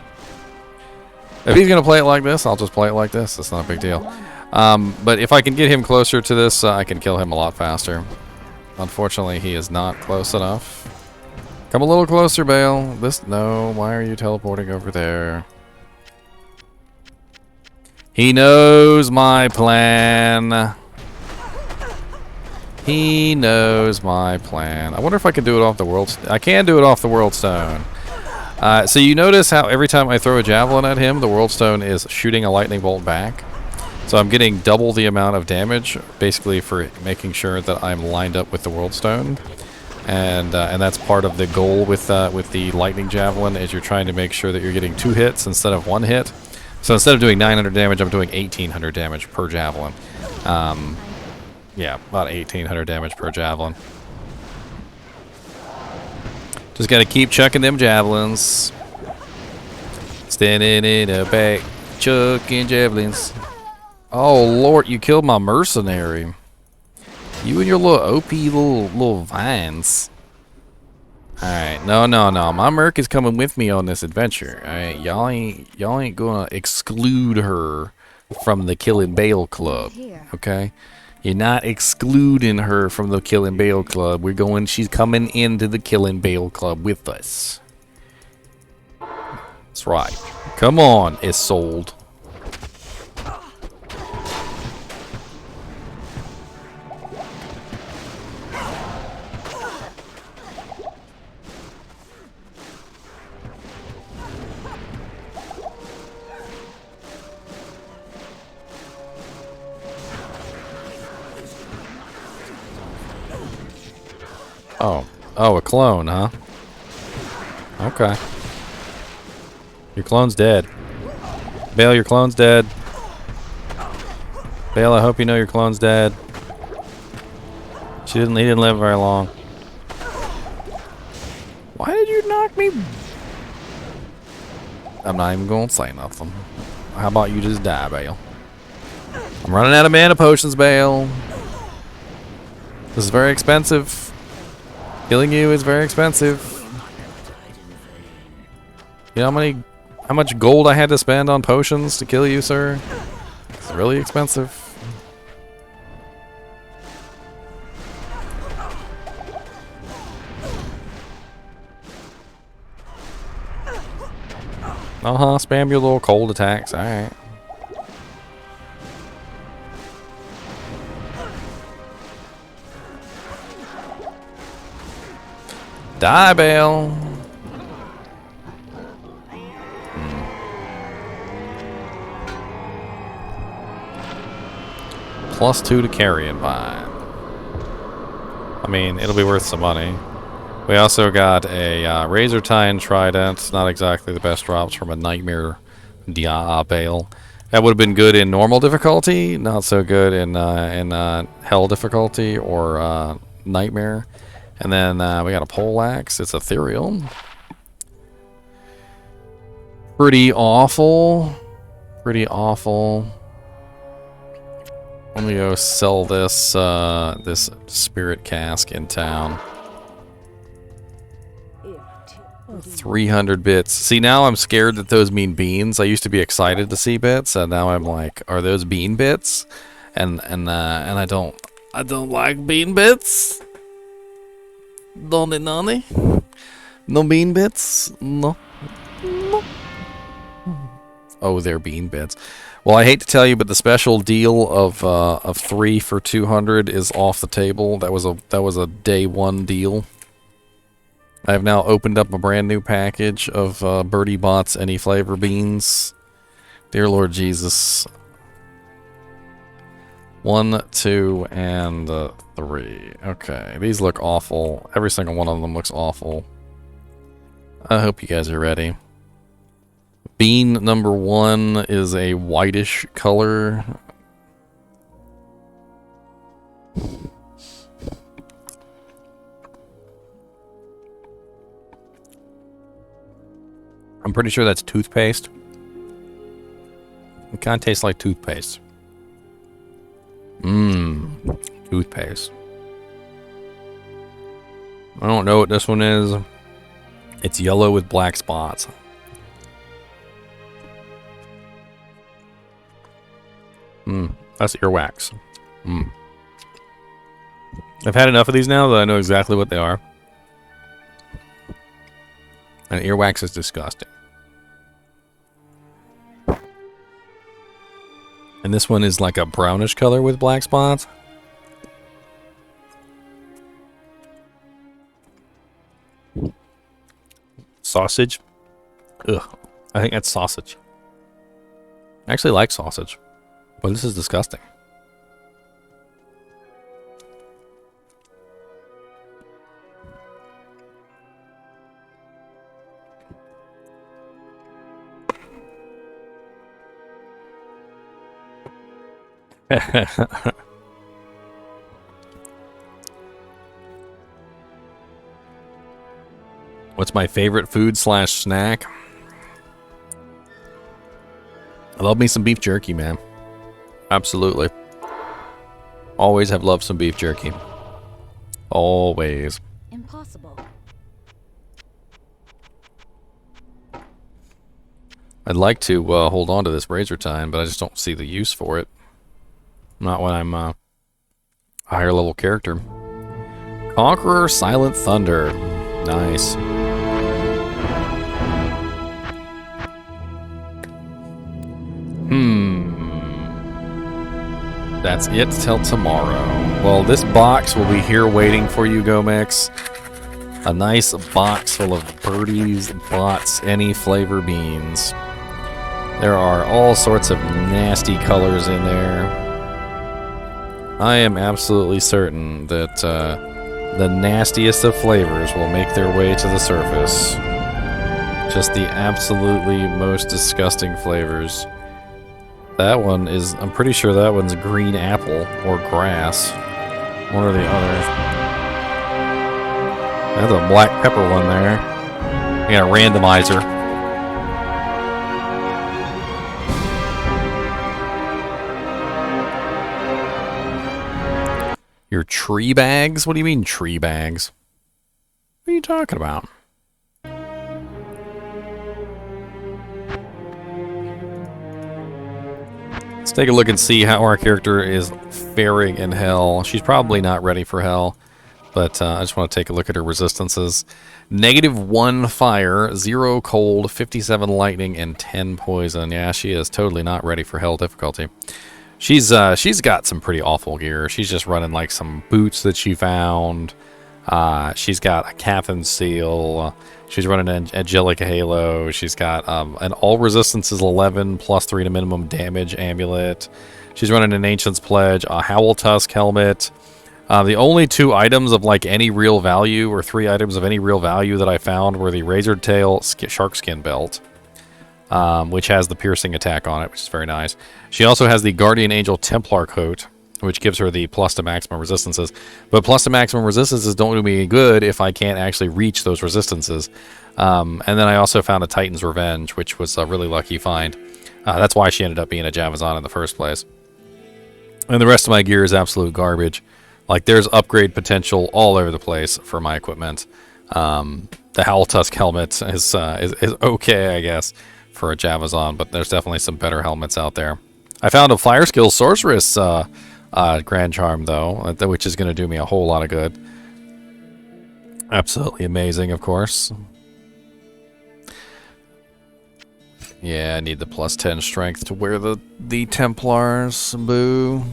If he's gonna play it like this, I'll just play it like this. It's not a big deal. But if I can get him closer to this, I can kill him a lot faster. Unfortunately, he is not close enough. Come a little closer, Bale. No, why are you teleporting over there? He knows my plan. He knows my plan. I wonder if I can do it off the world. I can do it off the world stone. So you notice how every time I throw a javelin at him, the world stone is shooting a lightning bolt back. So I'm getting double the amount of damage, basically for making sure that I'm lined up with the world stone. And that's part of the goal with the lightning javelin, is you're trying to make sure that you're getting 2 hits instead of 1 hit. So instead of doing 900 damage, I'm doing 1800 damage per javelin. Yeah, about 1800 damage per javelin. Just gotta keep chucking them javelins. Standing in the back, chucking javelins. Oh Lord, you killed my mercenary. You and your little OP little vines. Alright, no. My merc is coming with me on this adventure. Alright, y'all ain't gonna exclude her from the Killing Bale Club. Okay? You're not excluding her from the Killing Bale Club. She's coming into the Killing Bale Club with us. That's right. Come on, Isolde. Oh, a clone, huh? Okay. Your clone's dead. Bale, your clone's dead. Bale, I hope you know your clone's dead. He didn't live very long. Why did you knock me? I'm not even gonna say nothing. How about you just die, Bale? I'm running out of mana potions, Bale. This is very expensive. Killing you is very expensive. You know how much gold I had to spend on potions to kill you, sir? It's really expensive. Spam your little cold attacks. Alright. Die, Bale. +2 to carrion vine. I mean, it'll be worth some money. We also got a Razor Tine Trident. Not exactly the best drops from a Nightmare Bale. That would have been good in normal difficulty, not so good in Hell difficulty or Nightmare. And then we got a Poleaxe. It's ethereal. Pretty awful. Pretty awful. Let me go sell this this spirit cask in town. 300 bits. See, now I'm scared that those mean beans. I used to be excited to see bits, and now I'm like, are those bean bits? And I don't like bean bits. Nani? No bean bits? No. Oh, they're bean bits. Well, I hate to tell you, but the special deal of 3 for 200 is off the table. That was a day one deal. I have now opened up a brand new package of Birdie Bot's Any Flavor beans. Dear Lord Jesus. 1, 2, and 3. Okay, these look awful. Every single one of them looks awful. I hope you guys are ready. Bean number 1 is a whitish color. I'm pretty sure that's toothpaste. It kind of tastes like toothpaste. Mmm, toothpaste. I don't know what this one is. It's yellow with black spots. Mmm, that's earwax. Mmm. I've had enough of these now that I know exactly what they are. And earwax is disgusting. And this one is like a brownish color with black spots. Sausage. Ugh. I think that's sausage. I actually like sausage. But this is disgusting. What's my favorite food slash snack? I love me some beef jerky, man. Absolutely. Always have loved some beef jerky. Always. Impossible. I'd like to hold on to this razor tine, but I just don't see the use for it. Not when I'm a higher level character. Conqueror Silent Thunder. Nice. That's it till tomorrow. Well, this box will be here waiting for you, Gomix. A nice box full of birdies, bots, any flavor beans. There are all sorts of nasty colors in there. I am absolutely certain that the nastiest of flavors will make their way to the surface. Just the absolutely most disgusting flavors. That one is, I'm pretty sure that one's green apple or grass. One or the other. That's a black pepper one there. We got a randomizer. Your tree bags? What do you mean tree bags? What are you talking about? Let's take a look and see how our character is faring in hell. She's probably not ready for hell, but I just want to take a look at her resistances. -1 fire, 0 cold, 57 lightning, and 10 poison. Yeah, she is totally not ready for hell difficulty. She's got some pretty awful gear. She's just running like some boots that she found. She's got a Catherine seal. She's running an Angelic Halo. She's got an all resistances 11 +3 to minimum damage amulet. She's running an Ancient's Pledge, a Howl Tusk helmet. The only 2 items of like any real value, or 3 items of any real value that I found, were the Razored Tail Shark Skin Belt, which has the piercing attack on it, which is very nice. She also has the Guardian Angel Templar coat, which gives her the plus to maximum resistances. But plus to maximum resistances don't do me any good if I can't actually reach those resistances. And then I also found a Titan's Revenge, which was a really lucky find. That's why she ended up being a Javazon in the first place. And the rest of my gear is absolute garbage. Like, there's upgrade potential all over the place for my equipment. The Howl Tusk helmet is okay, I guess, for a Javazon, but there's definitely some better helmets out there. I found a Fire Skill Sorceress Grand Charm, though, which is going to do me a whole lot of good. Absolutely amazing, of course. Yeah, I need the +10 strength to wear the Templars. Boo.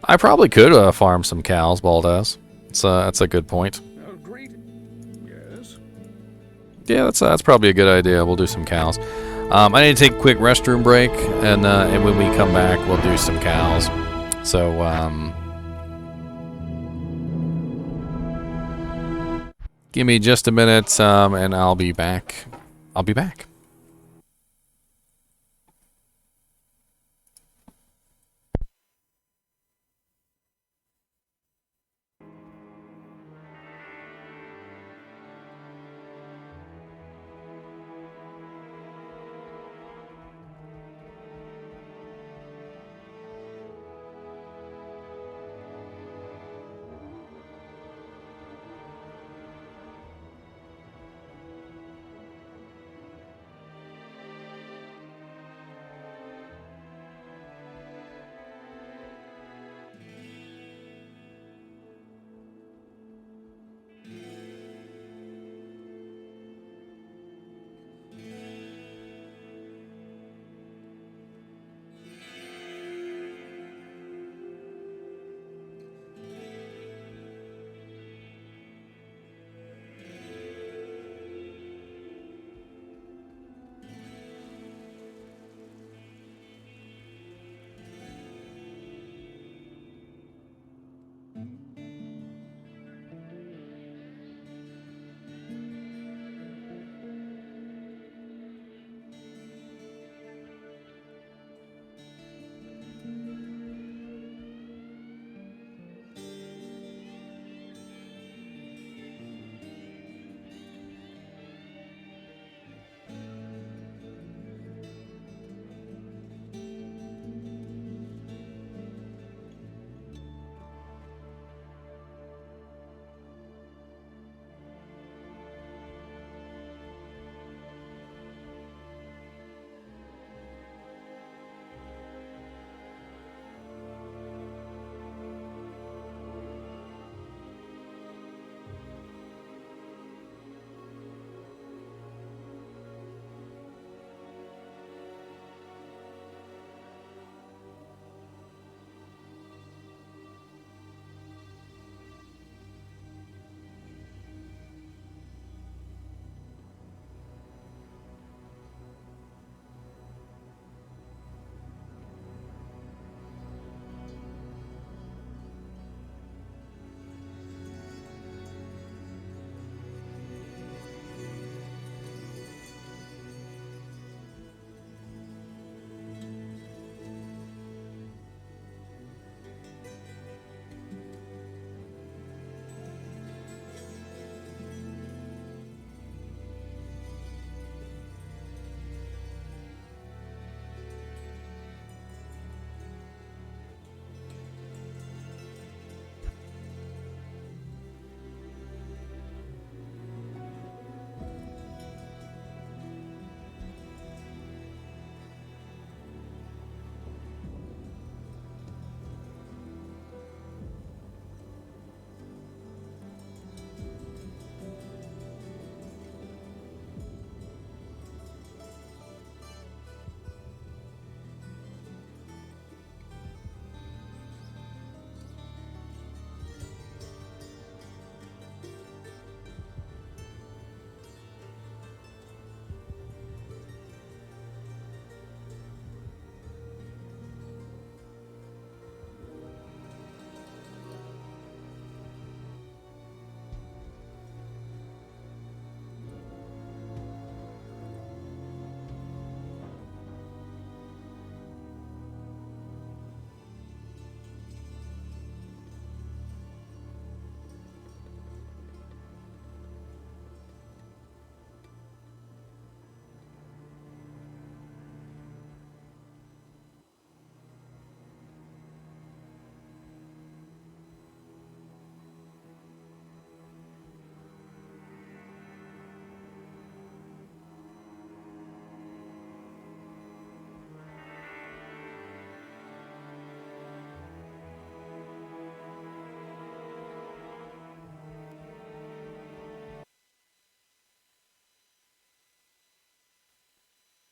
I probably could farm some cows, Baldas. That's a good point. Yeah, that's probably a good idea. We'll do some cows. I need to take a quick restroom break, and when we come back, we'll do some cows. So, give me just a minute, and I'll be back.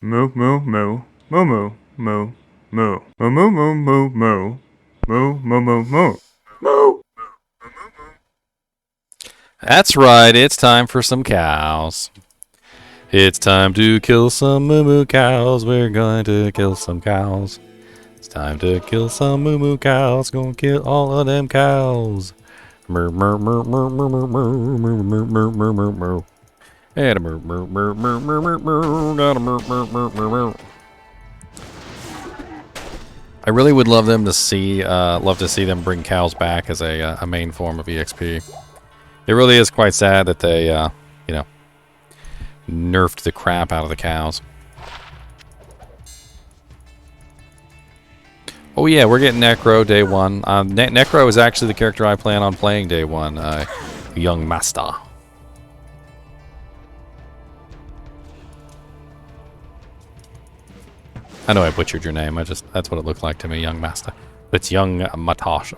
Moo moo moo. Moo moo moo moo. Moo moo moo moo moo. Moo moo moo moo. Moo. That's right, it's time for some cows. It's time to kill some moo cows. We're going to kill some cows. It's time to kill some moo cows. Gonna kill all of them cows. Moo moo moo moo moo moo moo moo moo moo moo moo. And a moo moo moo moo moo moo moo. Got a moo moo moo moo moo. I really would love them to see, them bring cows back as a main form of EXP. It really is quite sad that they, you know, nerfed the crap out of the cows. Oh yeah, we're getting Necro day one. Necro is actually the character I plan on playing day one. Young Master. I know I butchered your name. That's what it looked like to me, Young Master. It's Young Matush.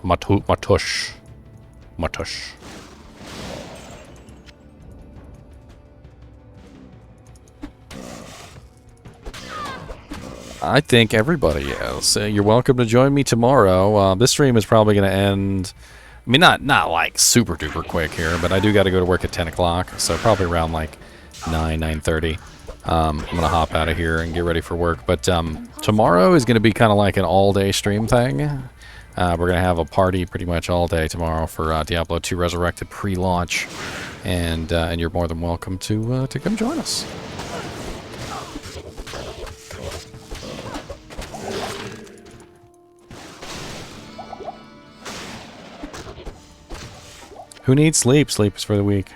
I think everybody is. You're welcome to join me tomorrow. This stream is probably going to end. I mean, not like super duper quick here, but I do got to go to work at 10 o'clock, so probably around like 9:30. I'm gonna hop out of here and get ready for work. But tomorrow is gonna be kind of like an all-day stream thing. We're gonna have a party pretty much all day tomorrow for Diablo II Resurrected pre-launch, and you're more than welcome to come join us. Who needs sleep? Sleep is for the weak.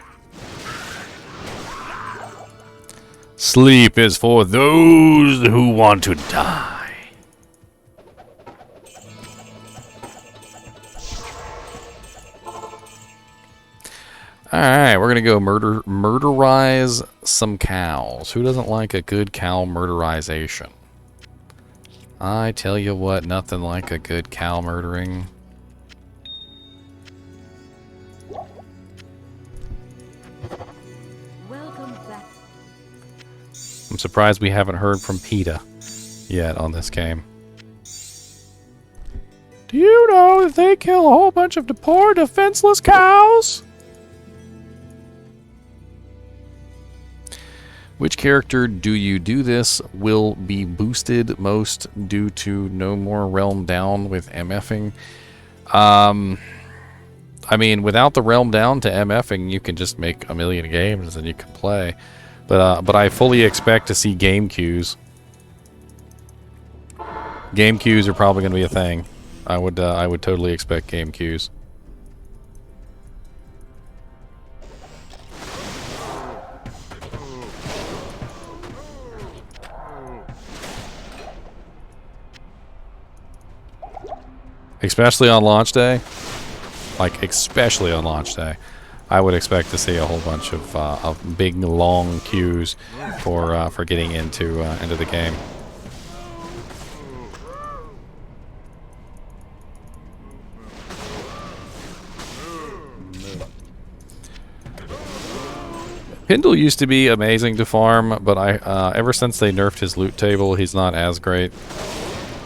Sleep is for those who want to die. Alright, we're gonna go murderize some cows. Who doesn't like a good cow murderization? I tell you what, nothing like a good cow murdering. I'm surprised we haven't heard from PETA yet on this game. Do you know that they kill a whole bunch of poor, defenseless cows? Which character do you do this will be boosted most due to no more Realm Down with MFing? I mean, without the Realm Down to MFing, you can just make a million games and you can play. But I fully expect to see game queues. Game queues are probably going to be a thing. I would totally expect game queues. Especially on launch day. Like, especially on launch day. I would expect to see a whole bunch of big, long queues for getting into the game. Pindle used to be amazing to farm, but ever since they nerfed his loot table, he's not as great.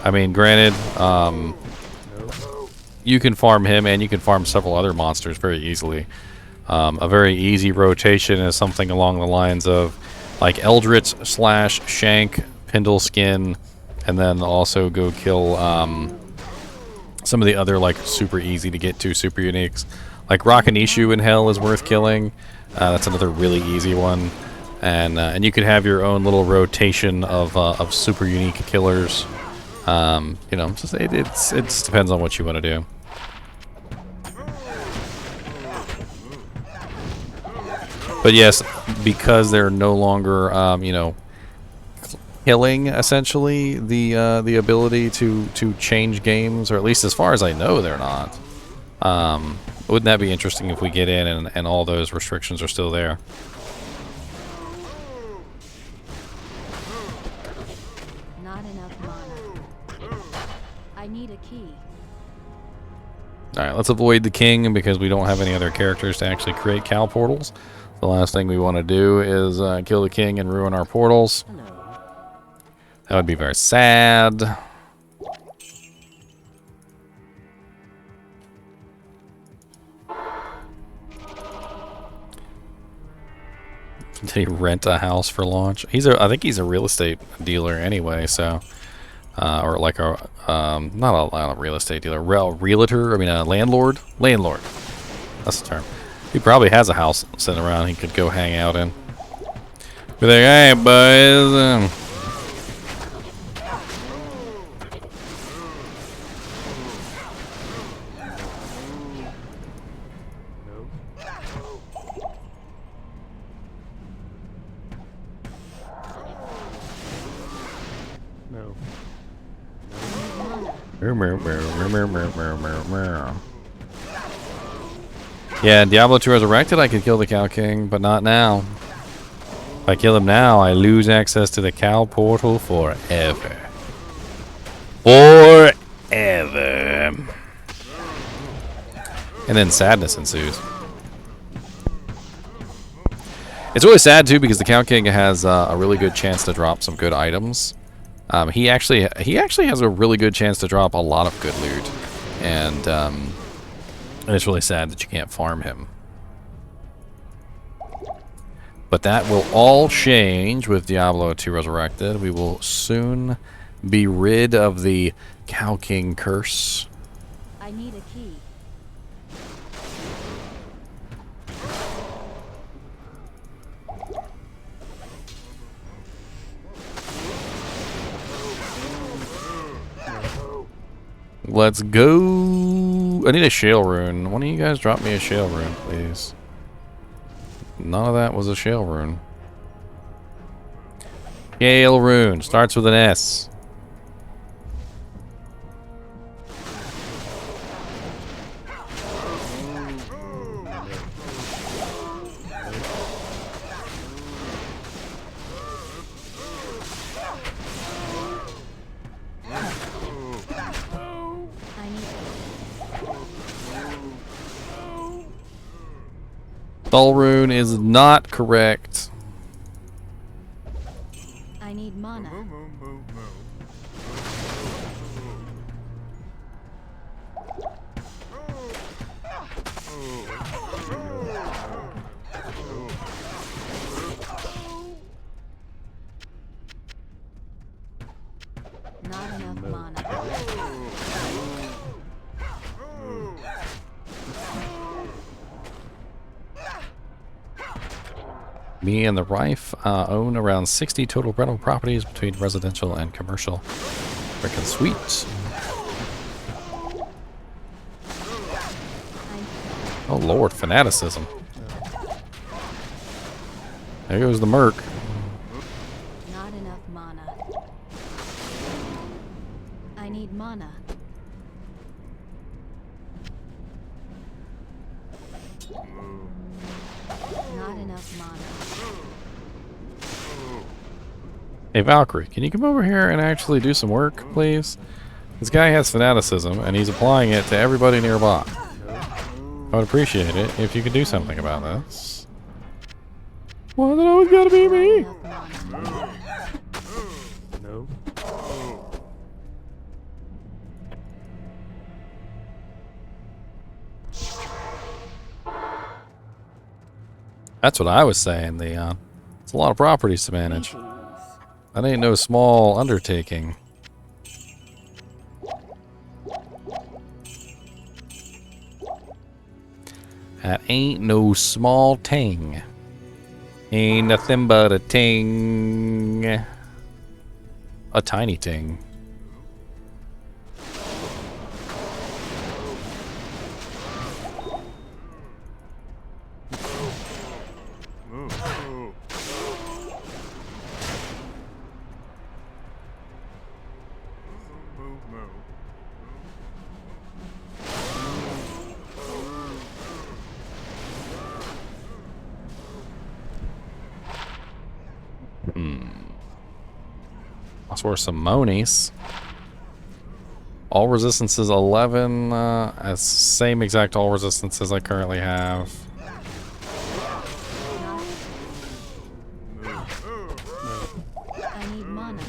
I mean, granted, you can farm him and you can farm several other monsters very easily. A very easy rotation is something along the lines of like Eldritch / Shank, Pindle Skin, and then also go kill some of the other like super easy to get to super uniques. Like Rakanishu in Hell is worth killing. That's another really easy one. And you could have your own little rotation of super unique killers. You know, it depends on what you want to do. But yes, because they're no longer, you know, killing essentially the ability to change games, or at least as far as I know, they're not. Wouldn't that be interesting if we get in and all those restrictions are still there? Not enough mana. I need a key. Alright, let's avoid the king because we don't have any other characters to actually create cow portals. The last thing we want to do is kill the king and ruin our portals. That would be very sad. Did he rent a house for launch? I think he's a real estate dealer anyway, so or like a not a real estate dealer, realtor. I mean a landlord. Landlord. That's the term. He probably has a house sitting around he could go hang out in. Be like, hey boys. Yeah, Diablo II Resurrected, I could kill the Cow King, but not now. If I kill him now, I lose access to the Cow Portal forever. Forever. And then sadness ensues. It's really sad, too, because the Cow King has a really good chance to drop some good items. He actually has a really good chance to drop a lot of good loot. And it's really sad that you can't farm him. But that will all change with Diablo II Resurrected. We will soon be rid of the Cow King curse. I need a key. Let's go. I need a shale rune. One of you guys drop me a shale rune, please. None of that was a shale rune. Shale rune. Starts with an S. Soul rune is not correct. I need mana. Not enough mana. Me and the Rife own around 60 total rental properties between residential and commercial. Freaking sweet. Oh lord, fanaticism. There goes the merc. Not enough mana. I need mana. Not enough mana. Hey Valkyrie, can you come over here and actually do some work, please? This guy has fanaticism, and he's applying it to everybody nearby. I would appreciate it if you could do something about this. Why is it always gotta be me? No. That's what I was saying, Leon. It's a lot of properties to manage. That ain't no small undertaking. That ain't no small ting. Ain't nothing but a ting. A tiny ting. That's worth some monies. All resistances 11. As same exact all resistances I currently have. I need mana.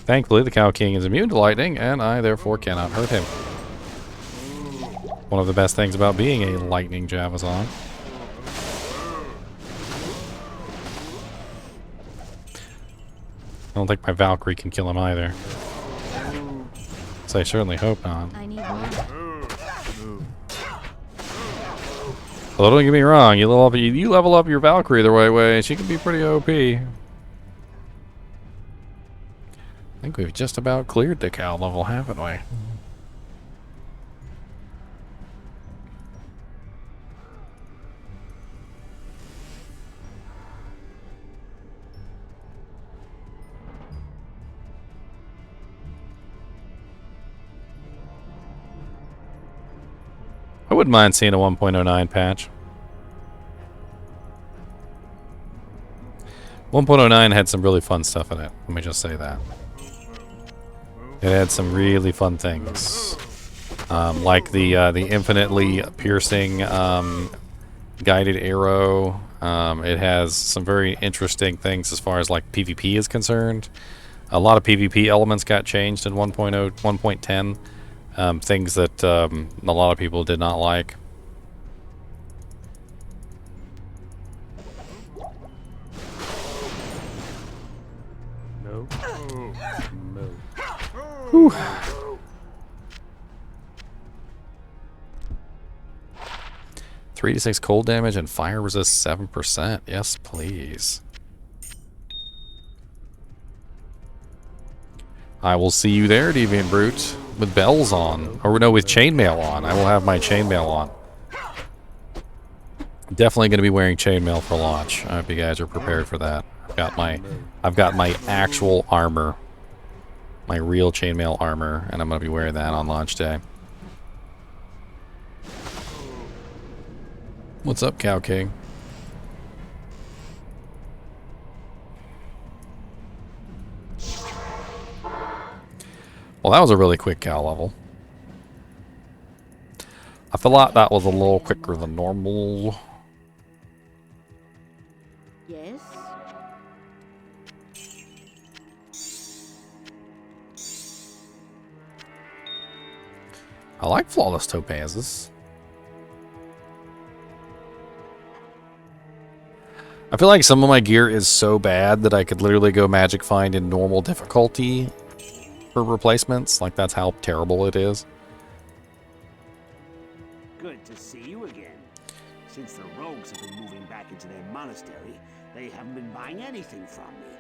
Thankfully, the Cow King is immune to lightning, and I therefore cannot hurt him. One of the best things about being a lightning Javazon. I don't think my Valkyrie can kill him either. So I certainly hope not. I need mana. Well, don't get me wrong, you level up your Valkyrie the right way, she can be pretty OP. I think we've just about cleared the cow level, haven't we? I wouldn't mind seeing a 1.09 patch. 1.09 had some really fun stuff in it. Let me just say that. It had some really fun things. Like the infinitely piercing guided arrow. It has some very interesting things as far as like PvP is concerned. A lot of PvP elements got changed in 1.0, 1.10. Things that a lot of people did not like. No. No. Whew. Three to 6 cold damage and fire resist 7%. Yes, please. I will see you there, Deviant Brute. With bells on. Or no, with chainmail on. I will have my chainmail on. Definitely going to be wearing chainmail for launch. I hope you guys are prepared for that. I've got my actual armor. My real chainmail armor. And I'm going to be wearing that on launch day. What's up, Cow King? Well, that was a really quick cow level. I feel like that was a little quicker than normal. Yes? I like flawless topazes. I feel like some of my gear is so bad that I could literally go magic find in normal difficulty for replacements. Like, that's how terrible it is. Good to see you again. Since the rogues have been moving back into their monastery, they haven't been buying anything from me.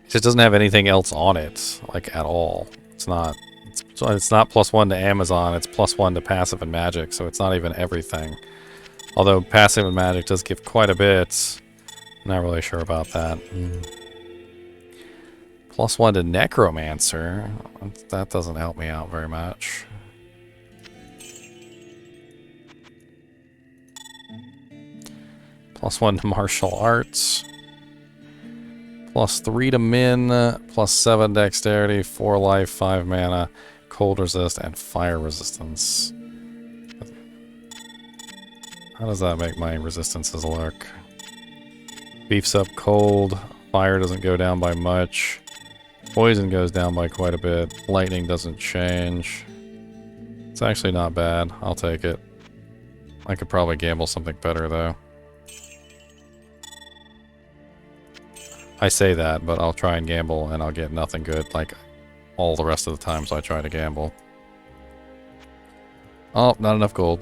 It just doesn't have anything else on it, like, at all. It's not +1 to Amazon, it's +1 to passive and magic, so it's not even everything. Although passive and magic does give quite a bit. Not really sure about that. +1 to necromancer. That doesn't help me out very much. +1 to martial arts. +3 to min. +7 dexterity. 4 life. 5 mana. Cold resist and fire resistance. How does that make my resistances look? Beefs up cold. Fire doesn't go down by much. Poison goes down by quite a bit. Lightning doesn't change. It's actually not bad. I'll take it. I could probably gamble something better, though. I say that, but I'll try and gamble, and I'll get nothing good, like all the rest of the times I try to gamble. Oh, not enough gold.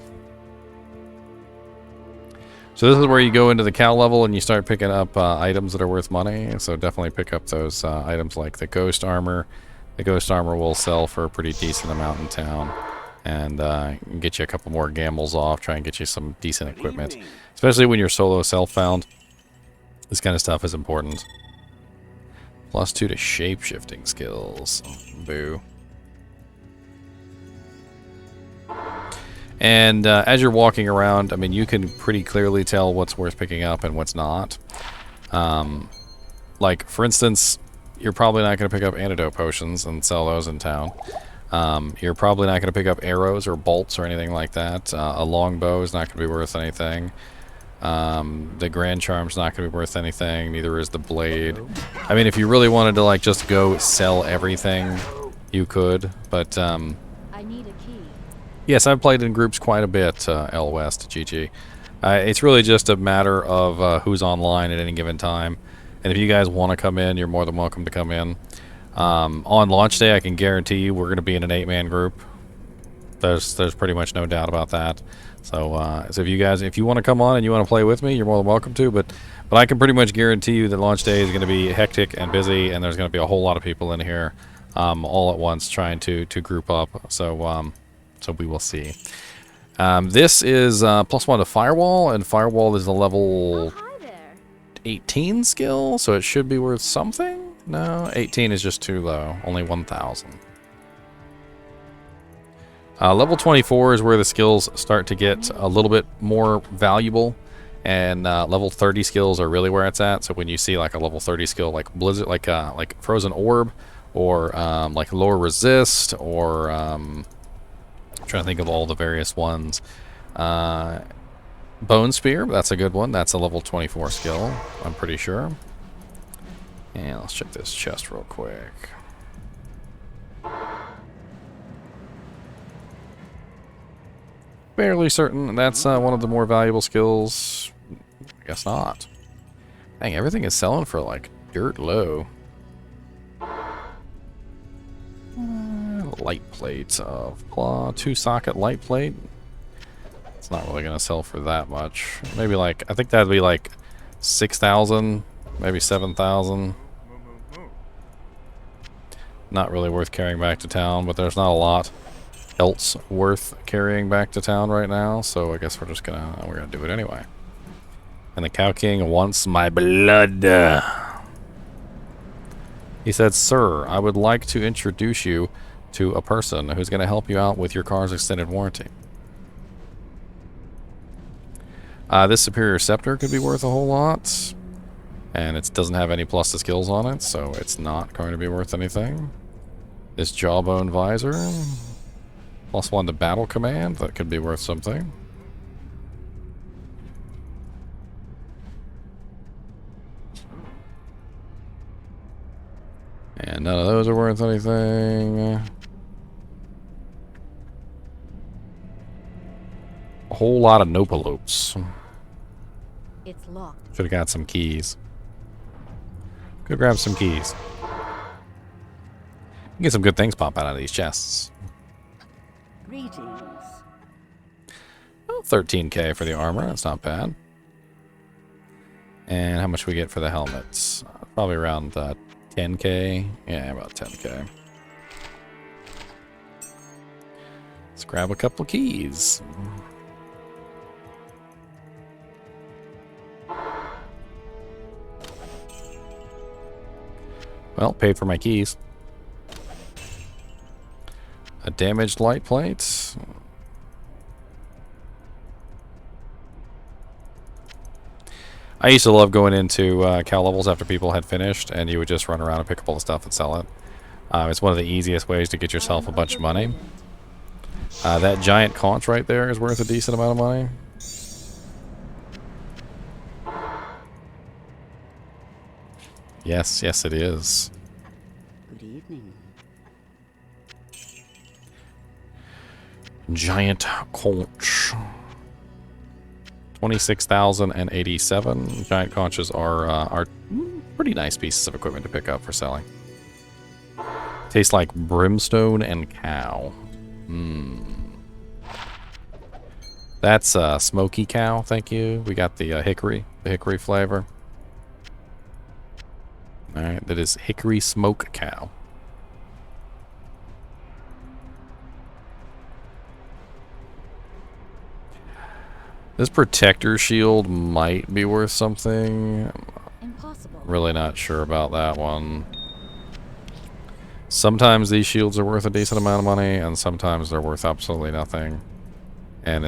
So this is where you go into the cow level and you start picking up items that are worth money. So definitely pick up those items like the ghost armor. The ghost armor will sell for a pretty decent amount in town. And get you a couple more gambles off. Try and get you some decent equipment. Especially when you're solo self-found. This kind of stuff is important. +2 to shape-shifting skills. Boo. And as you're walking around, I mean, you can pretty clearly tell what's worth picking up and what's not. Like, for instance, you're probably not going to pick up antidote potions and sell those in town. You're probably not going to pick up arrows or bolts or anything like that. A longbow is not going to be worth anything. The Grand Charm's not going to be worth anything. Neither is the blade. I mean, if you really wanted to like just go sell everything, you could. But I need a key. yes, I've played in groups quite a bit. L West GG. It's really just a matter of who's online at any given time. And if you guys want to come in, you're more than welcome to come in. On launch day, I can guarantee you we're going to be in an 8-man group. There's pretty much no doubt about that. So, so if you want to come on and you want to play with me, you're more than welcome to. But I can pretty much guarantee you that launch day is going to be hectic and busy, and there's going to be a whole lot of people in here, all at once trying to group up. So, so we will see. This is +1 to Firewall, and Firewall is a level 18 skill, so it should be worth something. No, 18 is just too low. Only 1,000. Level 24 is where the skills start to get a little bit more valuable, and level 30 skills are really where it's at. So when you see like a level 30 skill, like Blizzard, like Frozen Orb, or like Lower Resist, or I'm trying to think of all the various ones. Bone Spear, that's a good one. That's a level 24 skill, I'm pretty sure. And let's check this chest real quick. Fairly certain that's one of the more valuable skills. I guess not. Dang, everything is selling for like dirt low. Light plate of 2-socket light plate. It's not really gonna sell for that much. Maybe like, I think that'd be like 6,000, maybe 7,000. Not really worth carrying back to town, but there's not a lot else worth carrying back to town right now, so I guess we're gonna do it anyway. And the Cow King wants my blood. He said, "Sir, I would like to introduce you to a person who's going to help you out with your car's extended warranty." This Superior Scepter could be worth a whole lot, and it doesn't have any plus to skills on it, so it's not going to be worth anything. This Jawbone Visor, +1 to Battle Command, that could be worth something. And none of those are worth anything. A whole lot of Nopalopes. It's locked. Should have got some keys. Could grab some keys. Get some good things pop out of these chests. Greetings. Oh, 13k for the armor. That's not bad. And how much we get for the helmets? Probably around 10k. Yeah, about 10k. Let's grab a couple of keys. Well, paid for my keys. A damaged light plate. I used to love going into cow levels after people had finished, and you would just run around and pick up all the stuff and sell it. It's one of the easiest ways to get yourself a bunch of money. That giant conch right there is worth a decent amount of money. Yes, yes it is. Good evening. Giant conch. 26,087. Giant conches are pretty nice pieces of equipment to pick up for selling. Tastes like brimstone and cow. That's smoky cow, thank you. We got the hickory flavor. Alright, that is hickory smoke cow. This protector shield might be worth something. Impossible. Really not sure about that one. Sometimes these shields are worth a decent amount of money, and sometimes they're worth absolutely nothing. And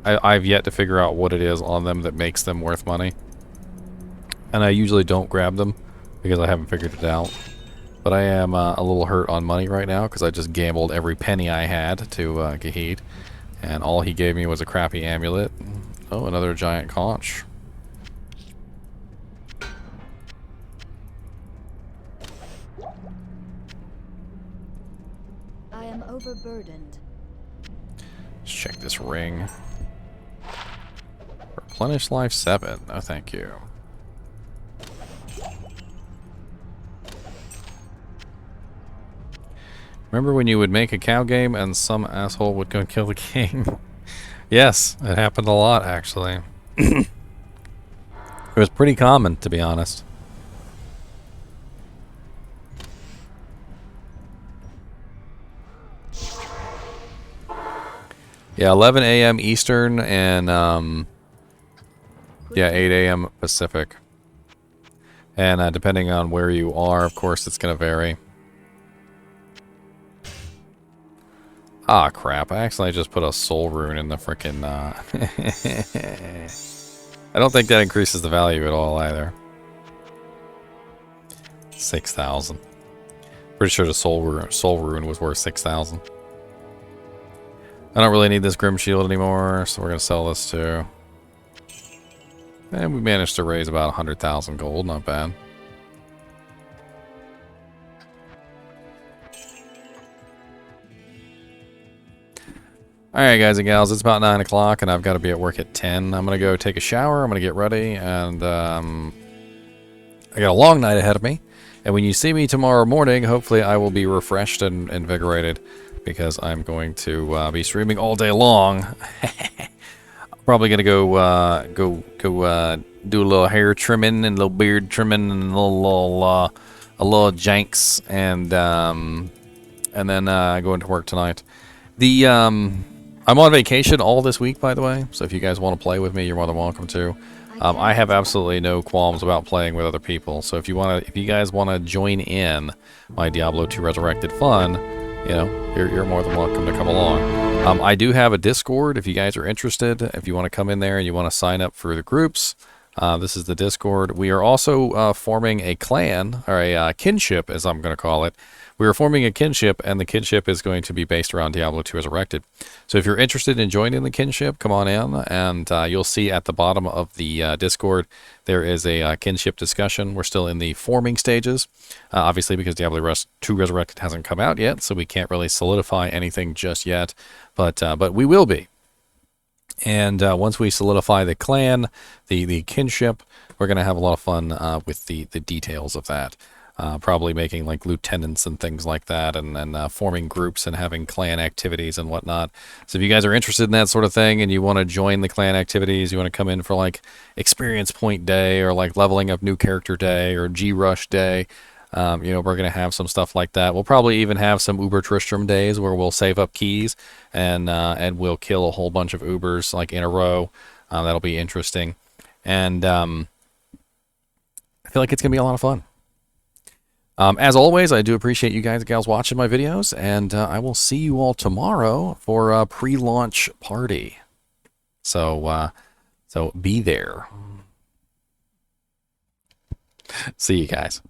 I've yet to figure out what it is on them that makes them worth money. And I usually don't grab them because I haven't figured it out. But I am a little hurt on money right now because I just gambled every penny I had to Gahid. And all he gave me was a crappy amulet. Oh, another giant conch. I am overburdened. Let's check this ring. Replenish life 7. No, thank you. Remember when you would make a cow game and some asshole would go kill the king? Yes, it happened a lot, actually. It was pretty common, to be honest. Yeah, 11 a.m. Eastern and, yeah, 8 a.m. Pacific. And depending on where you are, of course, it's going to vary. Ah, crap. I accidentally just put a soul rune in the frickin', I don't think that increases the value at all, either. 6,000. Pretty sure the soul rune was worth 6,000. I don't really need this Grim Shield anymore, so we're going to sell this too. And we managed to raise about 100,000 gold. Not bad. Alright, guys and gals, it's about 9 o'clock, and I've got to be at work at 10. I'm going to go take a shower, I'm going to get ready, and I got a long night ahead of me. And when you see me tomorrow morning, hopefully I will be refreshed and invigorated, because I'm going to be streaming all day long. Probably going to go do a little hair trimming and a little beard trimming and a little janks, and then go into work tonight. I'm on vacation all this week, by the way, so if you guys want to play with me, you're more than welcome to. I have absolutely no qualms about playing with other people, so if you guys want to join in my Diablo II Resurrected fun, you know, you're more than welcome to come along. I do have a Discord if you guys are interested. If you want to come in there and you want to sign up for the groups, this is the Discord. We are also forming a clan, or a kinship, as I'm going to call it. We are forming a kinship, and the kinship is going to be based around Diablo II Resurrected. So if you're interested in joining the kinship, come on in, and you'll see at the bottom of the Discord there is a kinship discussion. We're still in the forming stages, obviously because Diablo II Resurrected hasn't come out yet, so we can't really solidify anything just yet, but we will be. And once we solidify the clan, the kinship, we're going to have a lot of fun with the details of that. Probably making like lieutenants and things like that, and forming groups and having clan activities and whatnot. So if you guys are interested in that sort of thing and you want to join the clan activities, you want to come in for like experience point day or like leveling up new character day or G-Rush day, you know, we're going to have some stuff like that. We'll probably even have some Uber Tristram days where we'll save up keys and we'll kill a whole bunch of Ubers like in a row. That'll be interesting. And I feel like it's going to be a lot of fun. As always, I do appreciate you guys and gals watching my videos, and I will see you all tomorrow for a pre-launch party. So be there. See you guys.